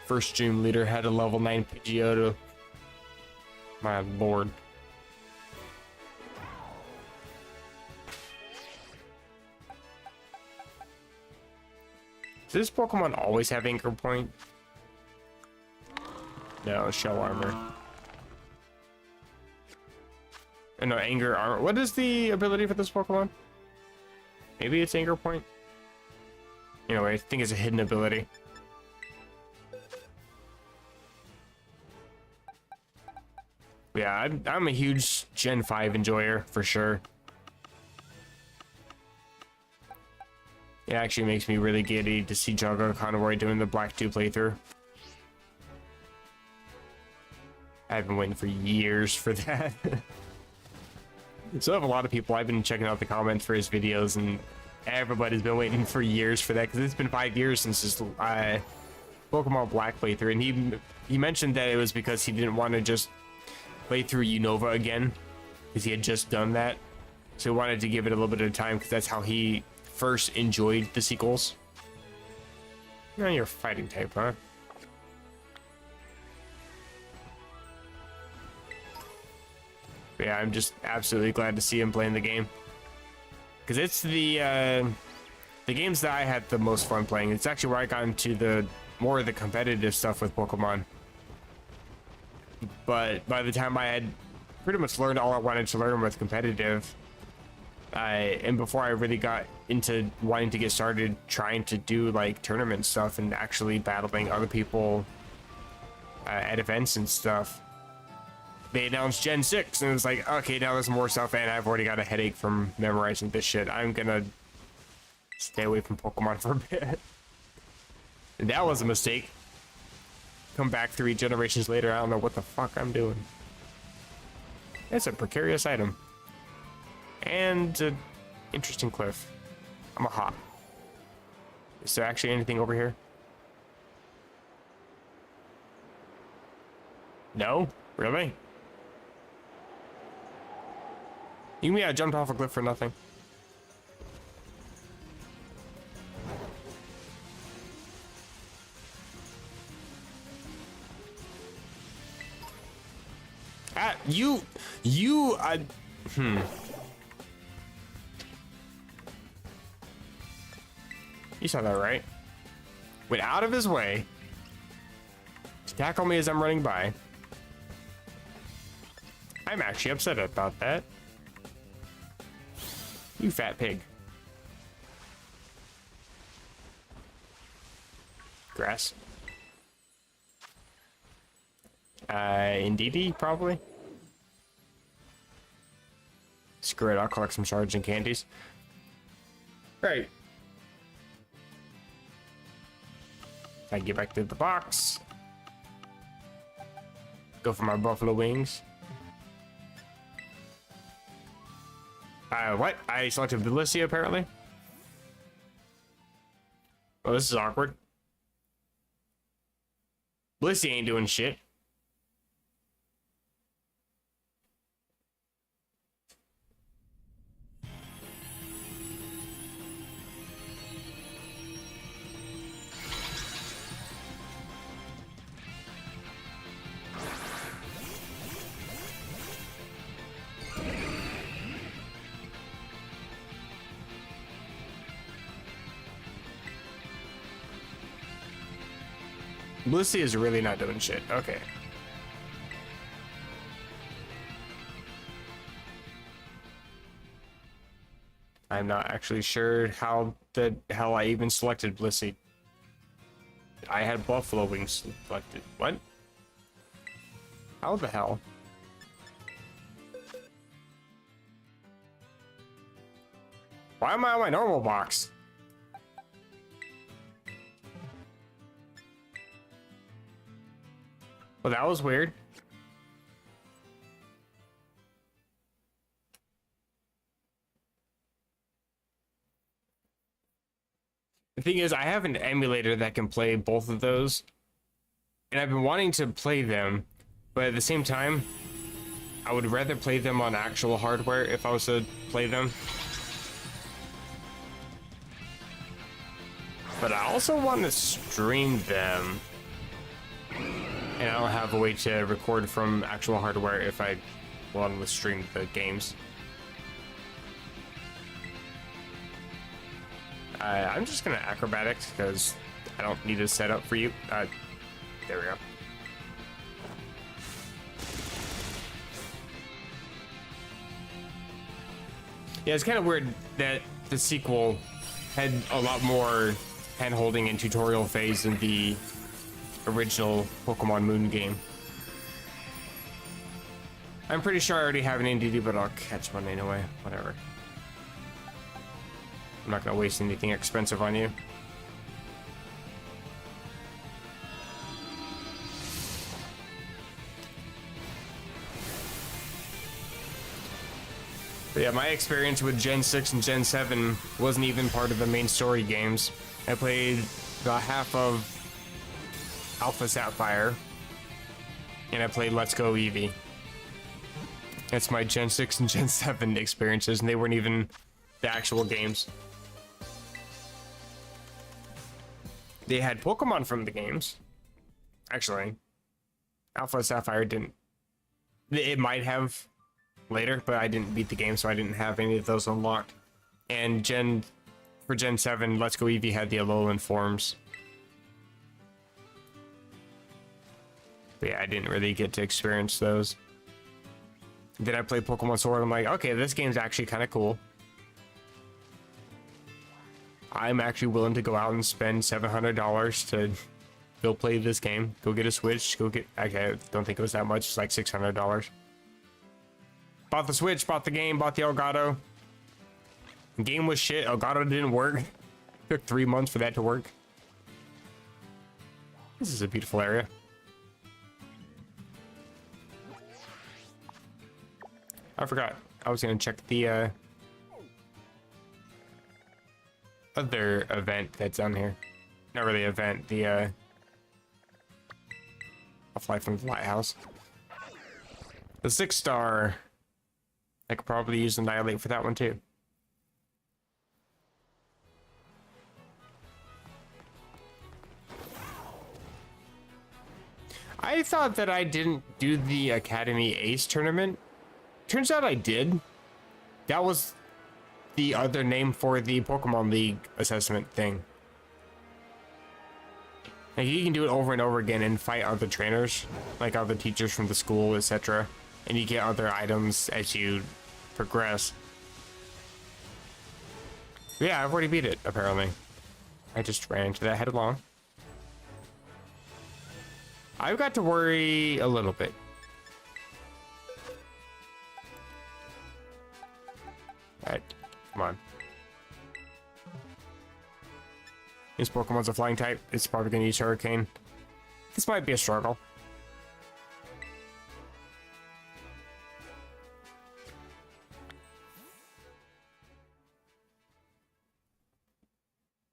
First Gym Leader had a level 9 Pidgeotto. My lord. Does this Pokemon always have Anchor Point? No, Shell Armor. No, Anger Armor. What is the ability for this Pokemon? Maybe it's Anchor Point? Anyway, I think it's a hidden ability. Yeah, I'm a huge Gen 5 enjoyer, for sure. It actually makes me really giddy to see Jogga Conaway doing the Black 2 playthrough. I've been waiting for years for that. So I have a lot of people. I've been checking out the comments for his videos, and everybody's been waiting for years for that, because it's been 5 years since his Pokemon Black playthrough, and he mentioned that it was because he didn't want to just play through Unova again, because he had just done that. So he wanted to give it a little bit of time, because that's how he first enjoyed the sequels. No, you're a fighting type, huh? But yeah, I'm just absolutely glad to see him playing the game. Because it's the games that I had the most fun playing. It's actually where I got into the more of the competitive stuff with Pokemon. But by the time I had pretty much learned all I wanted to learn with competitive, and before I really got into wanting to get started trying to do like tournament stuff and actually battling other people at events and stuff, they announced Gen 6 and it was like, okay, now there's more stuff and I've already got a headache from memorizing this shit. I'm gonna stay away from Pokemon for a bit. And that was a mistake. Come back 3 generations later, I don't know what the fuck I'm doing. It's a precarious item. And an interesting cliff. I'm a hop. Is there actually anything over here? No? Really? You mean I jumped off a cliff for nothing? Ah, you, you saw that, right? Went out of his way to tackle me as I'm running by. I'm actually upset about that. You fat pig. Grass. Indeedy, probably. Screw it, I'll collect some shards and candies. Right. I get back to the box. Go for my buffalo wings. What? I selected Belicia, apparently. Oh, this is awkward. Belicia ain't doing shit. Belicia is really not doing shit. Okay. I'm not actually sure how the hell I even selected Belicia. I had buffalo wings selected. What? How the hell? Why am I on my normal box? Well, that was weird. The thing is, I have an emulator that can play both of those, and I've been wanting to play them, but at the same time, I would rather play them on actual hardware if I was to play them. But I also want to stream them. And I don't have a way to record from actual hardware if I want to stream the games. I'm just gonna acrobatics because I don't need a setup for you. There we go. Yeah, it's kind of weird that the sequel had a lot more hand-holding and tutorial phase than the original Pokemon Moon game. I'm pretty sure I already have an NDD, but I'll catch one anyway. Whatever. I'm not gonna waste anything expensive on you. But yeah, my experience with Gen 6 and Gen 7 wasn't even part of the main story games. I played about half of Alpha Sapphire, and I played Let's Go Eevee. That's my Gen 6 and Gen 7 experiences, and they weren't even the actual games. they had Pokemon from the games. Actually, Alpha Sapphire didn't. It might have later, but I didn't beat the game, so I didn't have any of those unlocked. And for Gen 7, Let's Go Eevee had the Alolan forms. But yeah, I didn't really get to experience those. Then I played Pokemon Sword. I'm like, okay, this game's actually kind of cool. I'm actually willing to go out and spend $700 to go play this game. Go get a Switch. Okay, I don't think it was that much. It's like $600. Bought the Switch, bought the game, bought the Elgato. The game was shit. Elgato didn't work. Took 3 months for that to work. This is a beautiful area. I forgot. I was going to check the other event that's on here. Not really event, the I'll fly from the lighthouse. The 6-star. I could probably use Annihilate for that one too. I thought that I didn't do the Academy Ace tournament. Turns out I did. That was the other name for the Pokemon League assessment thing. Like, you can do it over and over again and fight other trainers, like other teachers from the school, etc. And you get other items as you progress. But yeah, I've already beat it, apparently. I just ran into that headlong. I've got to worry a little bit. Alright, come on. This Pokemon's a flying type. It's probably going to use Hurricane. This might be a struggle.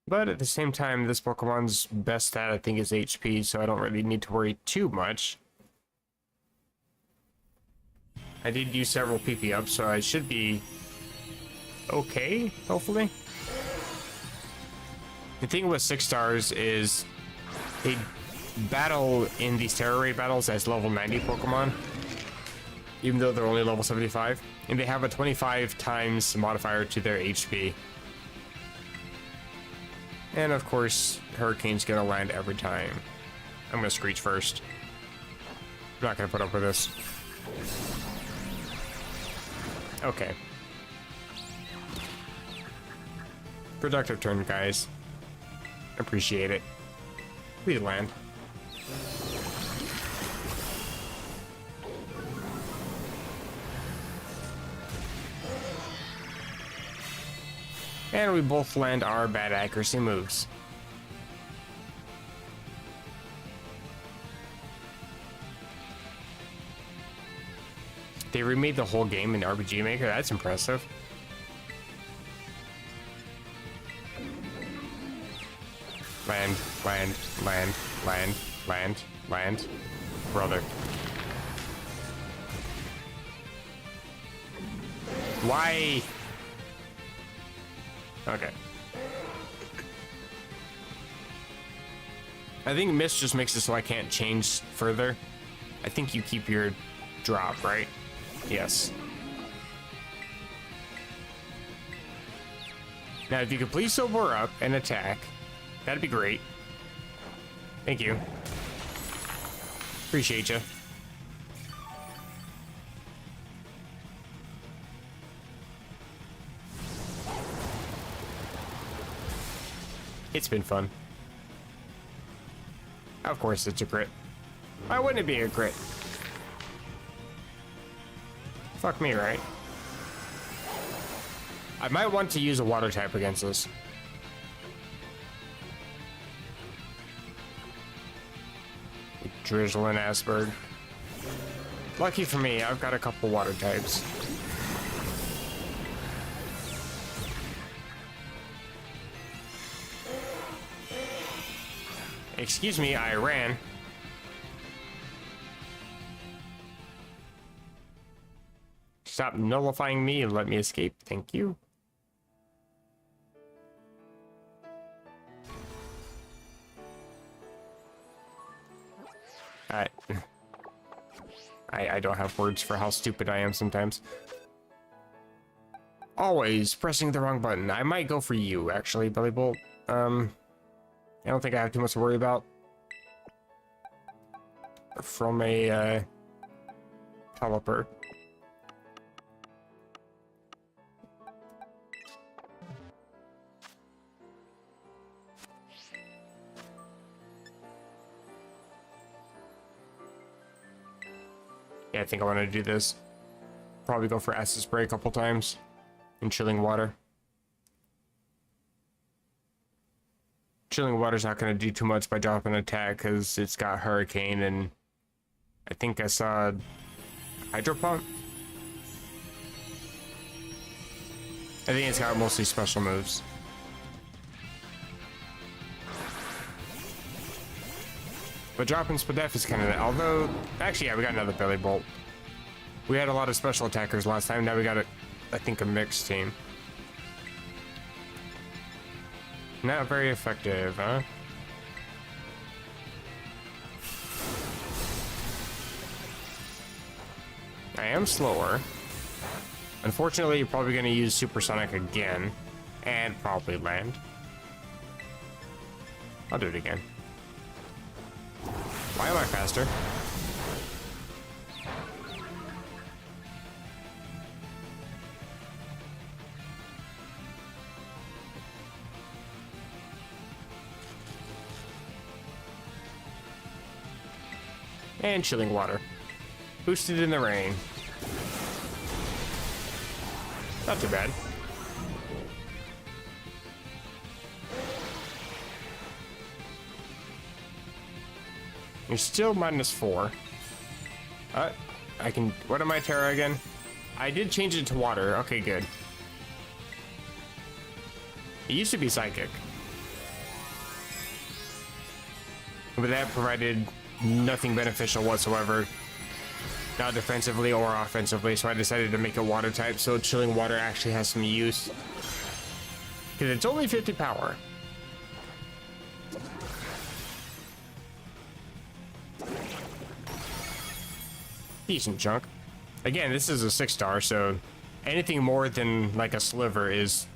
But at the same time, this Pokemon's best stat, I think, is HP, so I don't really need to worry too much. I did use several PP ups, so I should be okay, hopefully. The thing with 6-stars is they battle in these Terra Raid battles as level 90 Pokemon, even though they're only level 75, and they have a 25 times modifier to their HP. And of course, Hurricane's gonna land every time. I'm gonna Screech first. I'm not gonna put up with this. Okay. Productive turn, guys. Appreciate it. We land. And we both land our bad accuracy moves. They remade the whole game in RPG Maker. That's impressive. Land, land, land, land, land, land. Brother. Why? Okay. I think Mist just makes it so I can't change further. I think you keep your drop, right? Yes. Now, if you could please sober up and attack, that'd be great. Thank you. Appreciate you. It's been fun. Of course it's a crit. Why wouldn't it be a crit? Fuck me, right? I might want to use a water type against this. Drizzle and Asperg. Lucky for me, I've got a couple water types. Excuse me, I ran. Stop nullifying me and let me escape. Thank you. I, I don't have words for how stupid I am sometimes. Always pressing the wrong button. I might go for you, actually, Belly Bolt. I don't think I have too much to worry about. From a, Pelipper. Yeah, I think I want to do this. Probably go for acid spray a couple times. And chilling water. Chilling water's not going to do too much by dropping an attack because it's got Hurricane, and I think I saw Hydro Pump. I think it's got mostly special moves. But dropping Spadef is kind of, although, actually, yeah, we got another Belly Bolt. We had a lot of special attackers last time, now we got, I think, a mixed team. Not very effective, huh? I am slower. Unfortunately, you're probably going to use Supersonic again. And probably land. I'll do it again. Why am I faster? And chilling water. Boosted in the rain. Not too bad. You're still -4. I can... What am I, Terra, again? I did change it to water. Okay, good. It used to be Psychic. But that provided nothing beneficial whatsoever. Not defensively or offensively, so I decided to make it water type, so chilling water actually has some use. Because it's only 50 power. Decent chunk. Again, this is a 6-star, so anything more than like a sliver is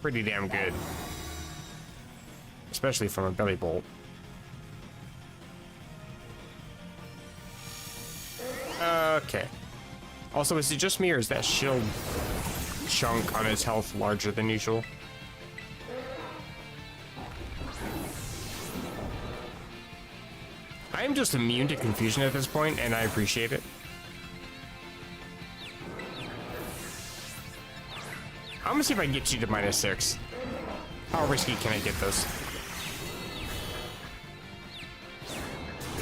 pretty damn good. Especially from a Belly Bolt. Okay. Also, is it just me, or is that shield chunk on his health larger than usual? I am just immune to confusion at this point, and I appreciate it. I'm gonna see if I can get you to -6. How risky can I get this?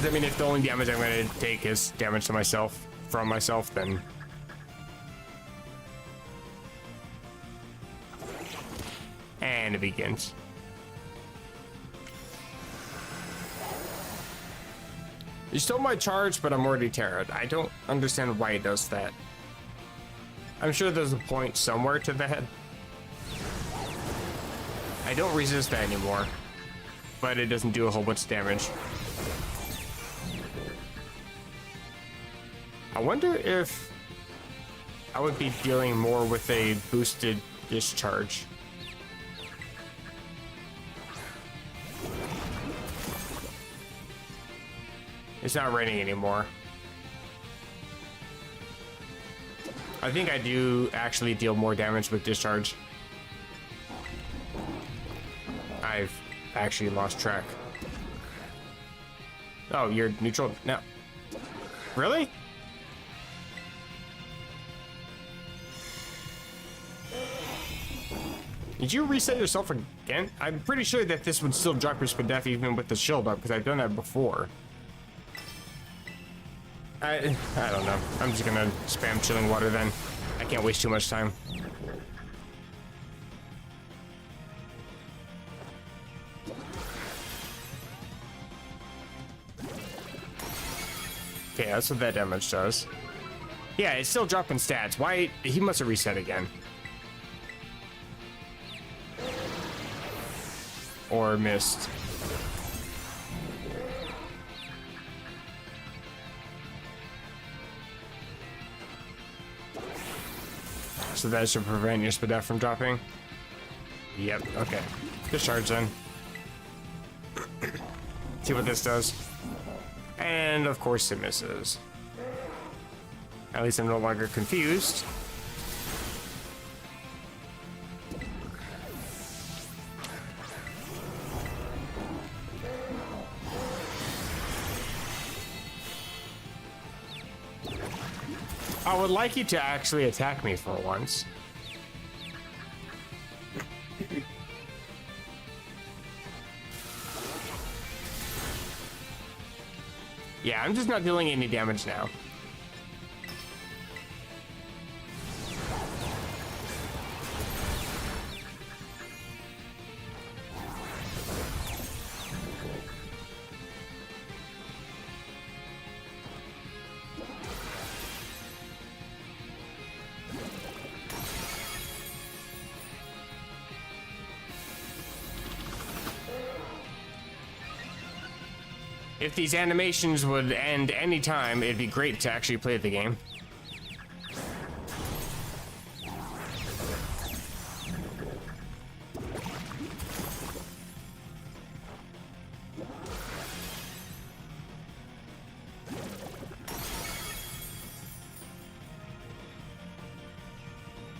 I mean, if the only damage I'm going to take is damage to myself, from myself, then... And it begins. You stole my charge, but I'm already Terra. I don't understand why it does that. I'm sure there's a point somewhere to that. I don't resist that anymore, but it doesn't do a whole bunch of damage. I wonder if I would be dealing more with a boosted discharge. It's not raining anymore. I think I do actually deal more damage with discharge. I've actually lost track. Oh, you're neutral now. Really? Did you reset yourself again? I'm pretty sure that this would still drop your Spadef even with the shield up, because I've done that before. I don't know. I'm just gonna spam chilling water then. I can't waste too much time. Okay, that's what that damage does. Yeah, it's still dropping stats. Why? He must have reset again. Or missed. So that should prevent your Spadef from dropping. Yep, okay. Discharge then. See what this does. And of course it misses. At least I'm no longer confused. I would like you to actually attack me for once. Yeah, I'm just not dealing any damage now. If these animations would end any time, it'd be great to actually play the game.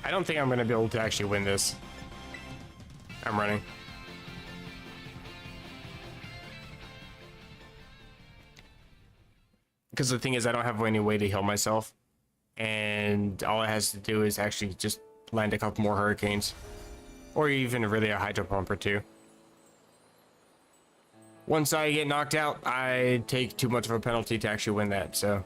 I don't think I'm gonna be able to actually win this. I'm running. Because the thing is, I don't have any way to heal myself. And all it has to do is actually just land a couple more hurricanes. Or even really a hydro pump or two. Once I get knocked out, I take too much of a penalty to actually win that, so.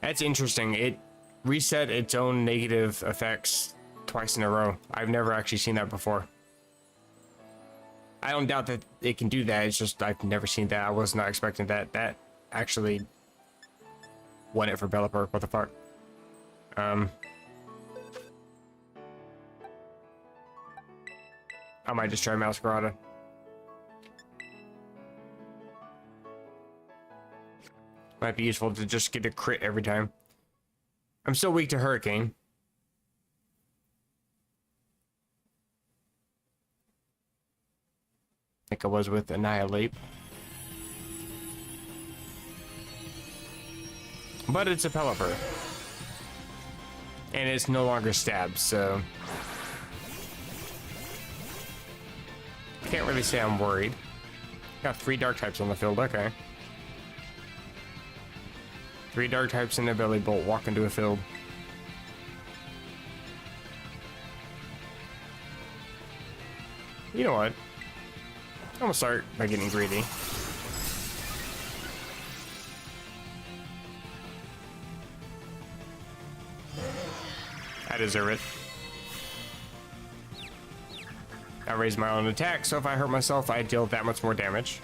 That's interesting. It reset its own negative effects twice in a row. I've never actually seen that before. I don't doubt that it can do that. It's just I've never seen that. I was not expecting that. That actually won it for Belliper. What the fuck? I might just try Masquerada. Might be useful to just get a crit every time. I'm still weak to Hurricane. Like I was with Annihilate. But it's a Pelipper. And it's no longer stabbed, so... Can't really say I'm worried. Got 3 dark types on the field, okay. 3 dark types in a belly bolt walk into a field. You know what? I'm gonna start by getting greedy. I deserve it. I raise my own attack, so if I hurt myself, I deal that much more damage.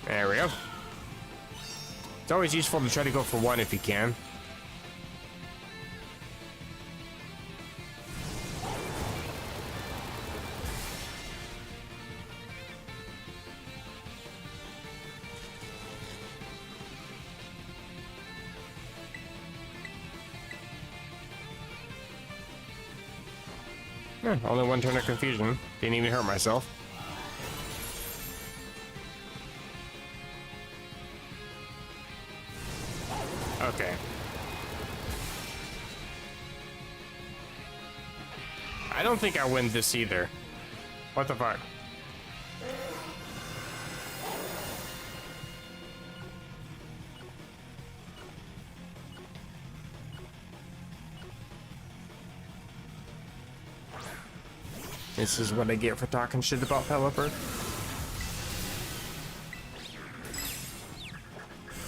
There we go. It's always useful to try to go for 1 if you can. Only 1 turn of confusion. Didn't even hurt myself. Okay. I don't think I win this either. What the fuck? This is what I get for talking shit about Pelipper.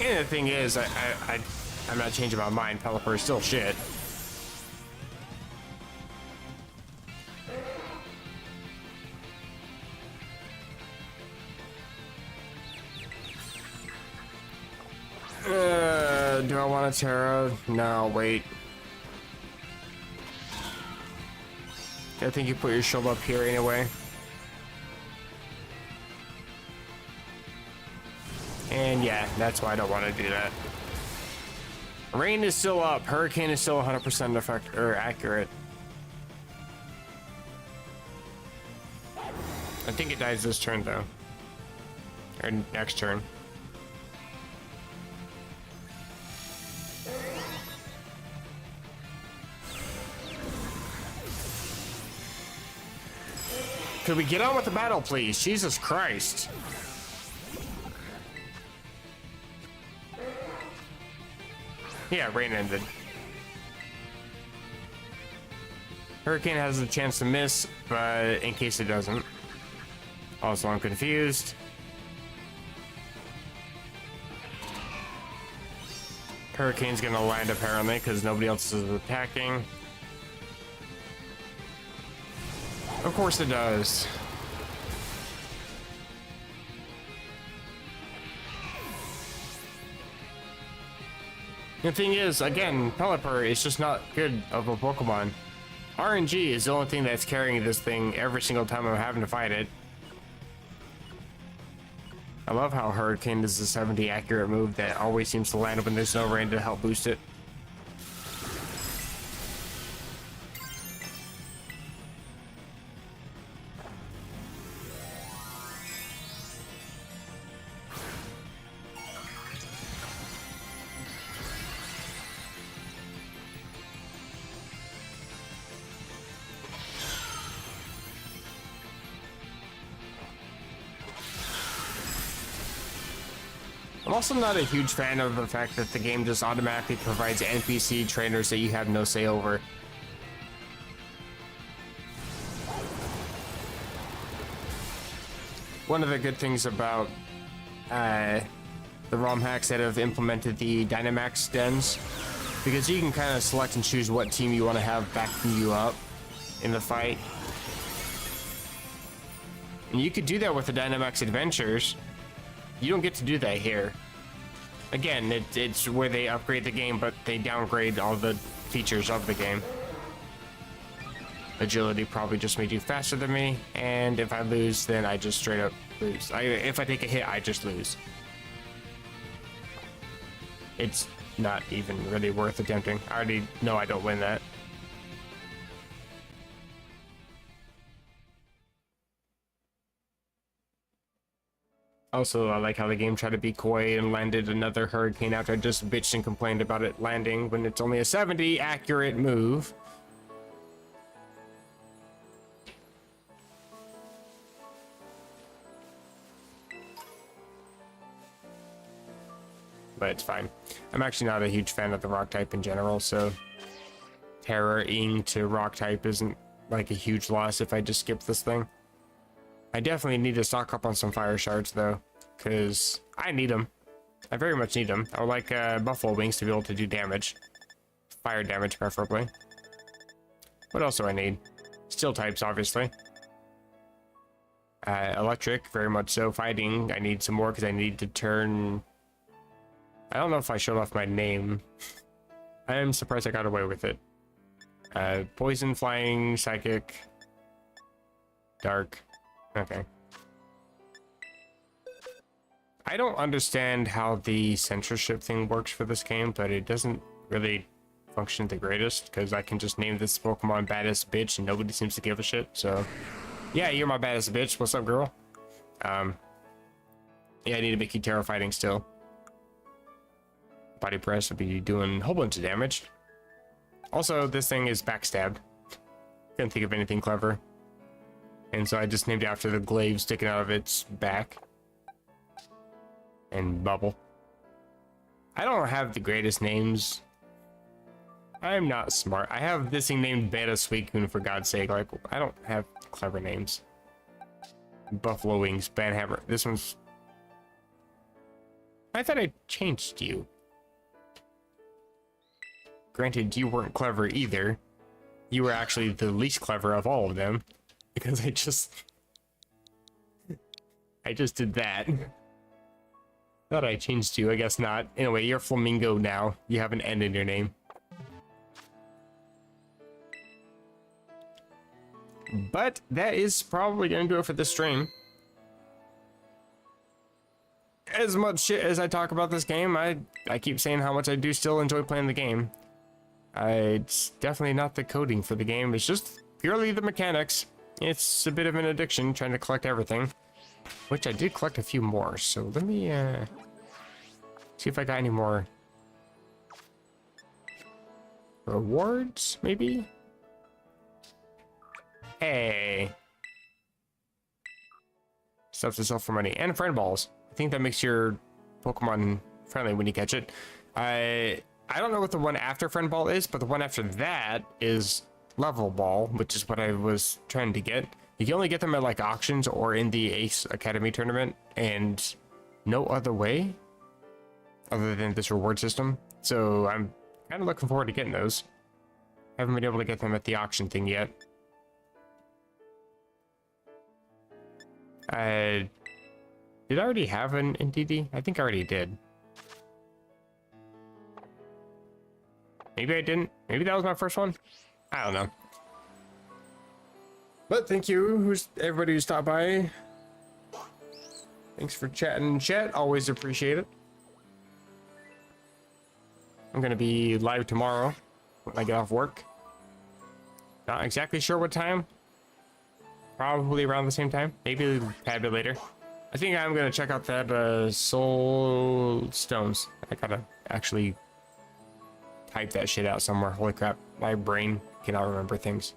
And the thing is, I'm not changing my mind. Pelipper is still shit. Do I want a Terra? No, wait. I think you put your shield up here anyway. And yeah, that's why I don't want to do that. Rain is still up. Hurricane is still 100% effect or accurate. I think it dies this turn though. Or next turn. Could we get on with the battle, please? Jesus Christ. Yeah, rain ended. Hurricane has a chance to miss, but in case it doesn't. Also, I'm confused. Hurricane's gonna land apparently because nobody else is attacking. Of course it does. The thing is, again, Pelipper is just not good of a Pokemon. RNG is the only thing that's carrying this thing every single time I'm having to fight it. I love how Hurricane is a 70 accurate move that always seems to land when there's no rain to help boost it. I'm also not a huge fan of the fact that the game just automatically provides NPC trainers that you have no say over. One of the good things about the ROM hacks that have implemented the Dynamax dens, because you can kind of select and choose what team you want to have backing you up in the fight. And you could do that with the Dynamax Adventures. You don't get to do that here. Again, it's where they upgrade the game, but they downgrade all the features of the game. Agility probably just made you faster than me, and if I lose, then I just straight up lose. If I take a hit, I just lose. It's not even really worth attempting. I already know I don't win that. Also, I like how the game tried to be coy and landed another Hurricane after I just bitched and complained about it landing when it's only a 70 accurate move. But it's fine. I'm actually not a huge fan of the rock type in general, so Terra-ing to rock type isn't like a huge loss if I just skip this thing. I definitely need to stock up on some fire shards though, because I need them. I very much need them. I would like buffalo wings to be able to do damage. Fire damage preferably. What else do I need? Steel types, obviously. Electric, very much so. Fighting, I need some more because I need to turn... I don't know if I showed off my name. I am surprised I got away with it. Poison, flying, psychic, dark. Okay. I don't understand how the censorship thing works for this game, but it doesn't really function the greatest, because I can just name this Pokemon baddest bitch and nobody seems to give a shit, so... Yeah, you're my baddest bitch. What's up, girl? Yeah, I need to make you Terra fighting still. Body press will be doing a whole bunch of damage. Also, this thing is backstabbed. Couldn't think of anything clever. And so I just named it after the glaive sticking out of its back. And Bubble. I don't have the greatest names. I'm not smart. I have this thing named Beta Suicune, for God's sake. Like, I don't have clever names. Buffalo Wings, Banhammer. This one's... I thought I changed you. Granted, you weren't clever either. You were actually the least clever of all of them. Because I just did that. Thought I changed you, I guess not. Anyway, you're Flamingo now. You have an N in your name. But that is probably gonna do it for this stream. As much shit as I talk about this game, I keep saying how much I do still enjoy playing the game. It's definitely not the coding for the game, it's just purely the mechanics. It's a bit of an addiction trying to collect everything, which I did collect a few more, so let me see if I got any more rewards, maybe? Hey. Stuff to sell for money, and friend balls. I think that makes your Pokemon friendly when you catch it. I don't know what the one after friend ball is, but the one after that is level ball, which is what I was trying to get. You can only get them at like auctions or in the Ace Academy tournament, and no other way other than this reward system. So I'm kind of looking forward to getting those. Haven't been able to get them at the auction thing yet. Did I already have an NDD? I think I already did. Maybe I didn't. Maybe that was my first one. I don't know. But thank you, everybody who stopped by. Thanks for chatting in chat. Always appreciate it. I'm gonna be live tomorrow when I get off work. Not exactly sure what time. Probably around the same time. Maybe a tad bit later. I think I'm gonna check out that soul stones. I gotta actually type that shit out somewhere. Holy crap, my brain cannot remember things.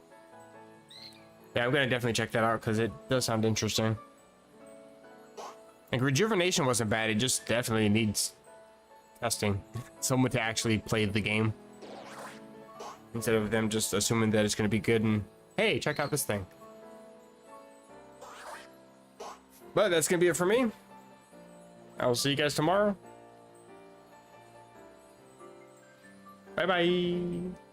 Yeah, I'm gonna definitely check that out because it does sound interesting. Like, rejuvenation wasn't bad, it just definitely needs testing. Someone to actually play the game instead of them just assuming that it's gonna be good and hey, check out this thing. But that's gonna be it for me. I will see you guys tomorrow. Bye bye.